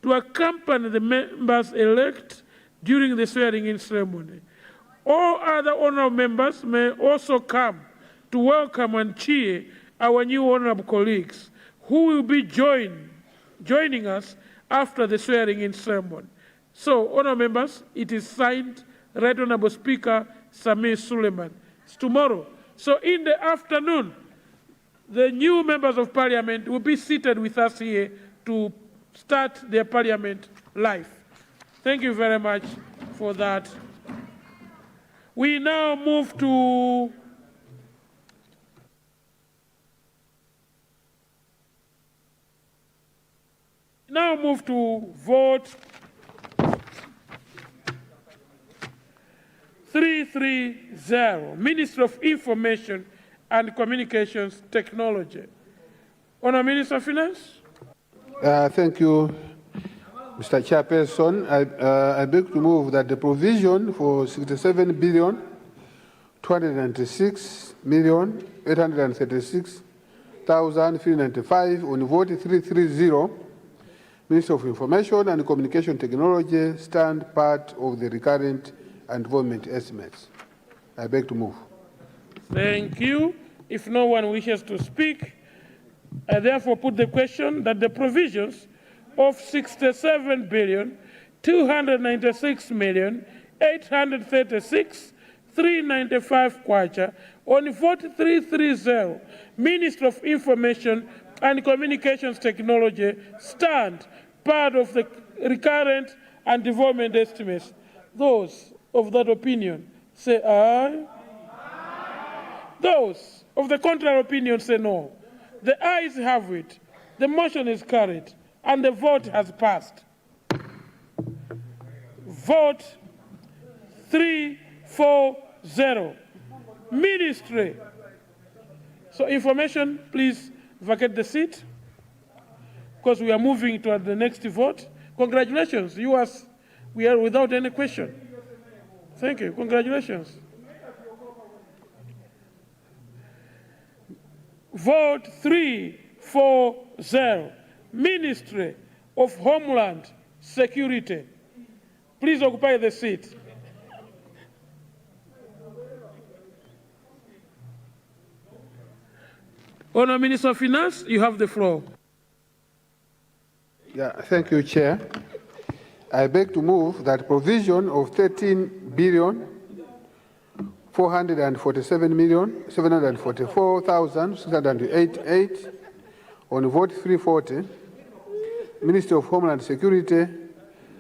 to accompany the members elect during the swearing-in ceremony. All other honourable members may also come to welcome and cheer our new honourable colleagues who will be joining us after the swearing-in ceremony. So, honourable members, it is signed, Right Honourable Speaker Samir Suleiman. It's tomorrow. So in the afternoon, the new members of parliament will be seated with us here to start their parliament life. Thank you very much for that. We now move to vote 330, Minister of Information and Communications Technology. Honourable Minister of Finance. Thank you, Mr. Chairperson. I beg to move that the provision for 67,296,836,395 on vote 330, Minister of Information and Communication Technology, stand part of the recurrent and development estimates. I beg to move. Thank you. If no one wishes to speak, I therefore put the question that the provisions of 67,296,836,395 kwacha on vote 330, Minister of Information and Communications Technology, stand part of the recurrent and development estimates. Those of that opinion say aye. Those of the contrary opinion say no. The ayes have it. The motion is carried and the vote has passed. Vote 340. Ministry. So information, please vacate the seat because we are moving to the next vote. Congratulations. We are without any question. Thank you. Congratulations. Vote 340, Ministry of Homeland Security. Please occupy the seat. Honourable Minister of Finance, you have the floor. Yeah, thank you, Chair. I beg to move that provision of 13,447,744,688 on vote 340, Ministry of Homeland Security,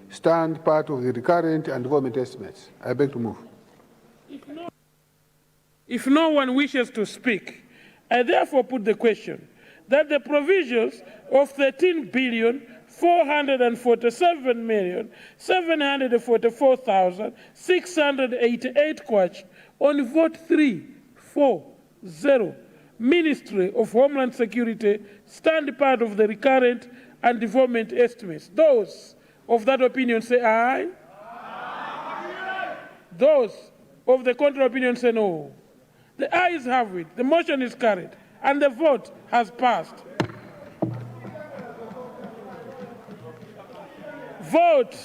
stand part of the recurrent and development estimates. I beg to move. If no one wishes to speak, I therefore put the question that the provisions of 13,447,744,688 kwacha on vote 340, Ministry of Homeland Security, stand part of the recurrent and development estimates. Those of that opinion say aye. Those of the contrary opinion say no. The ayes have it. The motion is carried and the vote has passed. Vote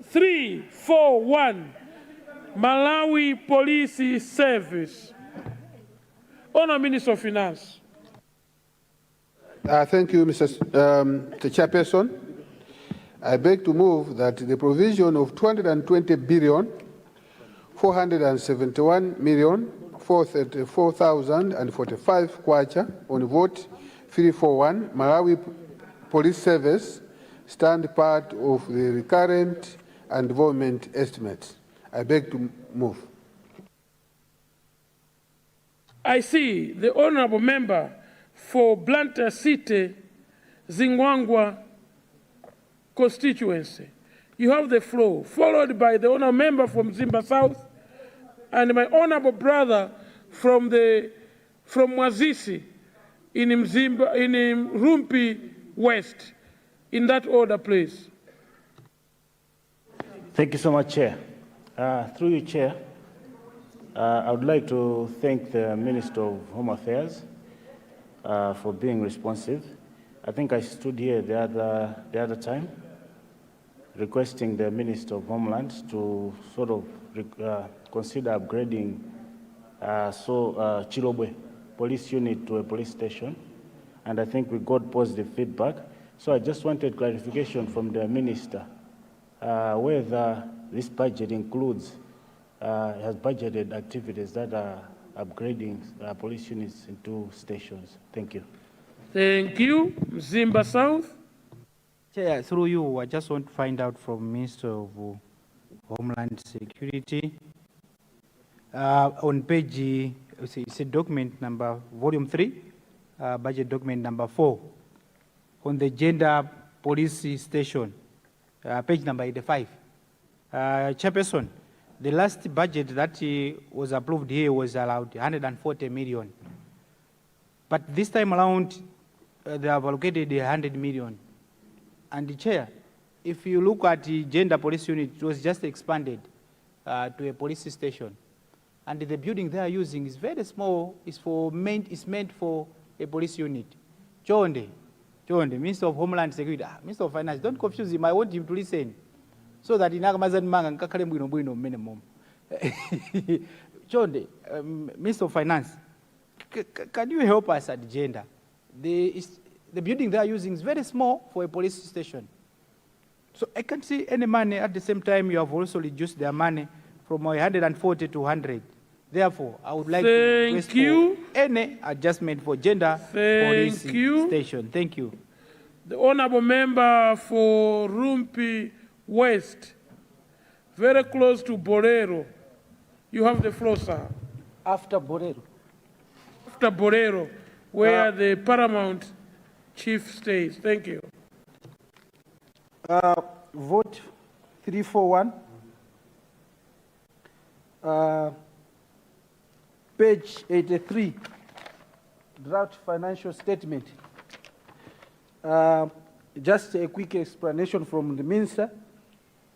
341, Malawi Police Service. Honourable Minister of Finance. Thank you, Mr. Chairperson. I beg to move that the provision of 220,471,434,045 kwacha on vote 341, Malawi Police Service, stand part of the recurrent and development estimates. I beg to move. I see the honourable member for Blantyre City, Zingwangwa constituency. You have the floor, followed by the honourable member from Zimba South and my honourable brother from Mwazisi in Rumpi West. In that order, please. Thank you so much, Chair. Through you, Chair, I would like to thank the Minister of Home Affairs for being responsive. I think I stood here the other time requesting the Minister of Homeland to sort of consider upgrading Chilobwe police unit to a police station, and I think we got positive feedback. So I just wanted clarification from the Minister whether this budget includes, has budgeted activities that are upgrading police units into stations. Thank you. Thank you. Mzimba South. Chair, through you, I just want to find out from Minister of Homeland Security. On page, it's a document number, volume 3, budget document number 4, on the gender police station, page number 85. Chairperson, the last budget that was approved here was allowed 140 million. But this time around, they have allocated 100 million. And the chair, if you look at the gender police unit, it was just expanded to a police station. And the building they are using is very small. It's meant for a police unit. Chonde, Minister of Homeland Security, Minister of Finance, don't confuse him. I want him to listen. So that in Agamazan Mang and minimum. Chonde, Minister of Finance, can you help us at gender? The building they are using is very small for a police station. So I can't see any money. At the same time, you have also reduced their money from 140 to 100. Therefore, I would like to request for any adjustment for gender police station. Thank you. The honorable member for Rumpi West, very close to Borero. You have the floor, sir. After Borero. After Borero, where the paramount chief stays. Thank you. Vote 341. Page 83, draft financial statement. Just a quick explanation from the minister.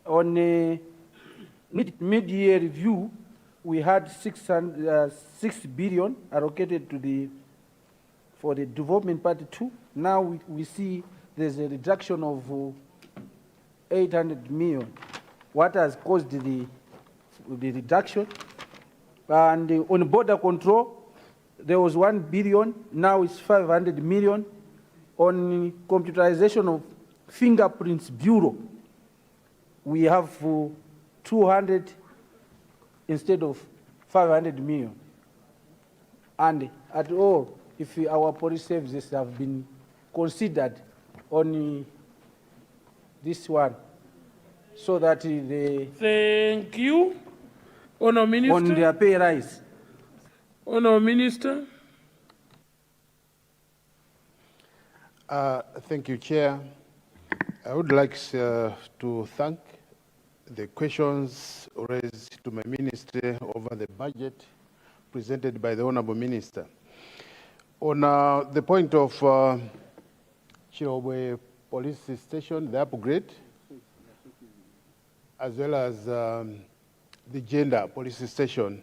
On a mid-year review, we had 6 billion allocated to for the development part 2. Now we see there's a reduction of 800 million. What has caused the reduction? And on border control, there was 1 billion, now it's 500 million. On computerization of fingerprints bureau, we have 200 instead of 500 million. And at all, if our police services have been considered on this one, so that they... Thank you. Honour Minister. On their pay rise. Honour Minister. Thank you, Chair. I would like to thank the questions raised to my ministry over the budget presented by the Honourable Minister. On the point of Chilobwe Police Station, the upgrade, as well as the gender police station,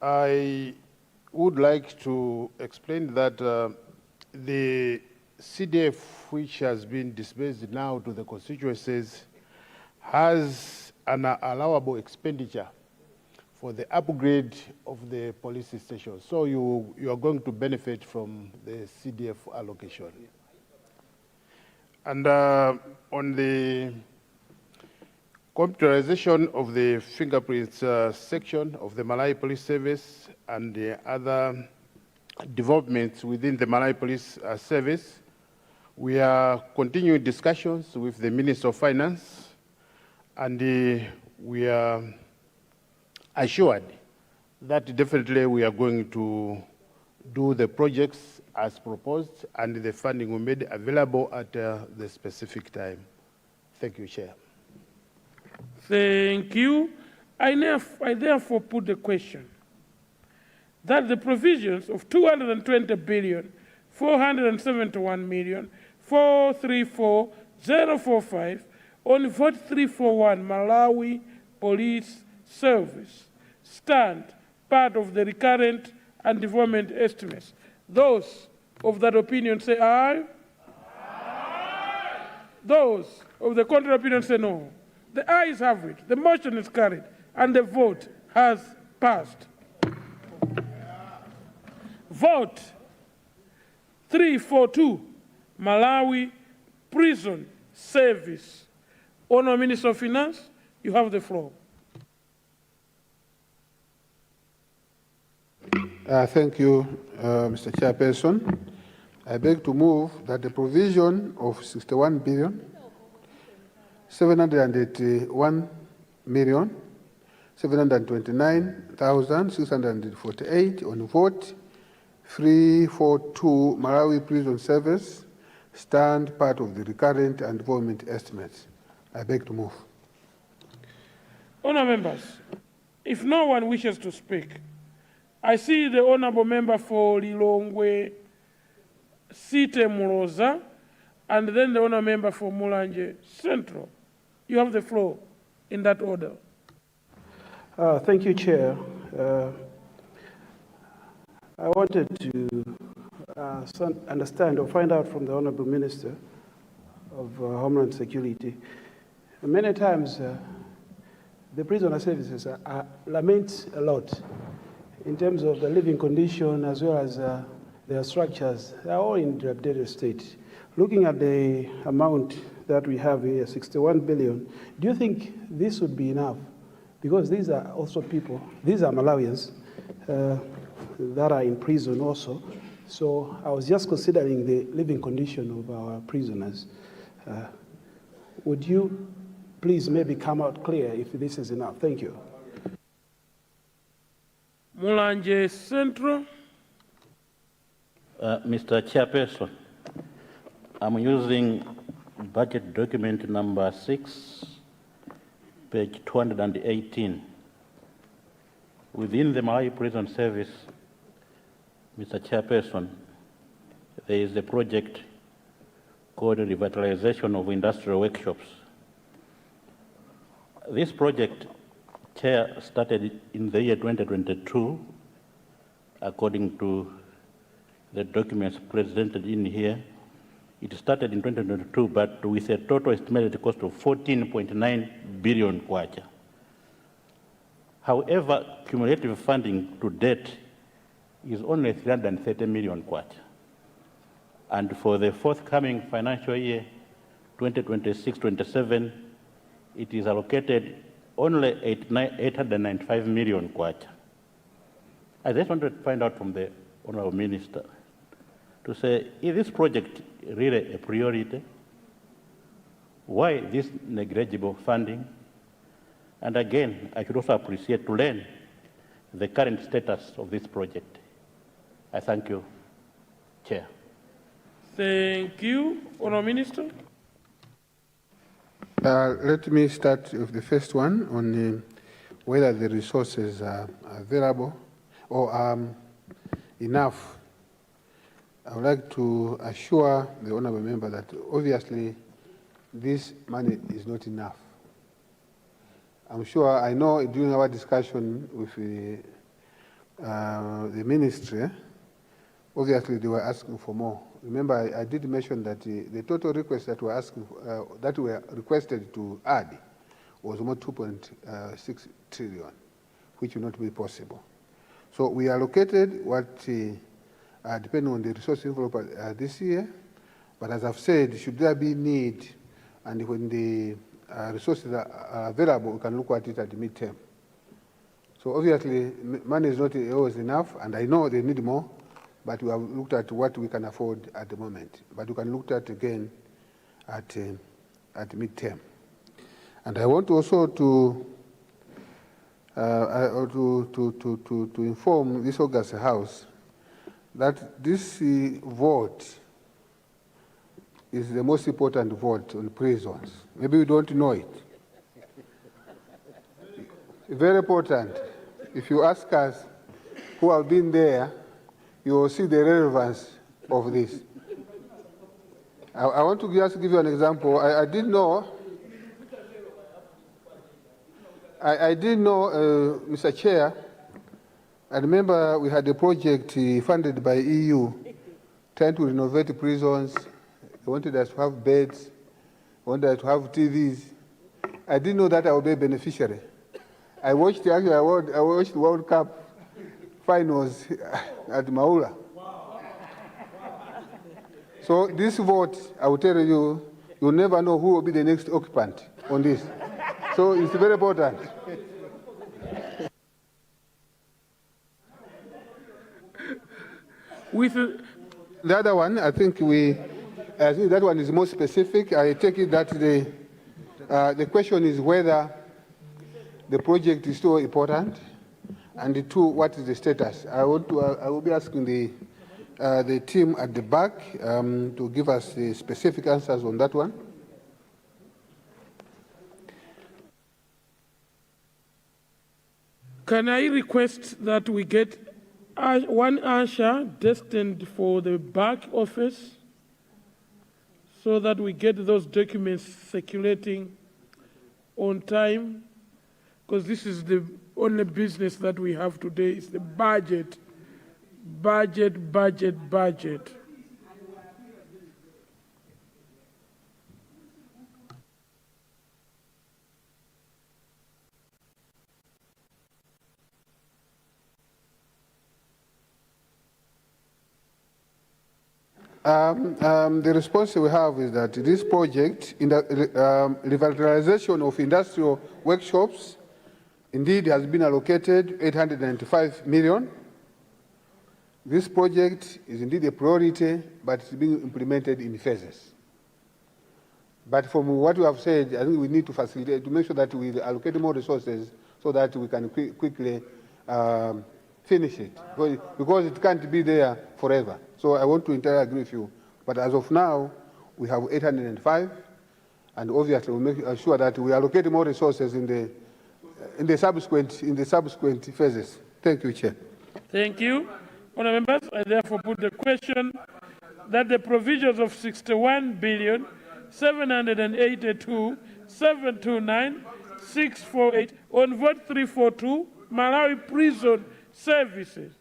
I would like to explain that the CDF, which has been disbursed now to the constituencies, has an allowable expenditure for the upgrade of the police station. So you are going to benefit from the CDF allocation. And on the computerization of the fingerprints section of the Malawi Police Service and the other developments within the Malawi Police Service, we are continuing discussions with the Minister of Finance, and we are assured that definitely we are going to do the projects as proposed, and the funding will be made available at the specific time. Thank you, Chair. Thank you. I therefore put the question that the provisions of 220 billion 471 million 434,045 on vote 341 Malawi Police Service stand part of the recurrent and development estimates. Those of that opinion say aye. Aye. Those of the contrary opinion say no. The ayes have it. The motion is carried and the vote has passed. Vote 342, Malawi Prison Service. Honourable Minister of Finance, you have the floor. Thank you, Mr. Chairperson. I beg to move that the provision of 61 billion 781 million 729,648 on vote 342 Malawi Prison Service stand part of the recurrent and development estimates. I beg to move. Honourable members, if no one wishes to speak, I see the honourable member for Lilongwe Site Muloza and then the honourable member for Mulanje Central. You have the floor in that order. Thank you, Chair. I wanted to understand or find out from the Honourable Minister of Homeland Security. Many times, the prisoner services lament a lot in terms of the living condition as well as their structures. They are all in dilapidated state. Looking at the amount that we have here, 61 billion, do you think this would be enough? Because these are also people, these are Malawians that are in prison also. So I was just considering the living condition of our prisoners. Would you please maybe come out clear if this is enough? Thank you. Mulanje Central. Mr. Chairperson, I'm using budget document number 6, page 218. Within the Malawi Prison Service, Mr. Chairperson, there is a project called Revitalization of Industrial Workshops. This project, Chair, started in the year 2022, according to the documents presented in here. It started in 2022, but with a total estimated cost of 14.9 billion kwacha. However, cumulative funding to date is only 330 million kwacha. And for the forthcoming financial year, 2026-27, it is allocated only 895 million kwacha. I just wanted to find out from the Honourable Minister to say, is this project really a priority? Why this negligible funding? And again, I should also appreciate to learn the current status of this project. I thank you, Chair. Thank you. Honourable Minister. Let me start with the first one on whether the resources are available or enough. I would like to assure the honourable member that obviously this money is not enough. I'm sure, I know during our discussion with the ministry, obviously they were asking for more. Remember, I did mention that the total request that were asking, that were requested to add was almost 2.6 trillion, which will not be possible. So we allocated what, depending on the resource envelope this year, but as I've said, should there be need, and when the resources are available, we can look at it at the midterm. So obviously, money is not always enough, and I know they need more, but we have looked at what we can afford at the moment. But we can look at again at midterm. And I want also to inform this August House that this vote is the most important vote on prisons. Maybe we don't know it. Very important. If you ask us who have been there, you will see the relevance of this. I want to just give you an example. I didn't know, Mr. Chair, I remember we had a project funded by EU trying to renovate prisons. They wanted us to have beds, they wanted us to have TVs. I didn't know that I would be a beneficiary. I watched the World Cup finals at Maula. So this vote, I will tell you, you'll never know who will be the next occupant on this. So it's very important. With the other one, I think that one is more specific. I take it that the question is whether the project is still important, and two, what is the status? I will be asking the team at the back to give us the specific answers on that one. Can I request that we get one usher destined for the back office so that we get those documents circulating on time? Because this is the only business that we have today, is the budget. Budget, budget, budget. The response we have is that this project, in the revitalization of industrial workshops, indeed has been allocated 895 million. This project is indeed a priority, but it's being implemented in phases. But from what we have said, I think we need to facilitate, to make sure that we allocate more resources so that we can quickly finish it, because it can't be there forever. So I want to entirely agree with you. But as of now, we have 805, and obviously we'll make sure that we allocate more resources in the subsequent phases. Thank you, Chair. Thank you. Honourable members, I therefore put the question that the provisions of 61 billion 782 729 648 on vote 342 Malawi prison services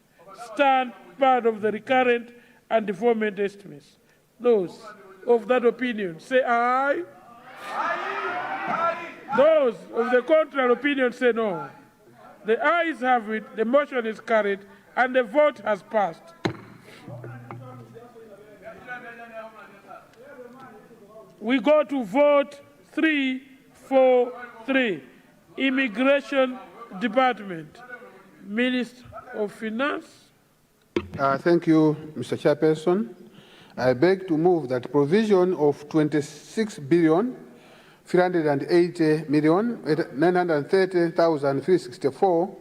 stand part of the recurrent and development estimates. Those of that opinion say aye. Aye. Those of the contrary opinion say no. The ayes have it, the motion is carried, and the vote has passed. We go to vote 343, Immigration Department. Minister of Finance. Thank you, Mr. Chairperson. I beg to move that provision of 26 billion 380 million 930,364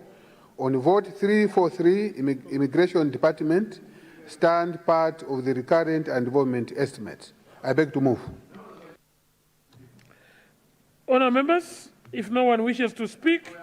on vote 343 Immigration Department stand part of the recurrent and development estimates. I beg to move. Honourable members, if no one wishes to speak,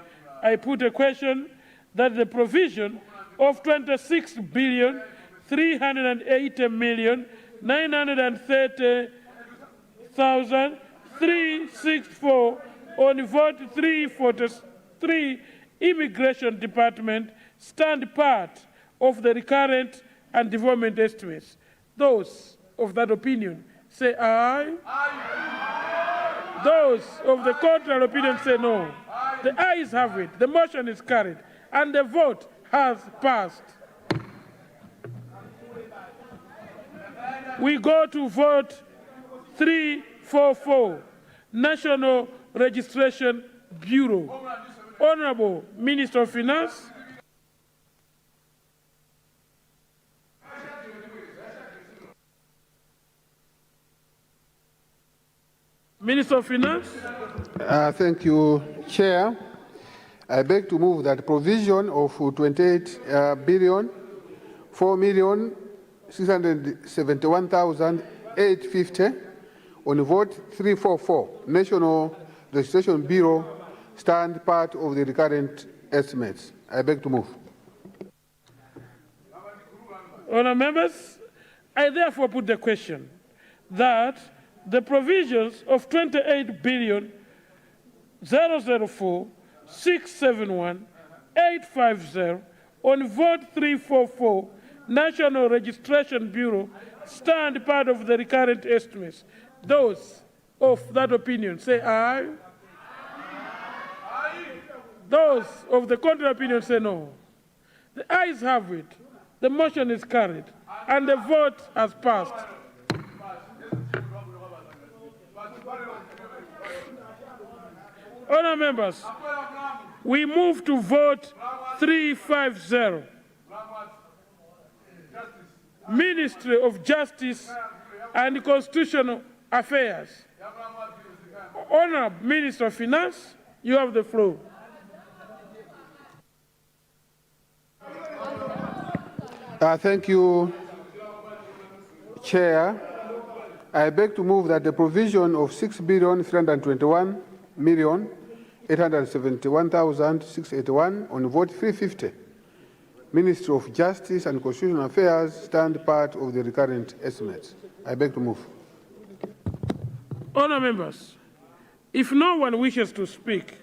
I put a question that the provision of 26 billion 380 million 930,364 on vote 343 Immigration Department stand part of the recurrent and development estimates. Those of that opinion say aye. Aye. Those of the contrary opinion say no. Aye. The ayes have it. The motion is carried, and the vote has passed. We go to vote 344, National Registration Bureau. Honourable Minister of Finance. Minister of Finance. Thank you, Chair. I beg to move that provision of 28 billion 4,671,850 on vote 344, National Registration Bureau stand part of the recurrent estimates. I beg to move. Honourable members, I therefore put the question that the provisions of 28 billion 004 671 850 On vote 344, National Registration Bureau stand part of the recurrent estimates. Those of that opinion say aye. Those of the contrary opinion say no. The ayes have it. The motion is carried, and the vote has passed. Honourable members, we move to vote 350. Ministry of Justice and Constitutional Affairs. Honourable Minister of Finance, you have the floor. Thank you, Chair. I beg to move that the provision of 6,321,871,681 on vote 350, Ministry of Justice and Constitutional Affairs, stand part of the recurrent estimates. I beg to move. Honourable members, if no one wishes to speak,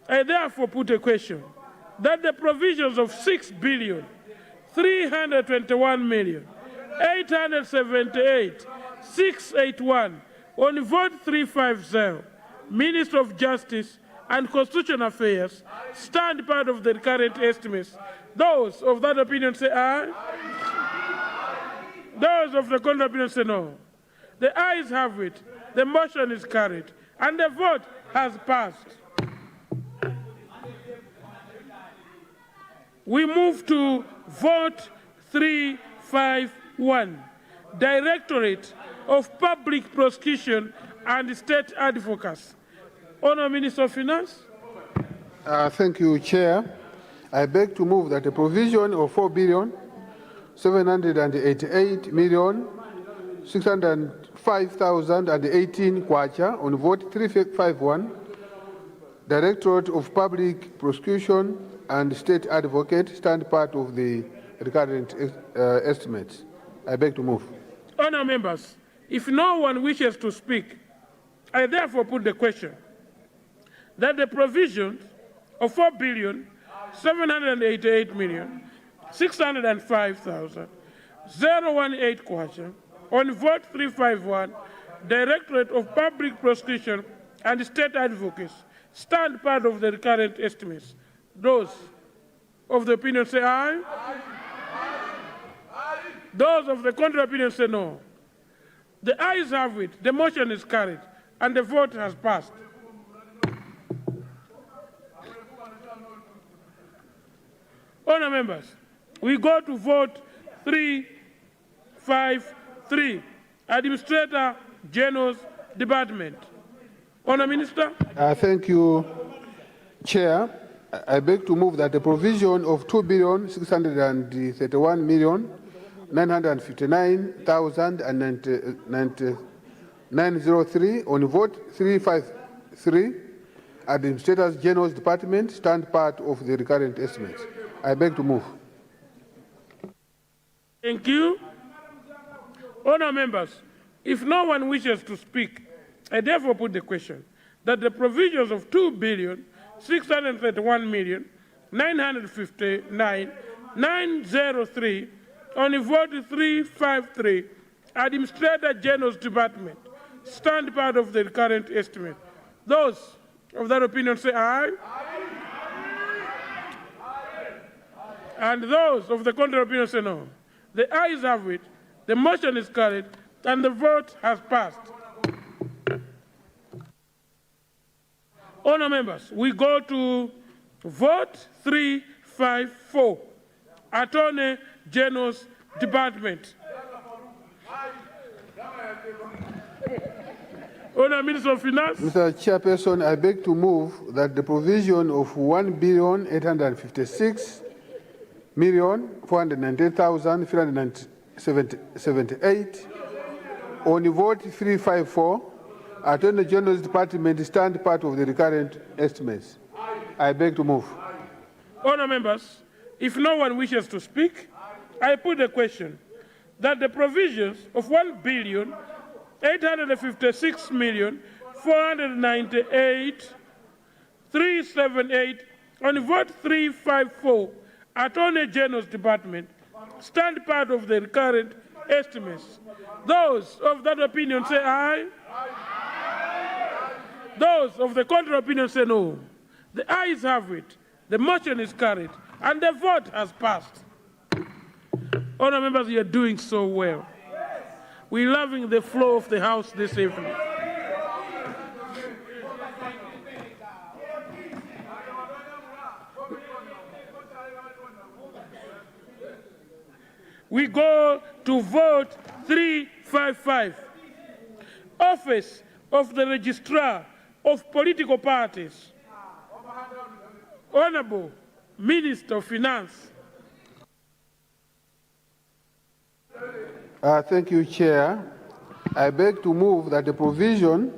I therefore put a question that the provisions of 6,321,878,681 on vote 350, Minister of Justice and Constitutional Affairs, stand part of the recurrent estimates. Those of that opinion say aye. Those of the contrary opinion say no. The ayes have it. The motion is carried, and the vote has passed. We move to vote 351, Directorate of Public Prosecution and State Advocacy. Honourable Minister of Finance. Thank you, Chair. I beg to move that the provision of 4,788,605,018 kwacha on vote 351, Directorate of Public Prosecution and State Advocate, stand part of the recurrent estimates. I beg to move. Honourable members, if no one wishes to speak, I therefore put the question that the provisions of 4,788,605,018 kwacha on vote 351, Directorate of Public Prosecution and State Advocacy, stand part of the recurrent estimates. Those of the opinion say aye. Those of the contrary opinion say no. The ayes have it. The motion is carried, and the vote has passed. Honourable members, we go to vote 353, Administrator General's Department. Honourable Minister. Thank you, Chair. I beg to move that the provision of 2,631,959,903 on vote 353, Administrators General's Department, stand part of the recurrent estimates. I beg to move. Thank you. Honourable members, if no one wishes to speak, I therefore put the question that the provisions of 2,631,959,903 on vote 353, Administrator General's Department, stand part of the recurrent estimate. Those of that opinion say aye. And those of the contrary opinion say no. The ayes have it. The motion is carried, and the vote has passed. Honourable members, we go to vote 354, Attorney General's Department. Honourable Minister of Finance. Mr. Chairperson, I beg to move that the provision of 1,856,498,378 on vote 354, Attorney General's Department, stand part of the recurrent estimates. I beg to move. Honourable members, if no one wishes to speak, I put the question that the provisions of 1,856,498,378 on vote 354, Attorney General's Department stand part of the recurrent estimates. Those of that opinion say aye. Those of the contrary opinion say no. The ayes have it. The motion is carried, and the vote has passed. Honourable members, you are doing so well. We're loving the flow of the House this evening. We go to vote 355. Office of the Registrar of Political Parties. Honourable Minister of Finance. Thank you, Chair. I beg to move that the provision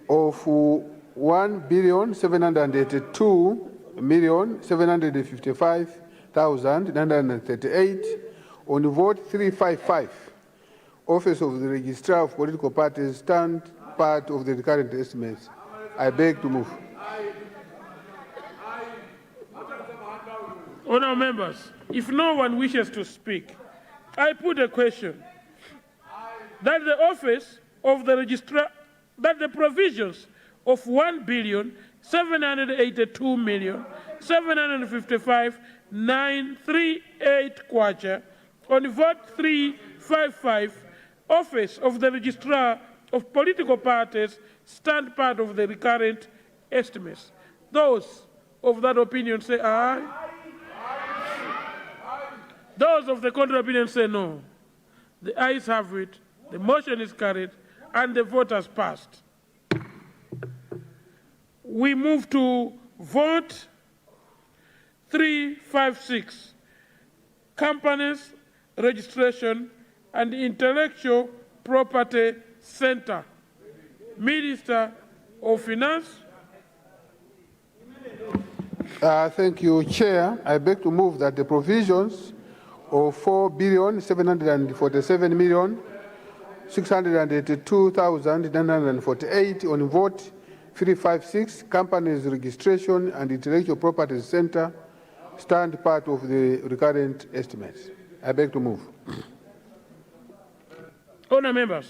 of 1,782,755,938 on vote 355, Office of the Registrar of Political Parties, stand part of the recurrent estimates. I beg to move. Honourable members, if no one wishes to speak, I put a question that the office of the registrar, that the provisions of 1,782,755,938 kwacha on vote 355, office of the registrar of political parties, stand part of the recurrent estimates. Those of that opinion say aye. Those of the contrary opinion say no. The ayes have it, the motion is carried, and the vote has passed. We move to vote 356, Companies, Registration, and Intellectual Property Center. Minister of Finance. Thank you, Chair. I beg to move that the provisions of 4,747,682,948 on vote 356, Companies Registration and Intellectual Property Center, stand part of the recurrent estimates. I beg to move. Honourable members,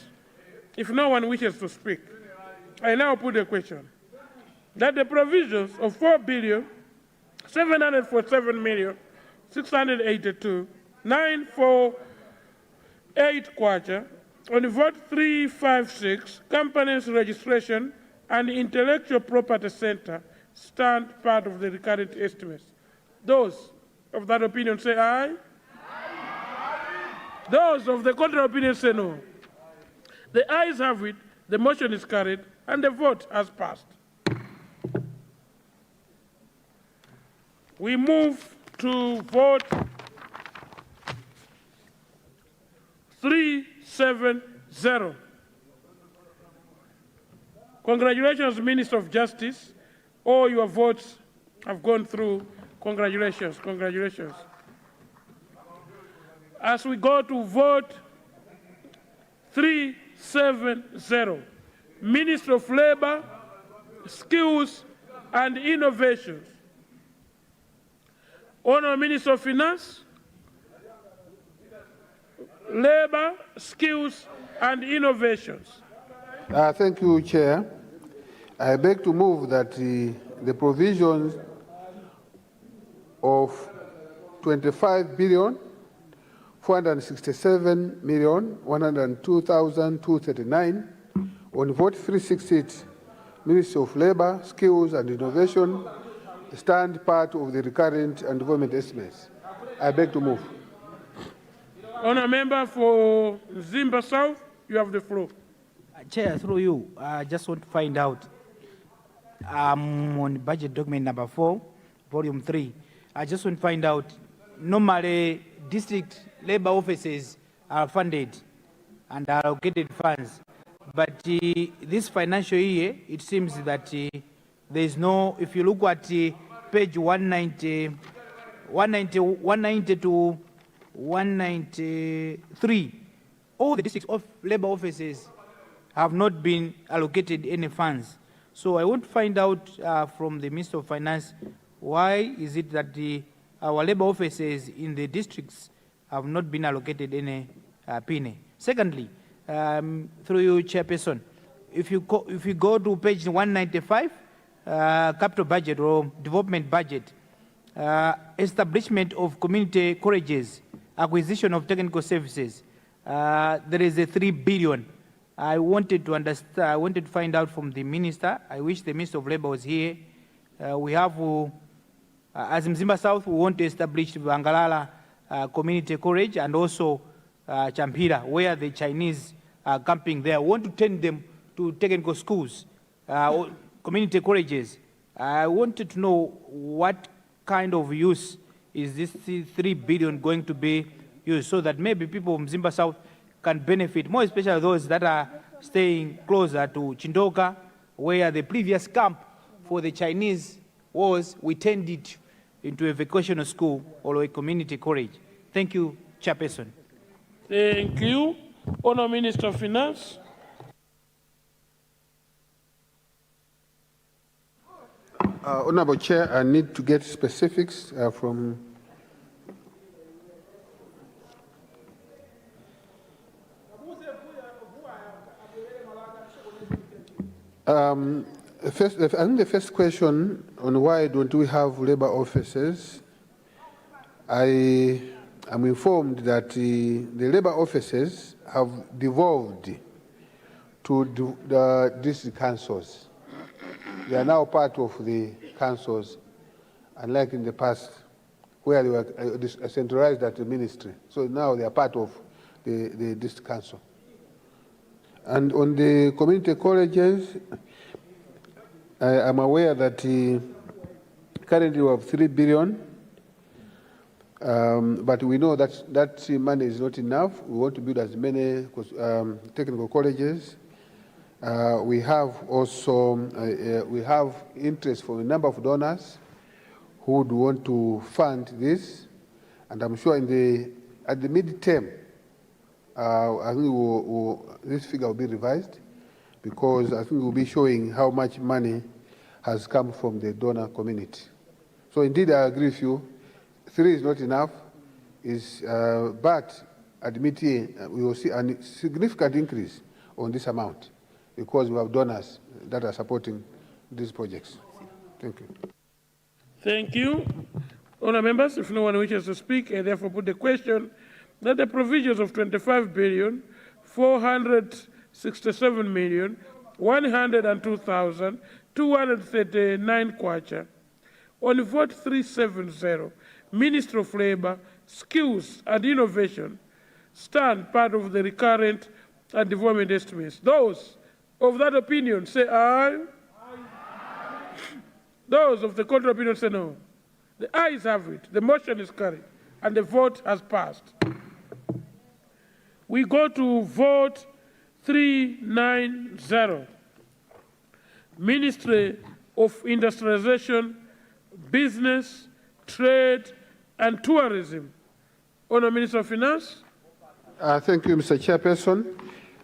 if no one wishes to speak, I now put a question that the provisions of 4,747,682,948 kwacha on vote 356, Companies Registration and Intellectual Property Center, stand part of the recurrent estimates. Those of that opinion say aye. Those of the contrary opinion say no. The ayes have it, the motion is carried, and the vote has passed. We move to vote 370. Congratulations, Minister of Justice. All your votes have gone through. Congratulations, congratulations. As we go to vote 370, Minister of Labour, Skills and Innovations. Honourable Minister of Finance, Labour, Skills and Innovations. Thank you, Chair. I beg to move that the provisions of 25,467,102,239 on vote 368, Ministry of Labour, Skills and Innovation, stand part of the recurrent and development estimates. I beg to move. Honourable Member for Zimba South, you have the floor. Chair, through you, I just want to find out on budget document number 4, volume 3. I just want to find out, normally district labor offices are funded and are allocated funds, but this financial year, it seems that there is no, if you look at page 190 to 193, all the district labor offices have not been allocated any funds. So I want to find out from the Minister of Finance Why is it that our labor officers in the districts have not been allocated any penny? Secondly, through you, Chairperson, if you go to page 195, capital budget or development budget, establishment of community colleges, acquisition of technical services, there is a 3 billion. I wanted to understand, I wanted to find out from the minister. I wish the Minister of Labor was here. We have, as Mzimba South, we want to establish Bangalala Community College and also Champira, where the Chinese are camping there. We want to turn them to technical schools, community colleges. I wanted to know what kind of use is this 3 billion going to be used, so that maybe people from Mzimba South can benefit, more especially those that are staying closer to Chindoka, where the previous camp for the Chinese was, we turned it into a vocational school or a community college. Thank you, Chairperson. Thank you. Honourable Minister of Finance. Honourable Chair, I need to get specifics from first, I think the first question on why don't we have labor officers, I am informed that the labor officers have devolved to the district councils. They are now part of the councils, unlike in the past where they were centralized at the ministry. So now they are part of the district council. And on the community colleges, I am aware that currently we have 3 billion, but we know that that money is not enough. We want to build as many technical colleges. We have also we have interest from a number of donors who would want to fund this, and I'm sure at the mid-term, I think this figure will be revised, because I think we'll be showing how much money has come from the donor community. So indeed, I agree with you. 3 is not enough, but at mid-year, we will see a significant increase on this amount, because we have donors that are supporting these projects. Thank you. Thank you. Honourable members, if no one wishes to speak, I therefore put the question that the provisions of 25 billion 467 million 102,239 kwacha on vote 370, Ministry of Labour, Skills and Innovation, stand part of the recurrent and development estimates. Those of that opinion say aye. Aye. Those of the contrary opinion say no. The ayes have it. The motion is carried and the vote has passed. We go to vote 390. Ministry of Industrialization, Business, Trade and Tourism. Honourable Minister of Finance. Thank you, Mr. Chairperson.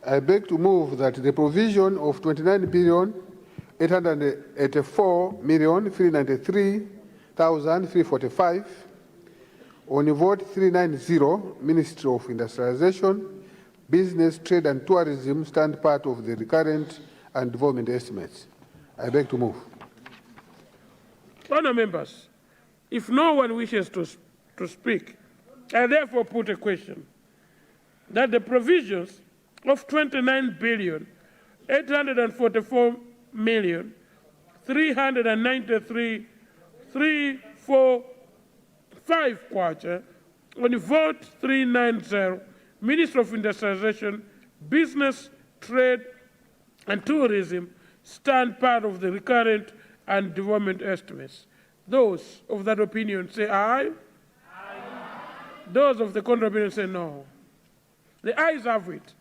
I beg to move that the provision of 29 billion 884,393,345 on vote 390, Ministry of Industrialization, Business, Trade and Tourism stand part of the recurrent and development estimates. I beg to move. Honourable members, if no one wishes to speak, I therefore put a question that the provisions of 29 billion 844,393,345 kwacha on vote 390, Minister of Industrialization, Business, Trade and Tourism stand part of the recurrent and development estimates. Those of that opinion say aye. Aye. Those of the contrary opinion say no. The ayes have it.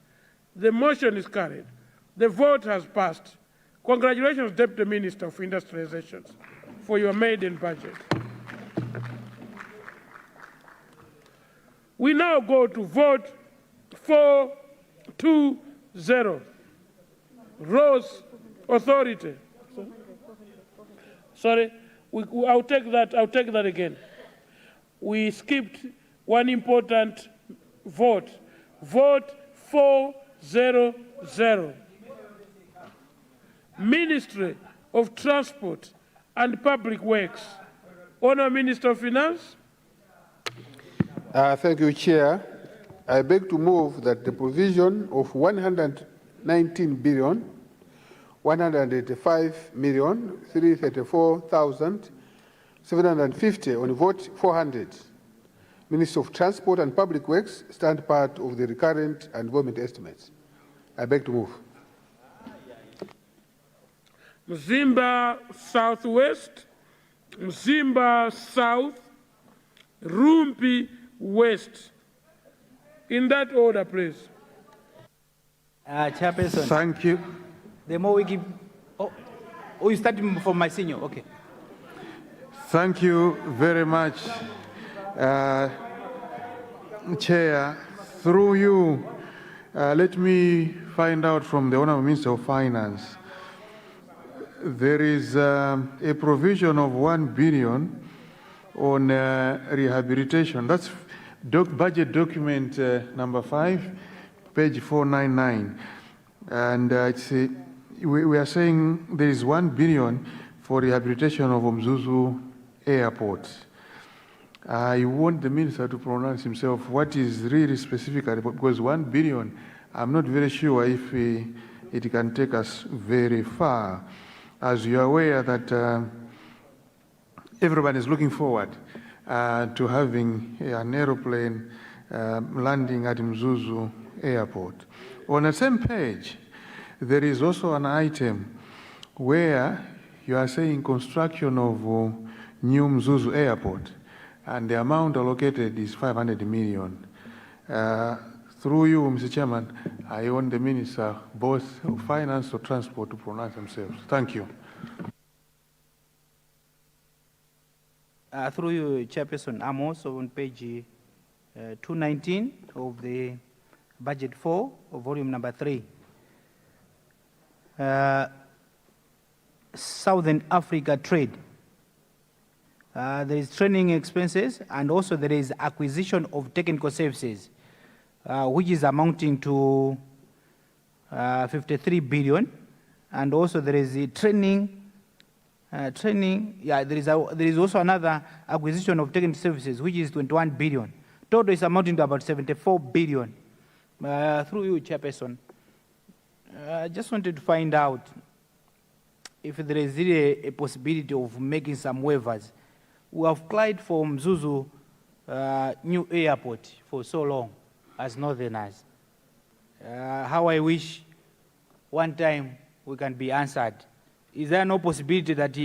The motion is carried. The vote has passed. Congratulations, Deputy Minister of Industrialization, for your maiden budget. We now go to vote 420. Roads Authority. Sorry. I'll take that again. We skipped one important vote. Vote 400. Ministry of Transport and Public Works. Honourable Minister of Finance. Thank you, Chair. I beg to move that the provision of 119,185,334,750 on vote 400, Ministry of Transport and Public Works, stand part of the recurrent and government estimates. I beg to move. Mzimba Southwest, Mzimba South, Rumpi West. In that order, please. Chairperson. Thank you. The more we give... Oh, you starting from my senior, okay. Thank you very much, Chair. Through you, let me find out from the Honourable Minister of Finance. There is a provision of 1 billion on rehabilitation. That's budget document number 5, page 499. And we are saying there is 1 billion for rehabilitation of Mzuzu Airport. I want the minister to pronounce himself what is really specific, because 1 billion, I'm not very sure if it can take us very far. As you are aware that everyone is looking forward to having an aeroplane landing at Mzuzu Airport. On the same page, there is also an item where you are saying construction of new Mzuzu Airport, and the amount allocated is 500 million. Through you, Mr. Chairman, I want the Minister, both of Finance or Transport, to pronounce themselves. Thank you. Through you, Chairperson, I'm also on page 219 of the Budget 4, of volume number 3. Southern Africa trade. There is training expenses, and also there is acquisition of technical services, which is amounting to 53 billion. And also there is a training, there is also another acquisition of technical services, which is 21 billion. Total is amounting to about 74 billion. Through you, Chairperson, I just wanted to find out if there is really a possibility of making some waivers. We have applied for Mzuzu new airport for so long as Northerners. How I wish one time we can be answered. Is there no possibility that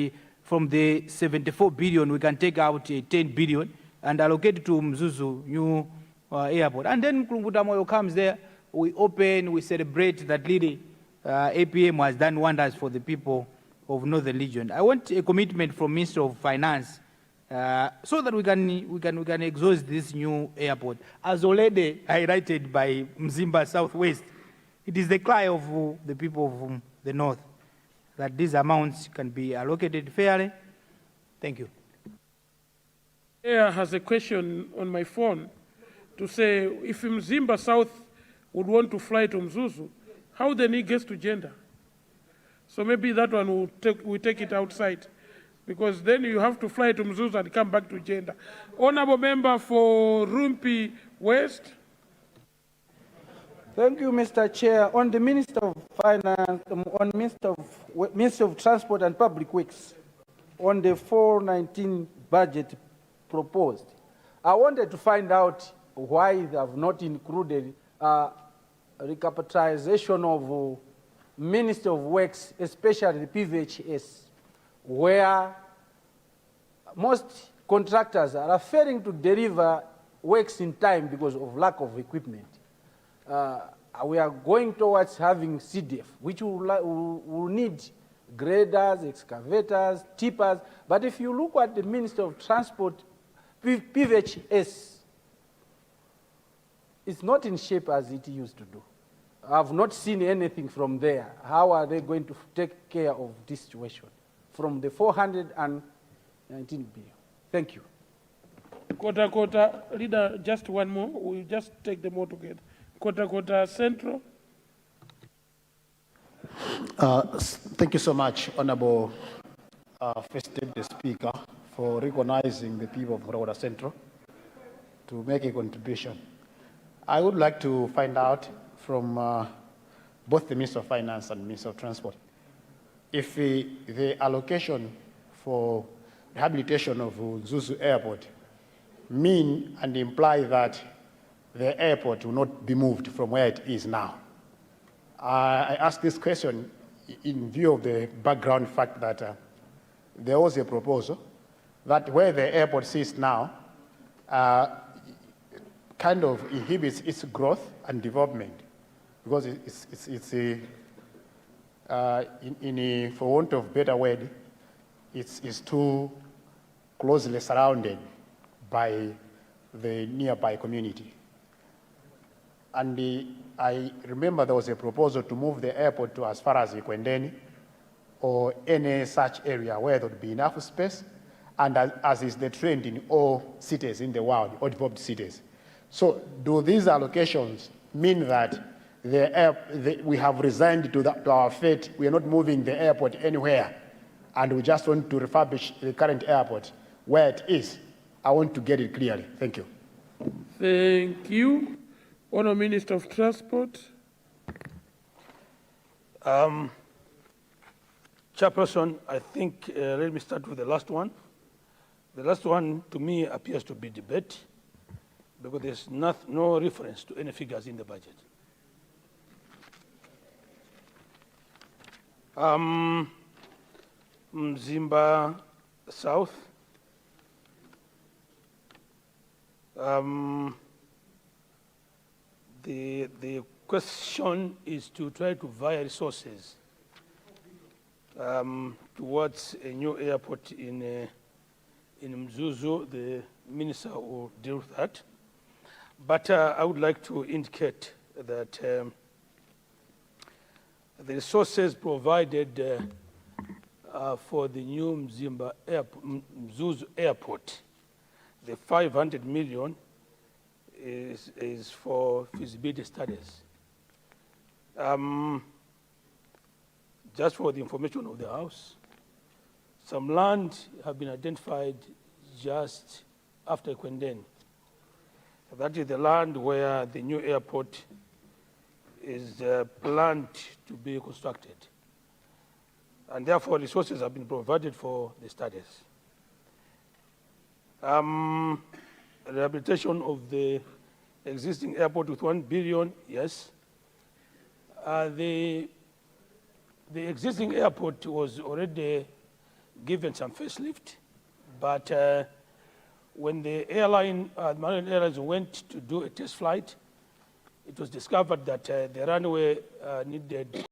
from the 74 billion we can take out 10 billion and allocate it to Mzuzu new airport? And then Mkungutamoyo comes there, we open, we celebrate that really APM has done wonders for the people of Northern Region. I want a commitment from Minister of Finance so that we can exhaust this new airport. As already highlighted by Mzimba Southwest, it is the cry of the people of the North that these amounts can be allocated fairly. Thank you. Chair has a question on my phone to say if Mzimba South would want to fly to Mzuzu, how then he gets to Gender? So maybe that one we take it outside, because then you have to fly to Mzuzu and come back to Gender. Honourable member for Rumpi West. Thank you, Mr. Chair. On the Minister of Finance, on Minister of Transport and Public Works, on the 419 budget proposed, I wanted to find out why they have not included recapitalization of Minister of Works, especially the PVHS, where most contractors are failing to deliver works in time because of lack of equipment. We are going towards having CDF, which will need graders, excavators, tippers. But if you look at the Minister of Transport, PVHS, it's not in shape as it used to do. I've not seen anything from there. How are they going to take care of this situation? From the 400 and 19 billion. Thank you. Kota, leader, just one more. We'll just take them all together. Kota Central. Thank you so much, Honorable First Deputy Speaker, for recognizing the people of Kota Central to make a contribution. I would like to find out from both the Minister of Finance and Minister of Transport if the allocation for rehabilitation of Zuzu Airport mean and imply that the airport will not be moved from where it is now. I ask this question in view of the background fact that there was a proposal that where the airport sits now kind of inhibits its growth and development because for want of a better word, it's too closely surrounded by the nearby community. And I remember there was a proposal to move the airport to as far as Ikwendeni or any such area where there would be enough space, and as is the trend in all cities in the world, all developed cities. So do these allocations mean that we have resigned to our fate, we are not moving the airport anywhere, and we just want to refurbish the current airport where it is? I want to get it clearly. Thank you. Thank you. Honourable Minister of Transport. Chairperson, I think, let me start with the last one. The last one, to me, appears to be debate because there's no reference to any figures in the budget. Mzimba South. The question is to try to via resources towards a new airport in Mzuzu. The minister will deal with that. But I would like to indicate that the resources provided for the new Mzuzu airport, the 500 million is for feasibility studies. Just for the information of the House, some land have been identified just after Kwendeni. That is the land where the new airport is planned to be constructed. And therefore, resources have been provided for the studies. Rehabilitation of the existing airport with 1 billion, yes. The existing airport was already given some facelift, but when the Malawi Airlines went to do a test flight, it was discovered that the runway needed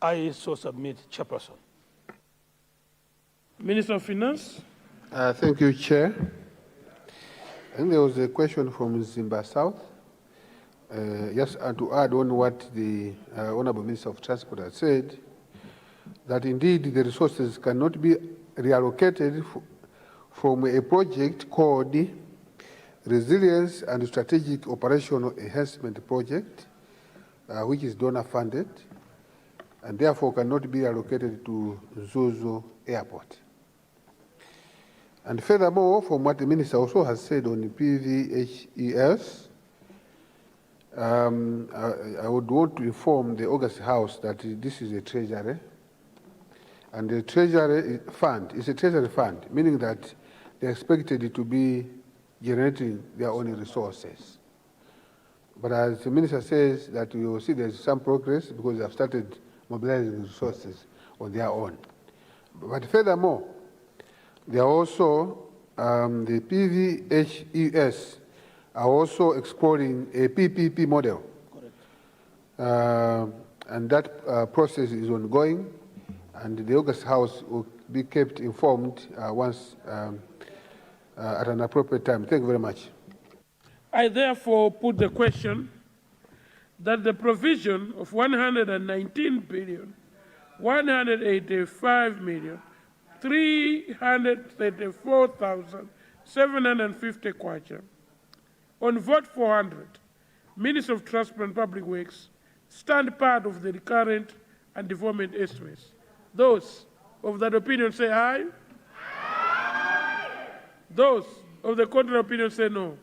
I so submit, Chairperson. Minister of Finance. Thank you, Chair. I think there was a question from Zimba South. Just to add on what the Honourable Minister of Transport has said, that indeed the resources cannot be reallocated from a project called Resilience and Strategic Operational Enhancement Project, which is donor funded, and therefore cannot be allocated to Zuzu Airport. And furthermore, from what the Minister also has said on the PVHES, I would want to inform the August House that this is a treasury, and the treasury fund is a treasury fund, meaning that they're expected to be generating their own resources. But as the Minister says, that you will see there's some progress because they have started mobilizing resources on their own. But furthermore, there are also the PVHES are also exploring a PPP model. And that process is ongoing, and the August House will be kept informed once at an appropriate time. Thank you very much. I therefore put the question that the provision of 119,185,334,750 kwacha on vote 400, Minister of Transport and Public Works, stand part of the recurrent and development estimates. Those of that opinion say aye. Aye. Those of the contrary opinion say no.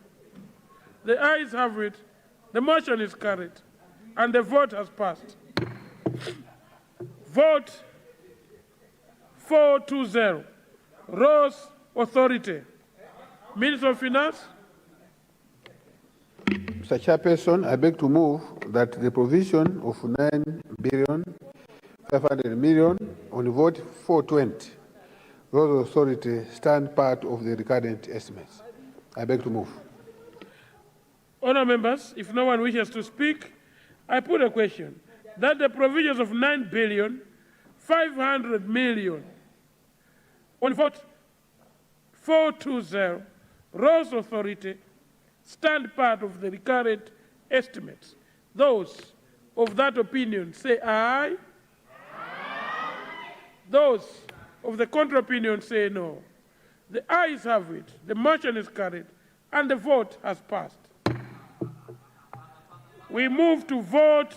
The ayes have it, the motion is carried, and the vote has passed. Vote 420, Roads Authority. Minister of Finance. Mr. Chairperson, I beg to move that the provision of 9,500 million on vote 420, Roads Authority, stand part of the recurrent estimates. I beg to move. Honourable members, if no one wishes to speak, I put a question that the provisions of 9,500 million on vote 420, Roads Authority, stand part of the recurrent estimates. Those of that opinion say aye. Aye. Those of the contrary opinion say no. The ayes have it, the motion is carried, and the vote has passed. We move to vote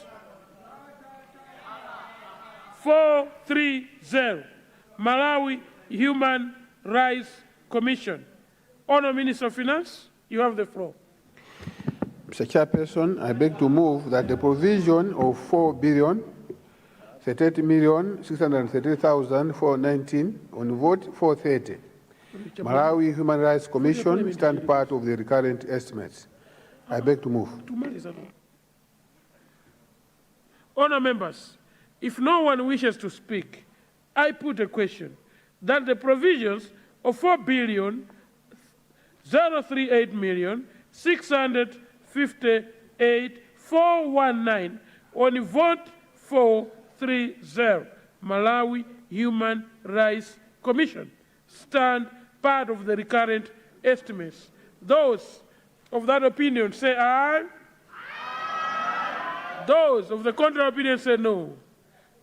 430, Malawi Human Rights Commission. Honourable Minister of Finance, you have the floor. Mr. Chairperson, I beg to move that the provision of 4,038,630,419 on vote 430, Malawi Human Rights Commission, stand part of the recurrent estimates. I beg to move. Honourable members, if no one wishes to speak, I put a question that the provisions of 4,038,658,419 on vote 430, Malawi Human Rights Commission, stand part of the recurrent estimates. Those of that opinion say aye. Those of the contrary opinion say no.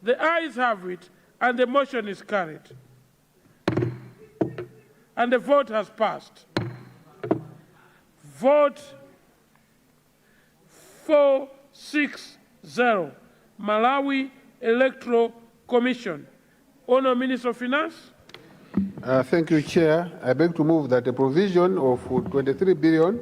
The ayes have it, and the motion is carried. And the vote has passed. Vote 460, Malawi Electoral Commission. Honourable Minister of Finance. Thank you, Chair. I beg to move that the provision of 23 billion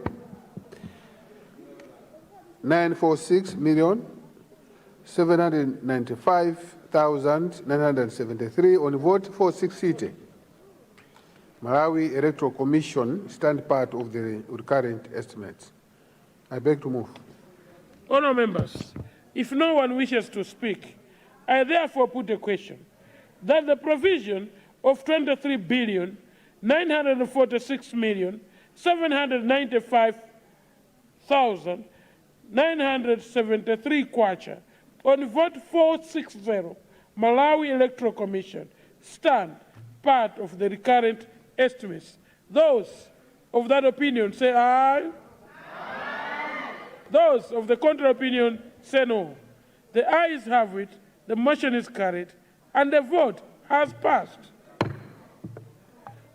946,795,973 on vote 460, Malawi Electoral Commission, stand part of the recurrent estimates. I beg to move. Honourable members, if no one wishes to speak, I therefore put a question that the provision of 23,946,795,973 kwacha on vote 460, Malawi Electoral Commission, stand part of the recurrent estimates. Those of that opinion say aye. Aye. Those of the contrary opinion say no. The ayes have it, the motion is carried, and the vote has passed.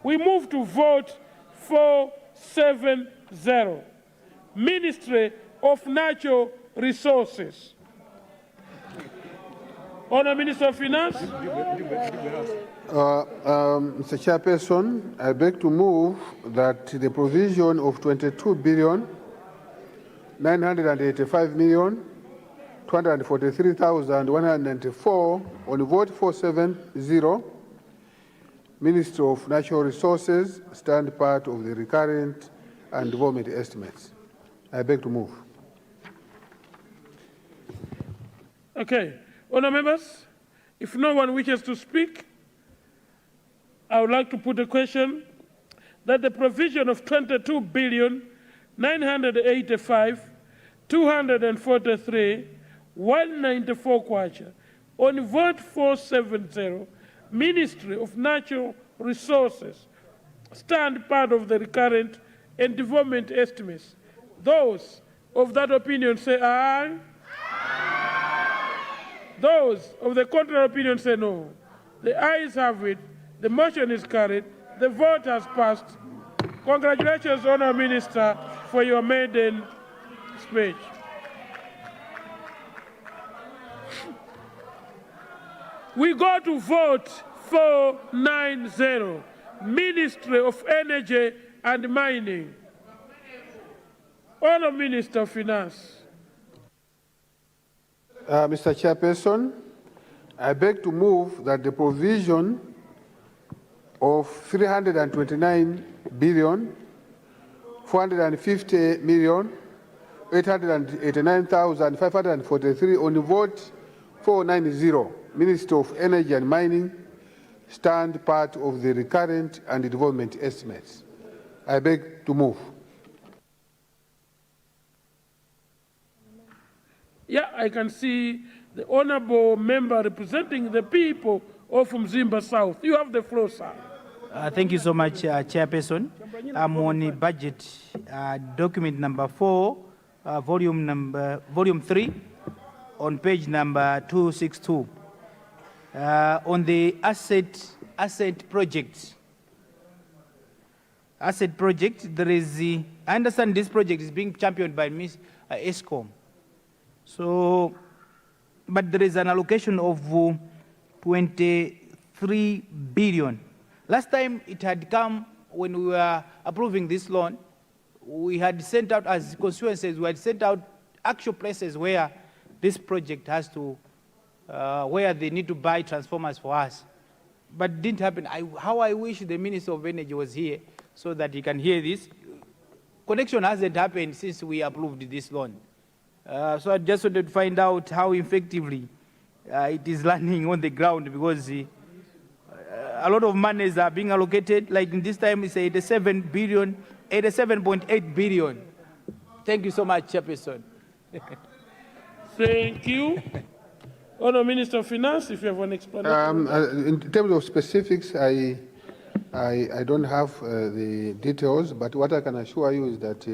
We move to vote 470, Ministry of Natural Resources. Honourable Minister of Finance. Mr. Chairperson, I beg to move that the provision of 22,985,243,194 on vote 470, Ministry of Natural Resources, stand part of the recurrent and development estimates. I beg to move. Okay. Honourable members, if no one wishes to speak, I would like to put a question that the provision of 22 billion 985 243 194 kwacha on vote 470 Ministry of Natural Resources stand part of the recurrent and development estimates. Those of that opinion say aye. Those of the contrary opinion say no. The ayes have it. The motion is carried. The vote has passed. Congratulations, Honourable Minister, for your maiden speech. We go to vote 490, Ministry of Energy and Mining. Honourable Minister of Finance. Mr. Chairperson, I beg to move that the provision of 329 billion 450 million 889,543 on vote 490, Ministry of Energy and Mining, stand part of the recurrent and development estimates. I beg to move. Yeah, I can see the honourable member representing the people of Mzimba South. You have the floor, sir. Thank you so much, Chairperson. I'm on the budget document number 4, volume 3, on page number 262. On the asset project. Asset project, there is I understand this project is being championed by Ms. ESCOM. So, but there is an allocation of 23 billion. Last time it had come when we were approving this loan, we had sent out, as constituencies, we had sent out actual places where this project has to, where they need to buy transformers for us. But it didn't happen. How I wish the Minister of Energy was here so that he can hear this. Connection hasn't happened since we approved this loan. So I just wanted to find out how effectively it is landing on the ground, because a lot of monies are being allocated. Like in this time, it's 87.8 billion. Thank you so much, Chairperson. Thank you. Honourable Minister of Finance, if you have an explanation. In terms of specifics, I don't have the details, but what I can assure you is that,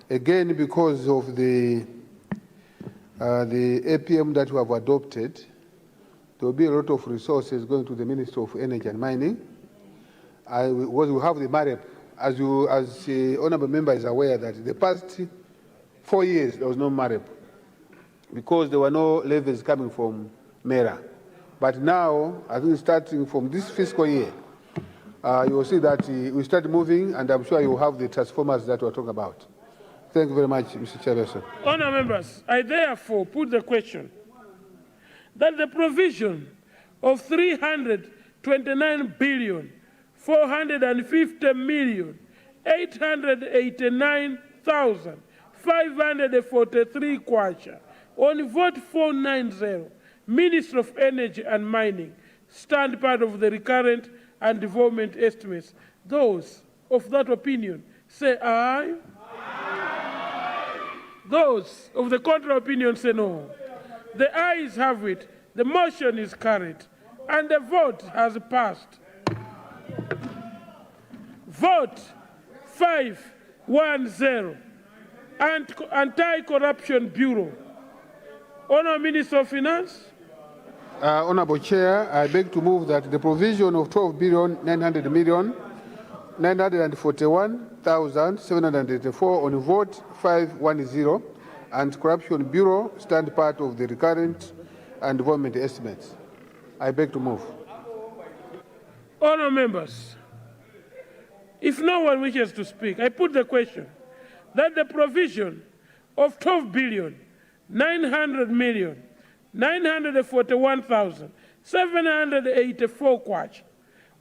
again, because of the APM that we have adopted, there will be a lot of resources going to the Ministry of Energy and Mining. We have the MAREP. As the honourable member is aware, that the past 4 years there was no MAREP because there were no levies coming from MERA. But now, I think starting from this fiscal year, you will see that we start moving, and I'm sure you will have the transformers that we're talking about. Thank you very much, Mr. Chairperson. Honourable members, I therefore put the question that the provision of 329 billion 450 million 889,543 kwacha on vote 490, Ministry of Energy and Mining, stand part of the recurrent and development estimates. Those of that opinion say aye. Those of the contrary opinion say no. The ayes have it. The motion is carried. And the vote has passed. Vote 510. Anti-Corruption Bureau. Honourable Minister of Finance. Honourable Chair, I beg to move that the provision of 12 billion 900 million 941,784 on vote 510 and Corruption Bureau stand part of the recurrent and development estimates. I beg to move. Honourable members, if no one wishes to speak, I put the question that the provision of 12 billion 900 million 941,784 kwacha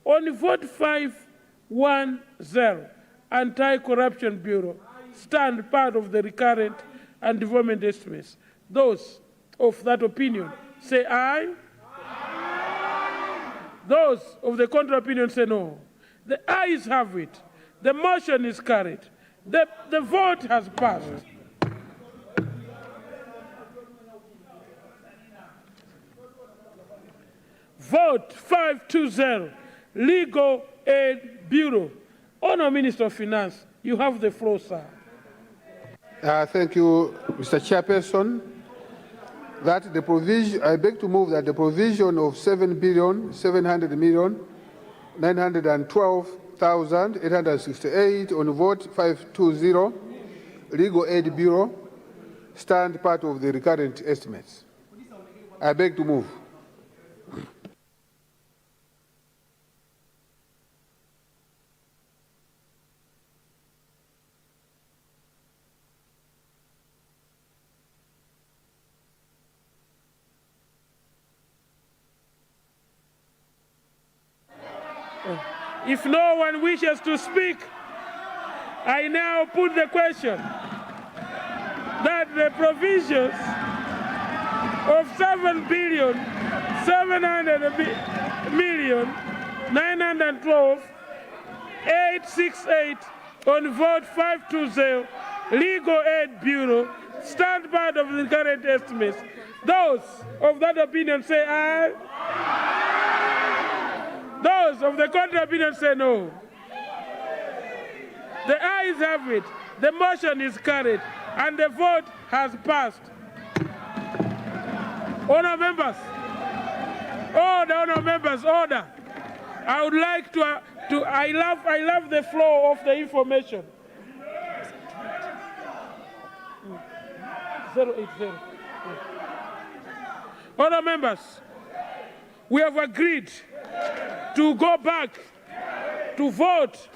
on vote 510 Anti-Corruption Bureau stand part of the recurrent and development estimates. Those of that opinion say aye. Those of the contrary opinion say no. The ayes have it. The motion is carried. The vote has passed. Vote 520, Legal Aid Bureau. Honourable Minister of Finance, you have the floor, sir. Thank you, Mr. Chairperson. That the provision, I beg to move that the provision of 7,700,912,868 on vote 520, Legal Aid Bureau, stand part of the recurrent estimates. I beg to move. If no one wishes to speak, I now put the question that the provisions of 7,700,912,868 on vote 520, Legal Aid Bureau, stand part of the current estimates. Those of that opinion say aye. Those of the contrary opinion say no. The ayes have it. The motion is carried, and the vote has passed. Honourable members, honourable members, order. I would like I love the flow of the information. 080. Honourable members, we have agreed to go back to vote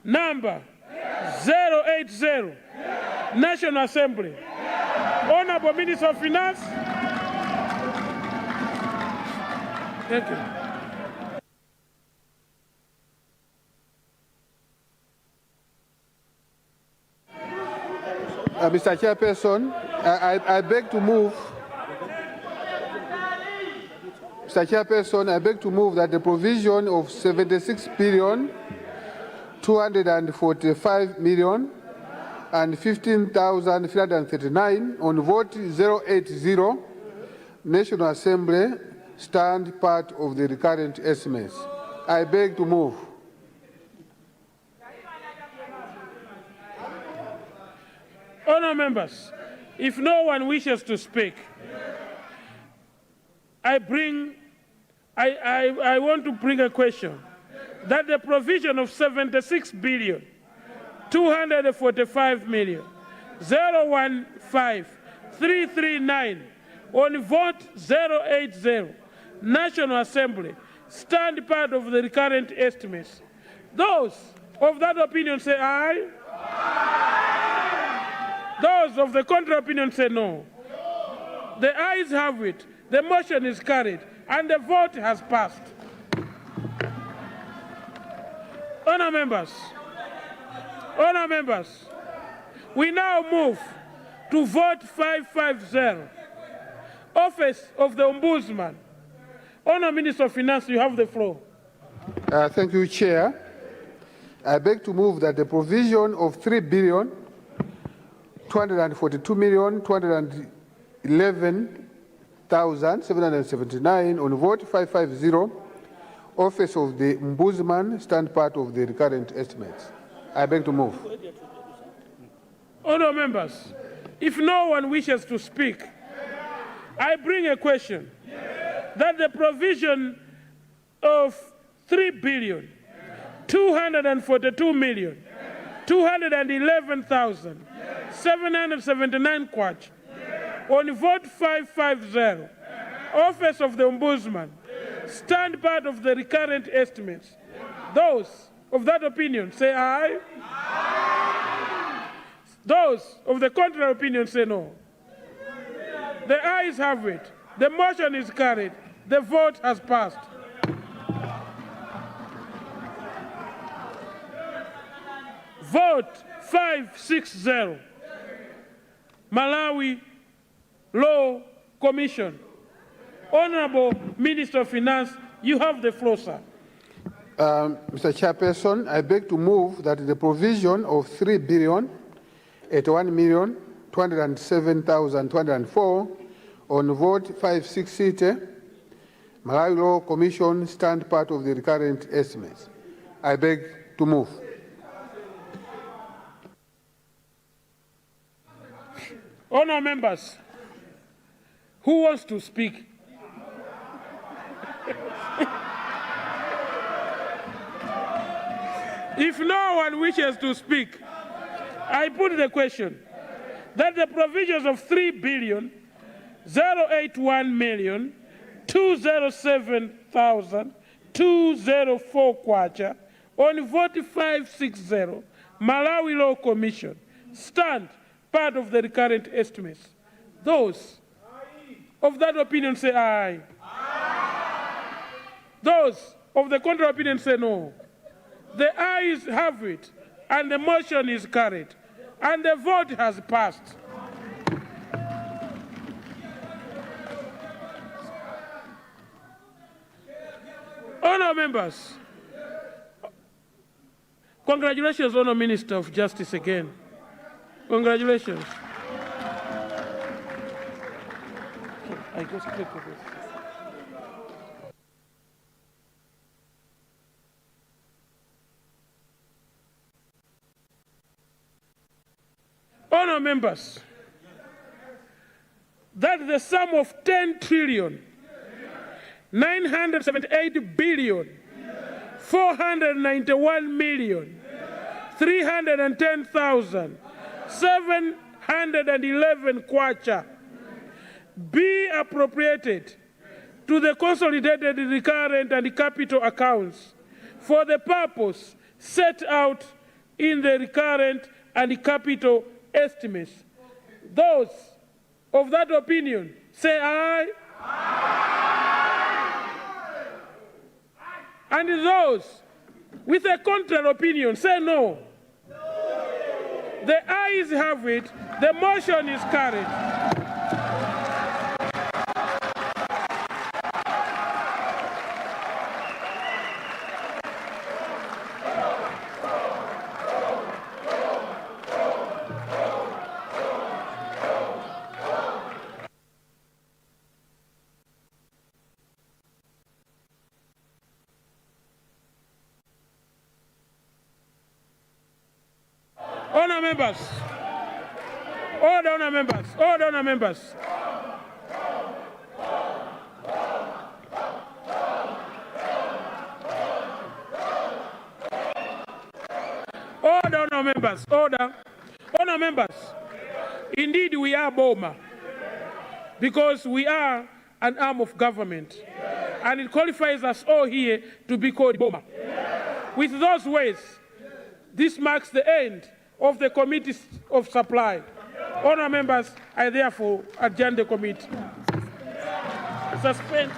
number 080, National Assembly. Honourable Minister of Finance. Thank you. Mr. Chairperson, I beg to move. Mr. Chairperson, I beg to move that the provision of 76,245,000,000 and 15,339 on vote 080, National Assembly, stand part of the recurrent estimates. I beg to move. Honourable members, if no one wishes to speak, I want to bring a question that the provision of 76,245,015,339 on vote 080, National Assembly, stand part of the recurrent estimates. Those of that opinion say aye. Those of the contrary opinion say no. The ayes have it. The motion is carried, and the vote has passed. Honourable members, we now move to vote 550, Office of the Ombudsman. Honourable Minister of Finance, you have the floor. Thank you, Chair. I beg to move that the provision of 3,242,211,779 on vote 550, Office of the Ombudsman, stand part of the recurrent estimates. I beg to move. Honourable members, if no one wishes to speak, I bring a question that the provision of 3,242,211,779 kwacha on vote 550, Office of the Ombudsman, stand part of the recurrent estimates. Those of that opinion say aye. Those of the contrary opinion say no. The ayes have it. The motion is carried. The vote has passed. Vote 560, Malawi Law Commission. Honourable Minister of Finance, You have the floor, sir. Mr. Chairperson, I beg to move that the provision of 3,081,207,204 on vote 560 Malawi Law Commission stand part of the recurrent estimates. I beg to move. Honourable members, who wants to speak? If no one wishes to speak, I put the question that the provisions of 3,081,207,204 kwacha on vote 560 Malawi Law Commission stand part of the recurrent estimates. Those of that opinion say aye. Those of the contrary opinion say no. The ayes have it, and the motion is carried, and the vote has passed. Honourable members, congratulations, Honourable Minister of Justice again. Congratulations. I just click on this. Honourable members, that the sum of 10 trillion 978 billion 491 million 310,711 kwacha be appropriated to the consolidated recurrent and capital accounts for the purpose set out in the recurrent and capital estimates. Those of that opinion say aye. And those with a contrary opinion say no. The ayes have it. The motion is carried. Honour members, order, honour members, order, honour members. Order, honour members, order. Honour members, indeed we are Boma because we are an arm of government and it qualifies us all here to be called Boma. With those ways, this marks the end of the committees of supply. Honourable members, I therefore adjourn the committee. Suspend.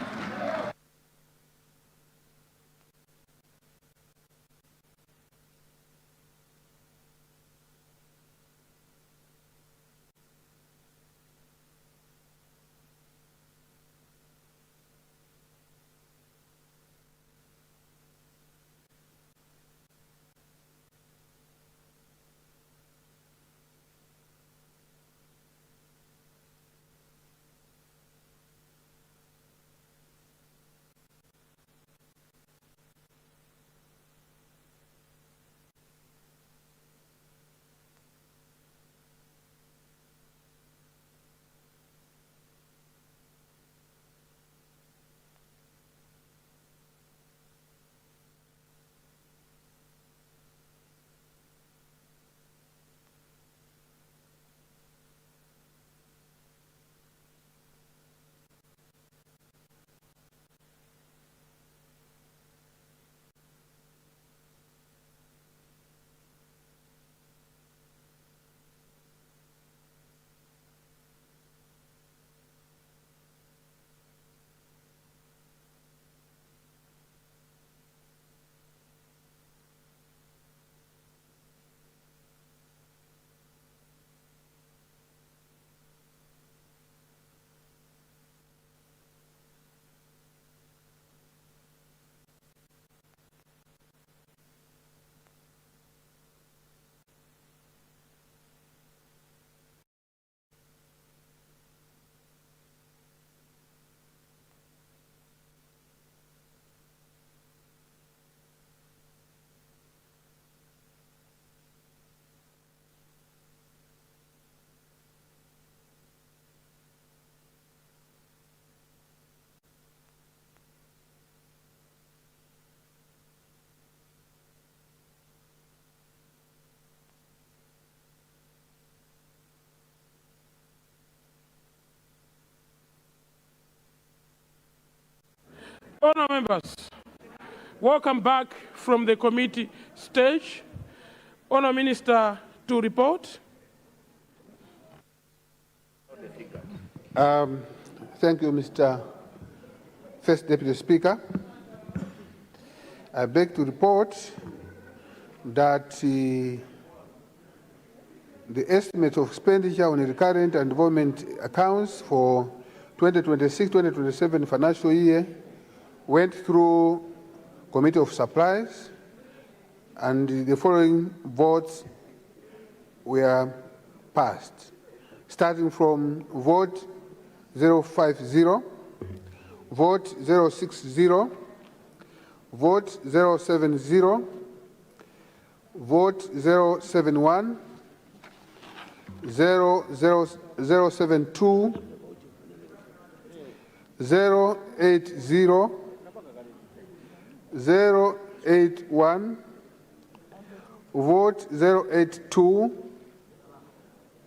members, welcome back from the committee stage. Honourable Minister to report. Thank you, Mr. First Deputy Speaker. I beg to report that the estimate of expenditure on recurrent and development accounts for 2026-2027 financial year went through Committee of Supplies, and the following votes were passed, starting from vote 050, vote 060, vote 070, vote 071, 072, 080, 081, vote 082,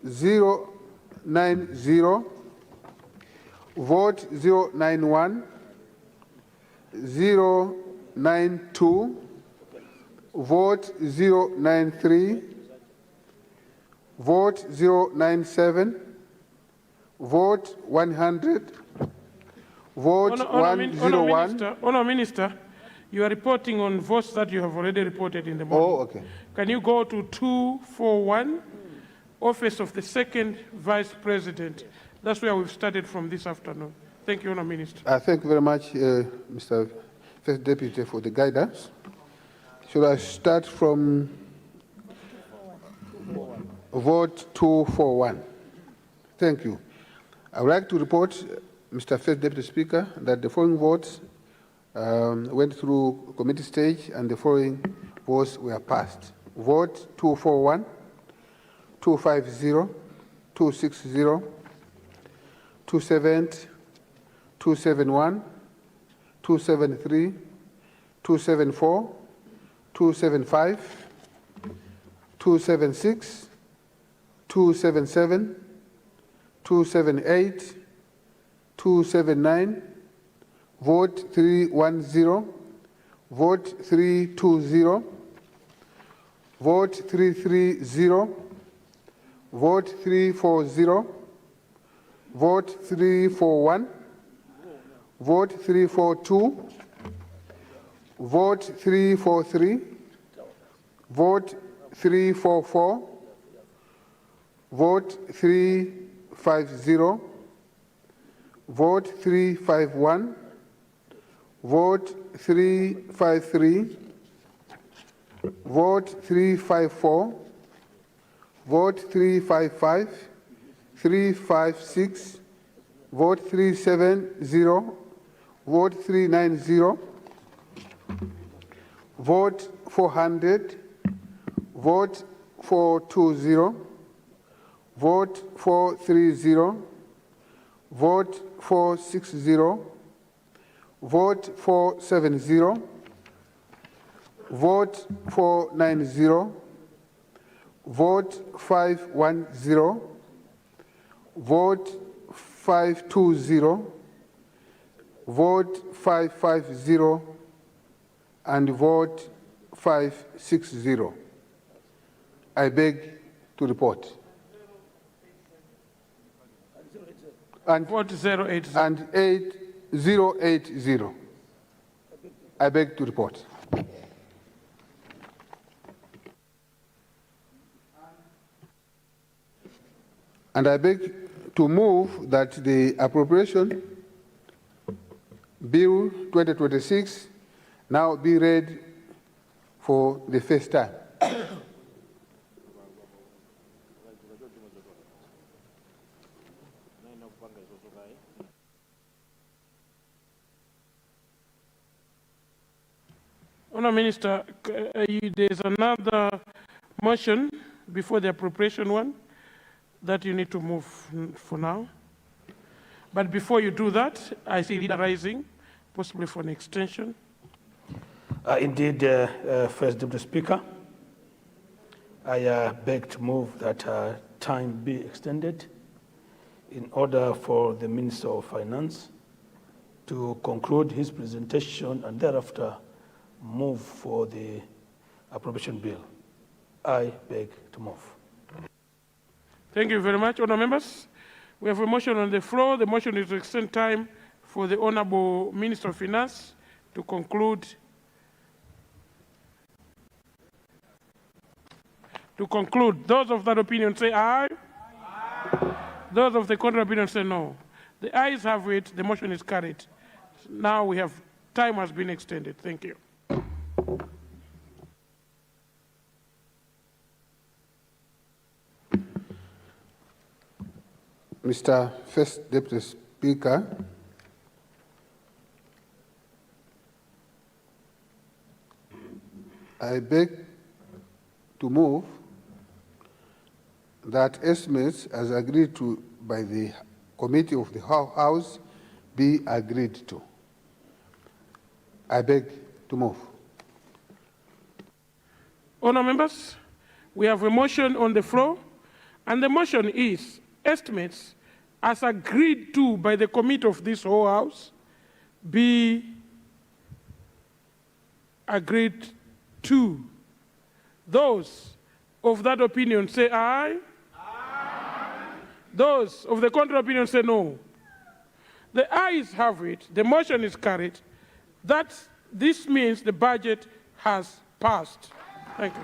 090, vote 091, 092, vote 093, vote 097, vote 100, vote 101. Honourable Minister, you are reporting on votes that you have already reported in the morning. Oh, okay. Can you go to 241, Office of the Second Vice President? That's where we've started from this afternoon. Thank you, Honourable Minister. Thank you very much, Mr. First Deputy, for the guidance. Should I start from vote 241? Thank you. I would like to report, Mr. First Deputy Speaker, that the following votes went through committee stage and the following votes were passed. Vote 241, 250, 260, 270, 271, 273, 274, 275, 276, 277, 278, 279, vote 310, vote 320, vote 330, vote 340, vote 341, vote 342, vote 343, vote 344, vote 350, vote 351, vote 353, vote 354, vote 355, 356, vote 370, vote 390, vote 400, vote 420, vote 430, vote 460, vote 470, vote 490, vote 510, vote 520, vote 550, and vote 560. I beg to report. And vote 080. And 8080. I beg to report. And I beg to move that the appropriation bill 2026 now be read for the first time. Honourable Minister, there's another motion before the appropriation one that you need to move for now. But before you do that, I see leader rising, possibly for an extension. Indeed, First Deputy Speaker, I beg to move that time be extended in order for the Minister of Finance to conclude his presentation and thereafter move for the appropriation bill. I beg to move. Thank you very much, honourable members. We have a motion on the floor. The motion is to extend time for the Honourable Minister of Finance to conclude. Those of that opinion say aye. Those of the contrary opinion say no. The ayes have it. The motion is carried. Now we have time has been extended. Thank you. Mr. First Deputy Speaker, I beg to move that estimates as agreed to by the Committee of the House be agreed to. I beg to move. Honourable members, we have a motion on the floor, and the motion is estimates as agreed to by the committee of this whole House be agreed to. Those of that opinion say aye. Aye. Those of the contrary opinion say no. The ayes have it. The motion is carried. This means the budget has passed. Thank you.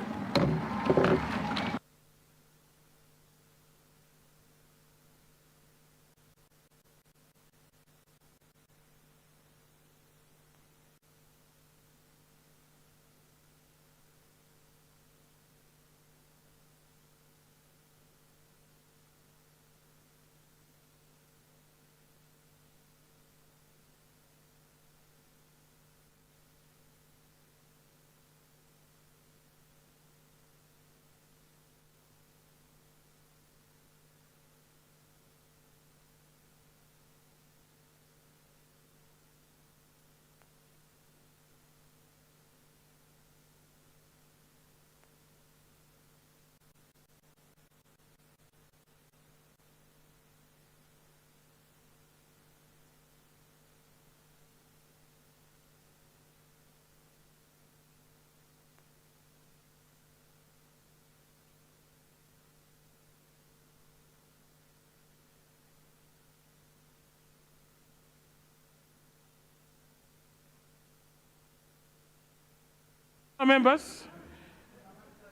Members,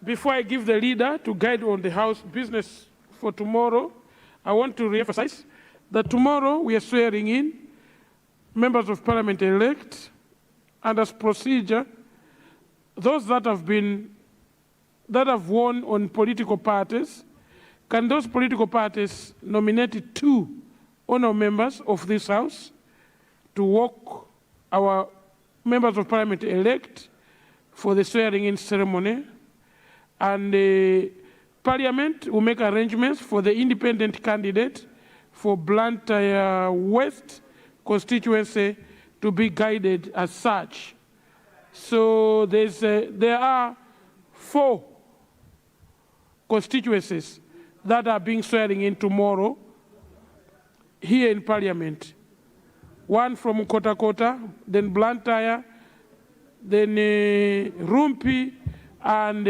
before I give the leader to guide on the House business for tomorrow, I want to re-emphasize that tomorrow we are swearing in members of Parliament elect, and as procedure, those that have won on political parties, can those political parties nominate 2 honour members of this House to walk our members of Parliament elect for the swearing-in ceremony, and the Parliament will make arrangements for the independent candidate for Luntha West constituency to be guided as such. So there are 4 constituencies that are being swearing in tomorrow here in Parliament. 1 from Kota Kota, then Luntha, then Rumpi, and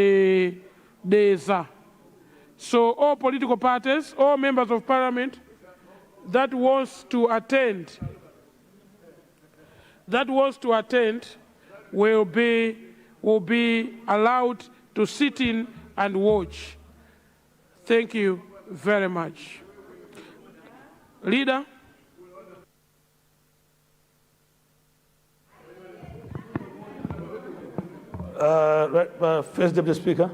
Deza. So all political parties, all members of Parliament that wants to attend will be allowed to sit in and watch. Thank you very much. Leader. First Deputy Speaker.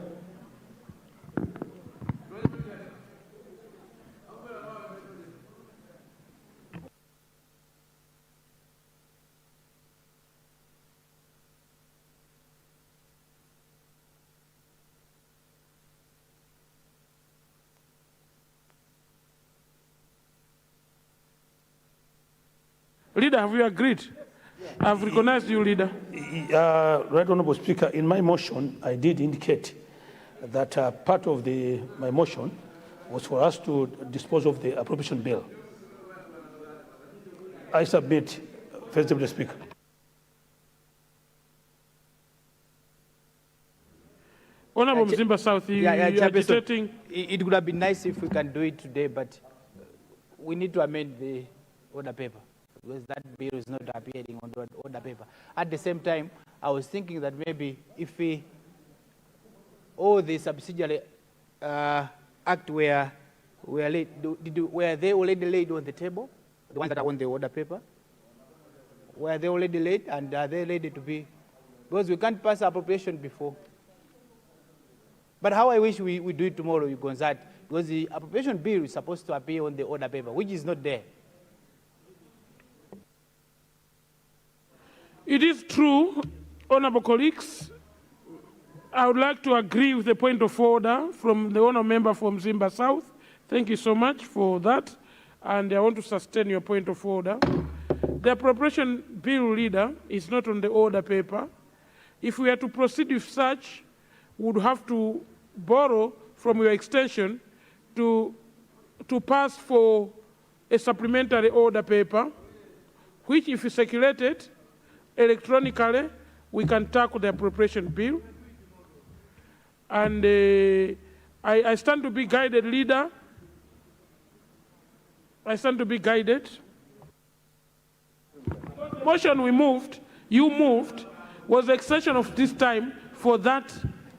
Leader, have you agreed? I've recognized you, Leader. Right Honourable Speaker, in my motion, I did indicate that part of my motion was for us to dispose of the appropriation bill. I submit First Deputy Speaker. Honorable Mzimba South, you are agitating. It would have been nice if we can do it today, but we need to amend the order paper because that bill is not appearing on the order paper. At the same time, I was thinking that maybe if we, all the subsidiary act were laid, were they already laid on the table, the ones that are on the order paper? Were they already laid, and are they ready to be? Because we can't pass appropriation before. But how I wish we do it tomorrow, you consult, because the appropriation bill is supposed to appear on the order paper, which is not there. It is true, honorable colleagues. I would like to agree with the point of order from the honorable member from Mzimba South. Thank you so much for that. And I want to sustain your point of order. The appropriation bill, leader, is not on the order paper. If we are to proceed with such, we would have to borrow from your extension to pass for a supplementary order paper, which if you circulate it electronically, we can tackle the appropriation bill. And I stand to be guided, leader. I stand to be guided. Motion we moved, you moved, was the extension of this time for that.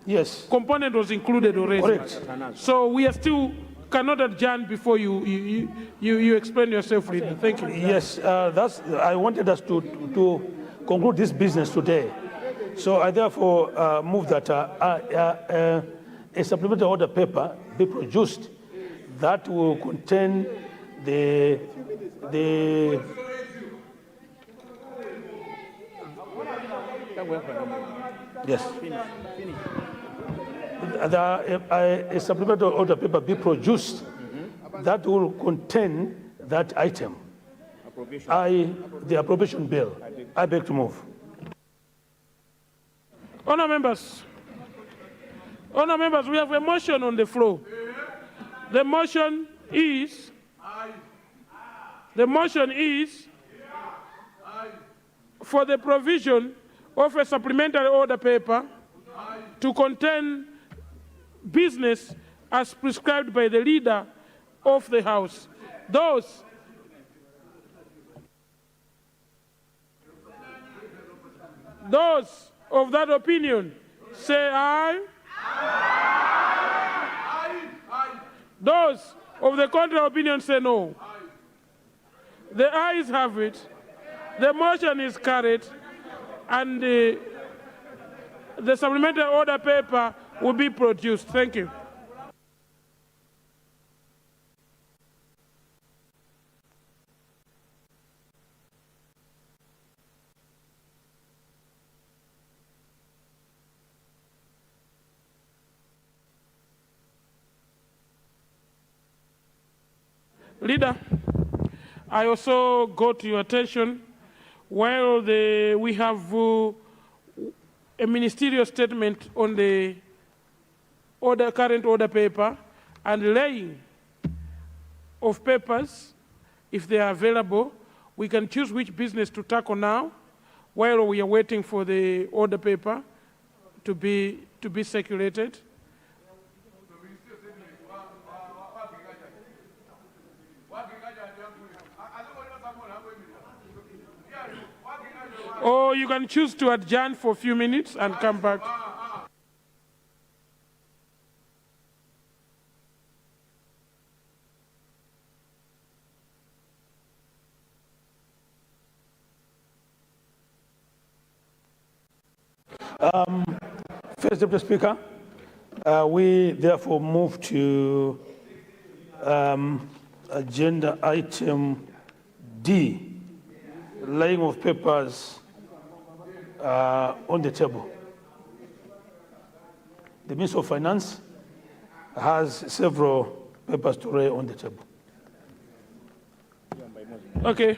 Yes. Component was included already. Correct. So we are still cannot adjourn before you explain yourself, leader. Thank you. Yes, I wanted us to conclude this business today. So I therefore move that a supplementary order paper be produced that will contain the yes. A supplementary order paper be produced that will contain that item. The appropriation bill. I beg to move. Honour members, we have a motion on the floor. The motion is for the provision of a supplementary order paper to contain business as prescribed by the leader of the House. Those of that opinion say aye. Those of the contrary opinion say no. The ayes have it. The motion is carried, and the supplementary order paper will be produced. Thank you. Leader, I also go to your attention while we have a ministerial statement on the current order paper and laying of papers, if they are available, we can choose which business to tackle now while we are waiting for the order paper to be circulated. Or you can choose to adjourn for a few minutes and come back. First Deputy Speaker, we therefore move to agenda item D, laying of papers on the table. The Minister of Finance has several papers to lay on the table. Okay.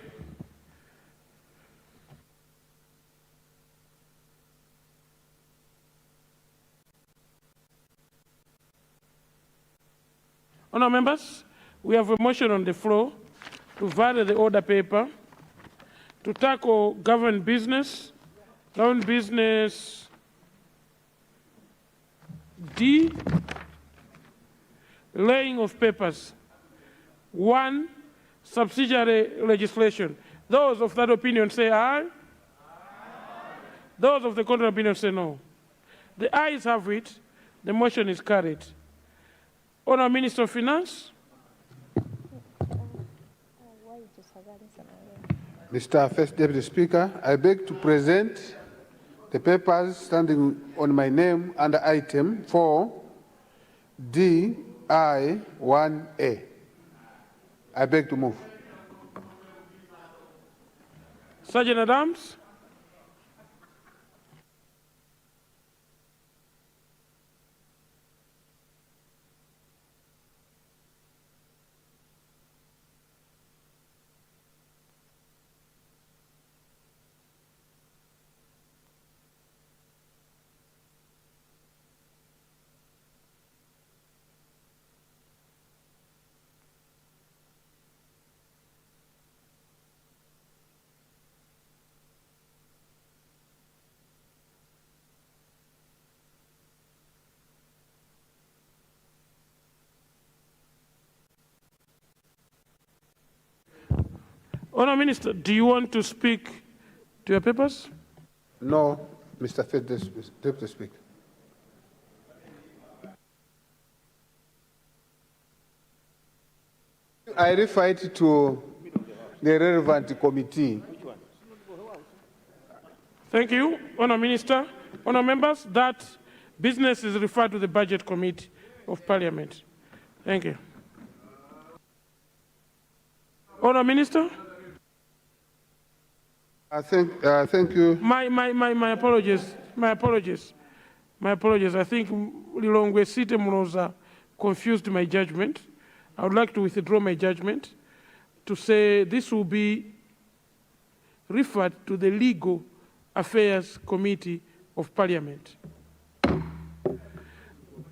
Honour members, we have a motion on the floor to vary the order paper to tackle government business D, laying of papers. 1, subsidiary legislation. Those of that opinion say aye. Those of the contrary opinion say no. The ayes have it. The motion is carried. Honourable Minister of Finance. Mr. First Deputy Speaker, I beg to present the papers standing on my name under item 4D-I-1A. I beg to move. Sergeant Adams. Honourable Minister, do you want to speak to your papers? No, Mr. First Deputy Speaker. I refer it to the relevant committee. Thank you, Honourable Minister. Honourable members, that business is referred to the Budget Committee of Parliament. Thank you. Honourable Minister. Thank you. My apologies. My apologies. My apologies. I think Lilongwe Site Munoza confused my judgment. I would like to withdraw my judgment to say this will be referred to the Legal Affairs Committee of Parliament.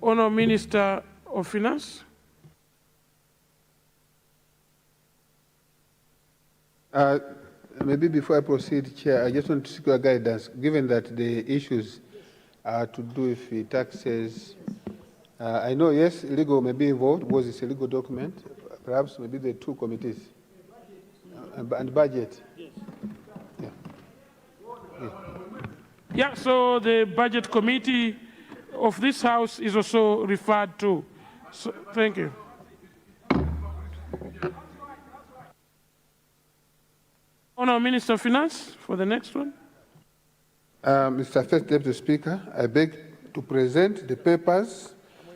Honourable Minister of Finance. Maybe before I proceed, Chair, I just want to seek your guidance, given that the issues are to do with taxes. I know, yes, legal may be involved because it's a legal document. Perhaps maybe the two committees and budget. Yeah. Yeah, so the Budget Committee of this House is also referred to. So, thank you. Honourable Minister of Finance for the next one. Mr. First Deputy Speaker, I beg to present the papers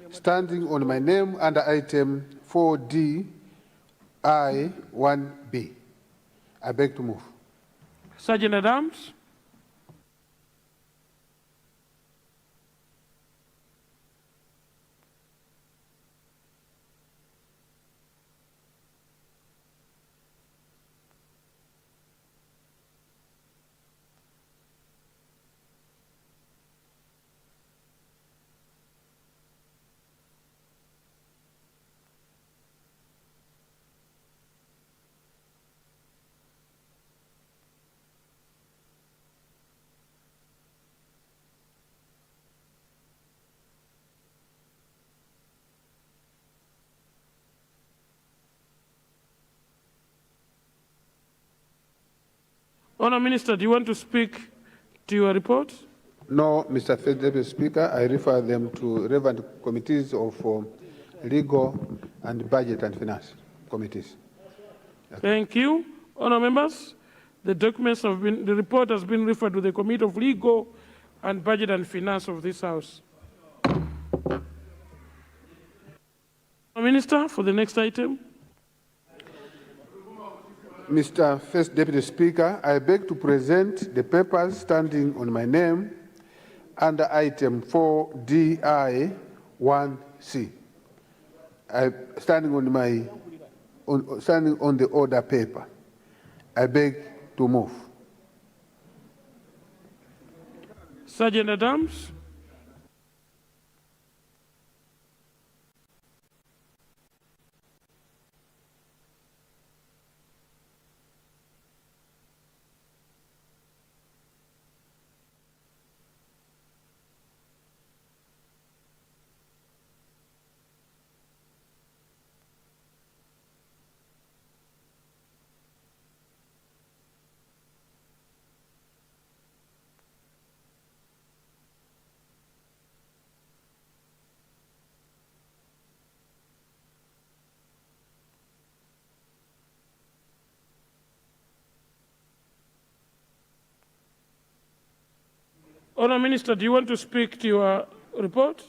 standing on my name under item 4D-I-1B. I beg to move. Sergeant Adams. Honourable Minister, do you want to speak to your report? No, Mr. First Deputy Speaker, I refer them to relevant committees of legal and budget and finance committees. Thank you. Honourable members, the report has been referred to the Committee of Legal and Budget and Finance of this House. Honourable Minister, for the next item. Mr. First Deputy Speaker, I beg to present the papers standing on my name under item 4DI-1C. Standing on the order paper. I beg to move. Sergeant Adams. Honourable Minister, do you want to speak to your report?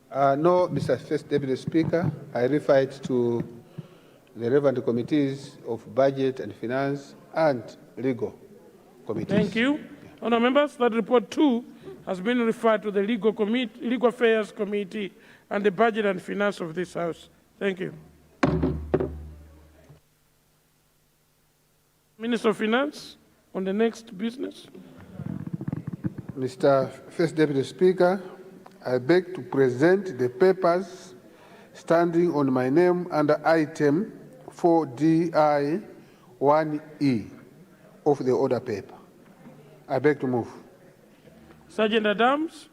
No, Mr. First Deputy Speaker. I refer it to the relevant committees of Budget and Finance and Legal committees. Thank you. Honourable members, that report too has been referred to the Legal Affairs Committee and the Budget and Finance of this House. Thank you. Minister of Finance, on the next business. Mr. First Deputy Speaker, I beg to present the papers standing on my name under item 4DI 1E of the order paper. I beg to move. Sergeant Adams.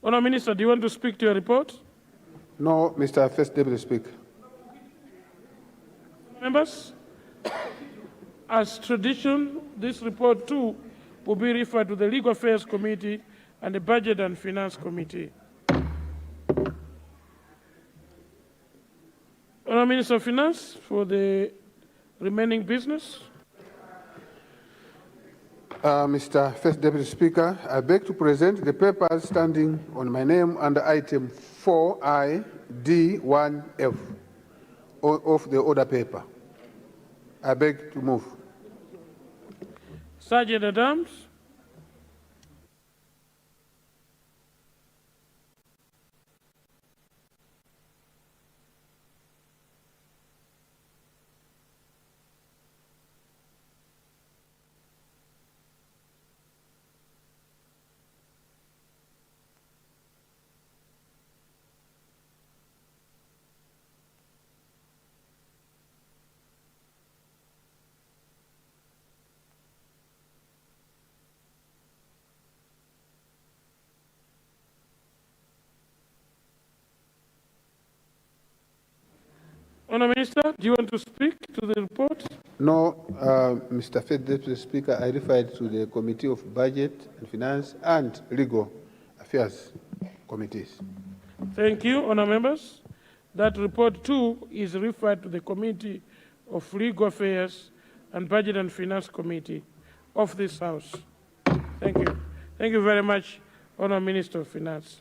Honourable Minister, do you want to speak to your report? No, Mr. First Deputy Speaker. Members, as tradition, this report too will be referred to the Legal Affairs Committee and the Budget and Finance Committee. Honourable Minister of Finance, for the remaining business. Mr. First Deputy Speaker, I beg to present the papers standing on my name under item 4I D1F of the order paper. I beg to move. Sergeant Adams. Honourable Minister, do you want to speak to the report? No, Mr. First Deputy Speaker, I refer it to the Committee of Budget and Finance and Legal Affairs committees. Thank you, honourable members. That report too is referred to the Committee of Legal Affairs and Budget and Finance Committee of this House. Thank you. Thank you very much, Honourable Minister of Finance.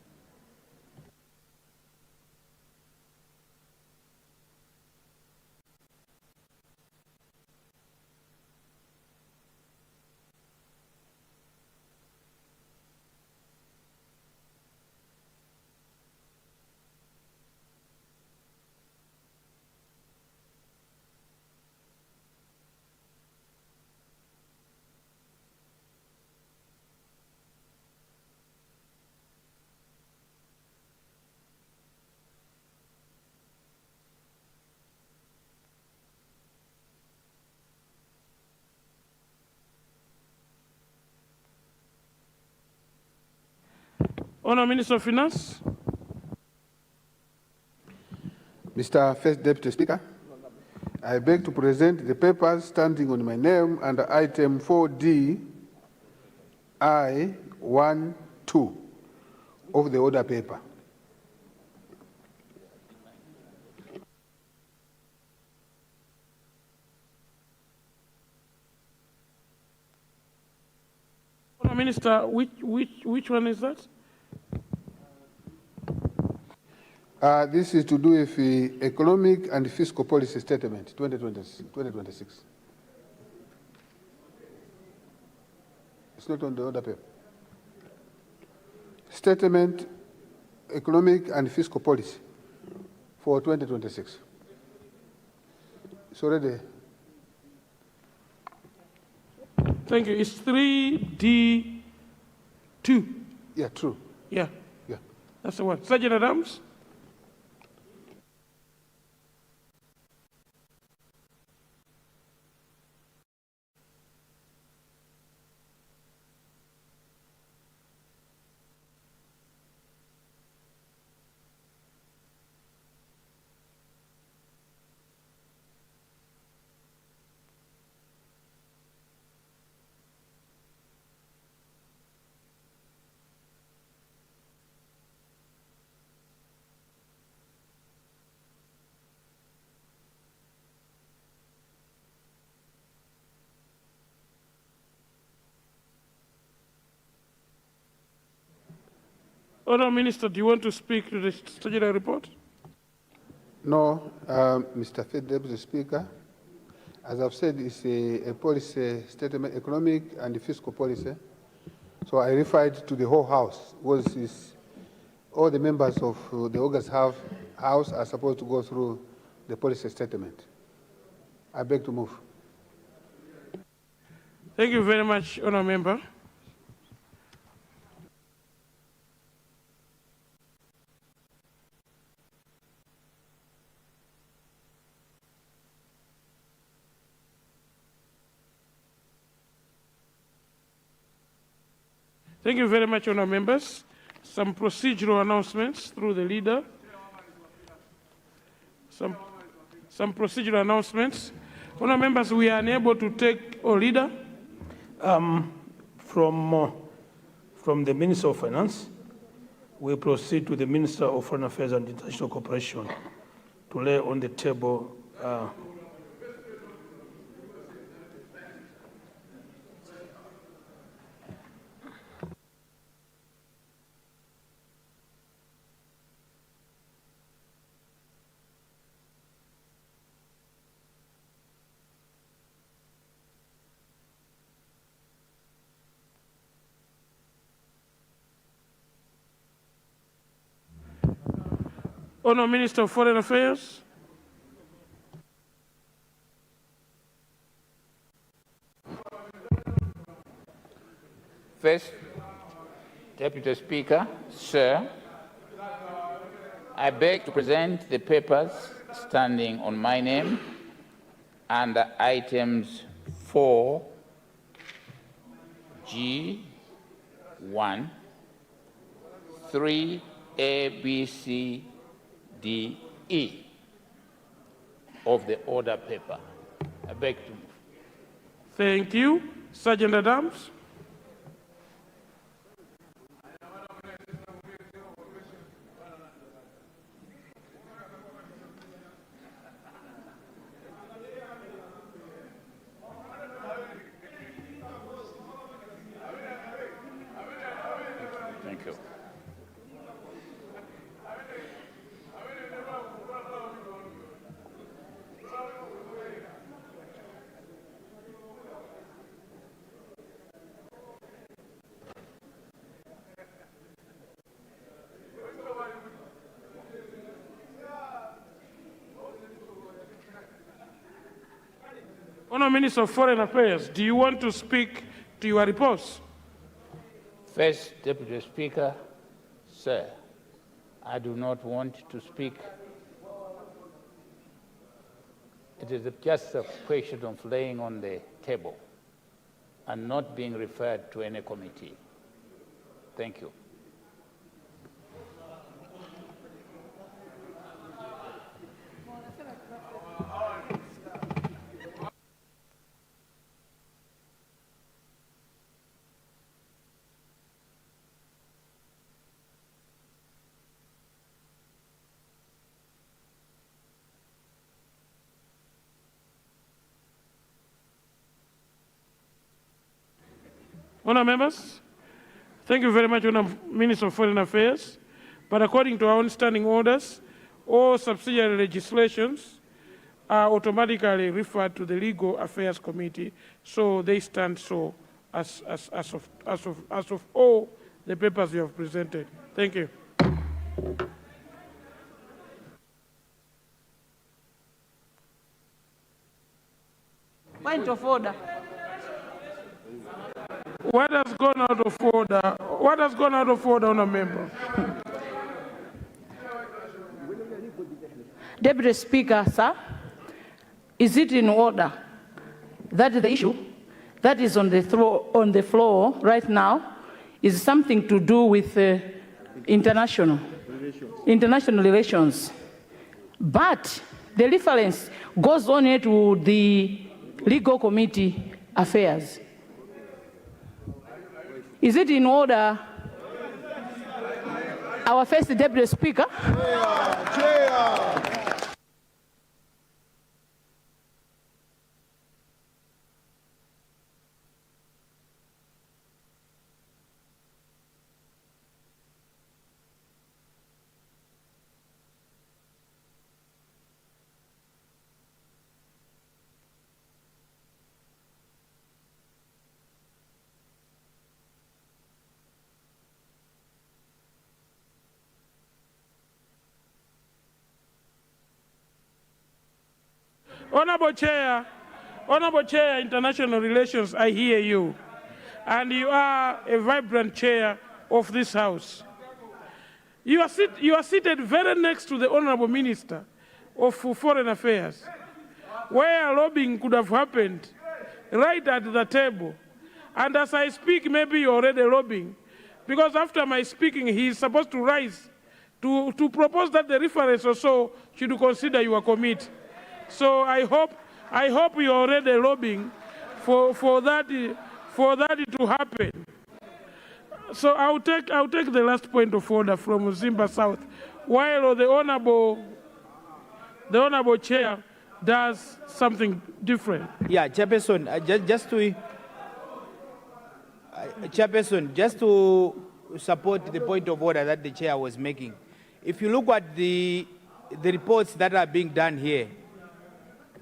Honourable Minister of Finance. Mr. First Deputy Speaker, I beg to present the papers standing on my name under item 4D I-1-2 of the order paper. Honourable Minister, which one is that? This is to do with the Economic and Fiscal Policy Statement 2026. It's not on the order paper. Statement, Economic and Fiscal Policy for 2026. It's already. Thank you. It's 3D2. Yeah, true. Yeah. Yeah. That's the one. Sergeant Adams? Honourable Minister, do you want to speak to the statutory report? No, Mr. Deputy Speaker. As I've said, it's a policy statement, economic and fiscal policy. So I referred to the whole House, because all the members of the August House are supposed to go through the policy statement. I beg to move. Thank you very much, Honourable Member. Thank you very much, honourable members. Some procedural announcements through the leader. Some procedural announcements. Honourable members, we are unable to take our leader. From the Minister of Finance, we proceed to the Minister of Foreign Affairs and International Cooperation to lay on the table Honourable Minister of Foreign Affairs. First, Deputy Speaker, sir, I beg to present the papers standing on my name under items 4G1, 3A, B, C, D, E of the order paper. I beg to move. Thank you. Sergeant Adams. Thank you. Honourable Minister of Foreign Affairs, do you want to speak to your reports? First, Deputy Speaker, sir, I do not want to speak. It is just a question of laying on the table and not being referred to any committee. Thank you. Honourable members, thank you very much, Honourable Minister of Foreign Affairs. But according to our own standing orders, all subsidiary legislations are automatically referred to the Legal Affairs Committee, so they stand so as of all the papers you have presented. Thank you. Point of order. What has gone out of order? What has gone out of order, Honourable Member? Deputy Speaker, sir, is it in order that the issue that is on the floor right now is something to do with international relations? But the reference goes on to the Legal Committee affairs. Is it in order? Our first Deputy Speaker. Honourable Chair, International Relations, I hear you. And you are a vibrant chair of this House. You are seated very next to the Honourable Minister of Foreign Affairs, where lobbying could have happened right at the table. And as I speak, maybe you're already lobbying, because after my speaking, he is supposed to rise to propose that the reference or so should consider your committee. So I hope you're already lobbying for that to happen. So I'll take the last point of order from Zimba South, while the honourable chair does something different. Yeah, Chairperson, Chairperson, just to support the point of order that the chair was making. If you look at the reports that are being done here,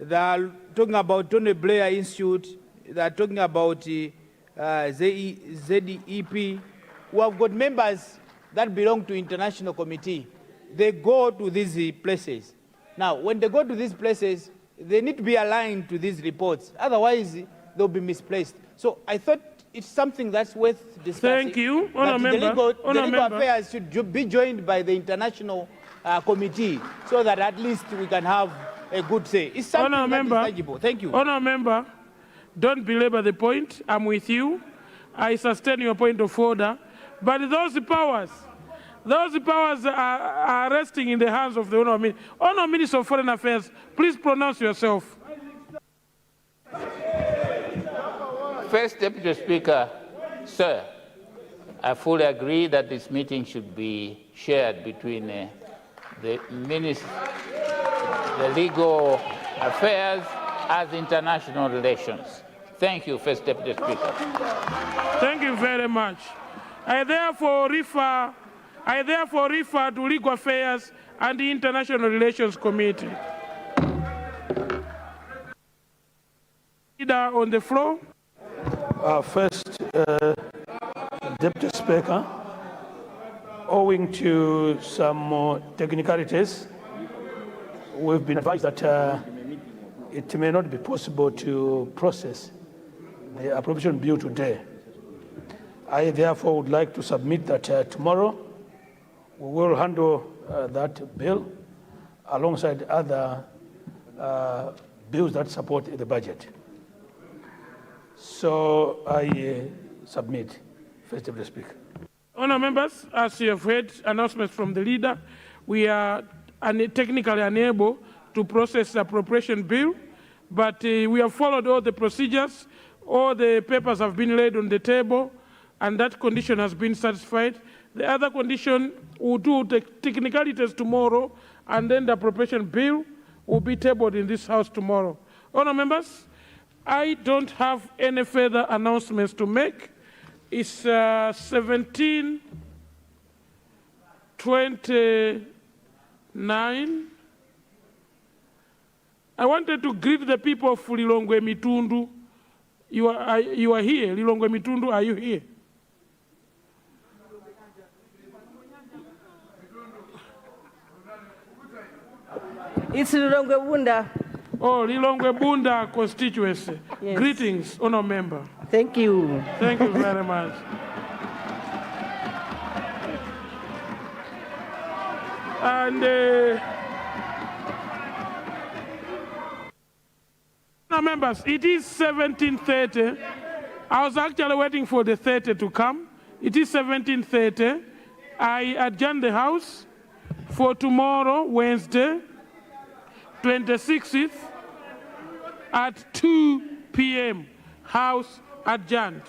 they are talking about Tony Blair Institute, they are talking about ZEP, who have got members that belong to international committee. They go to these places. Now, when they go to these places, they need to be aligned to these reports. Otherwise, they'll be misplaced. So I thought it's something that's worth discussing. Thank you. The legal affairs should be joined by the international committee so that at least we can have a good say. It's something that is tangible. Thank you. Honourable Member, don't belabor the point. I'm with you. I sustain your point of order. But those powers are resting in the hands of the Honourable Minister. Honourable Minister of Foreign Affairs, please pronounce yourself. First Deputy Speaker, sir, I fully agree that this meeting should be shared between the Legal Affairs as International Relations. Thank you, First Deputy Speaker. Thank you very much. I therefore refer to Legal Affairs and the International Relations Committee. Leader on the floor. First, Deputy Speaker, owing to some more technicalities, we've been advised that it may not be possible to process the appropriation bill today. I therefore would like to submit that tomorrow we will handle that bill alongside other bills that support the budget. So I submit, First Deputy Speaker. Honourable members, as you have heard announcements from the leader, we are technically unable to process the appropriation bill, but we have followed all the procedures. All the papers have been laid on the table, and that condition has been satisfied. The other condition, will do the technicalities tomorrow, and then the appropriation bill will be tabled in this House tomorrow. Honourable members, I don't have any further announcements to make. It's 17:29. I wanted to greet the people of Lilongwe Mitundu. You are here. Lilongwe Mitundu, are you here? It's Lilongwe Bunda. Oh, Lilongwe Bunda constituency. Yes. Greetings, Honourable Member. Thank you. Thank you very much. And members, it is 17:30. I was actually waiting for the 30 to come. It is 17:30. I adjourn the House for tomorrow, Wednesday, 26th at 2 p.m. House adjourned.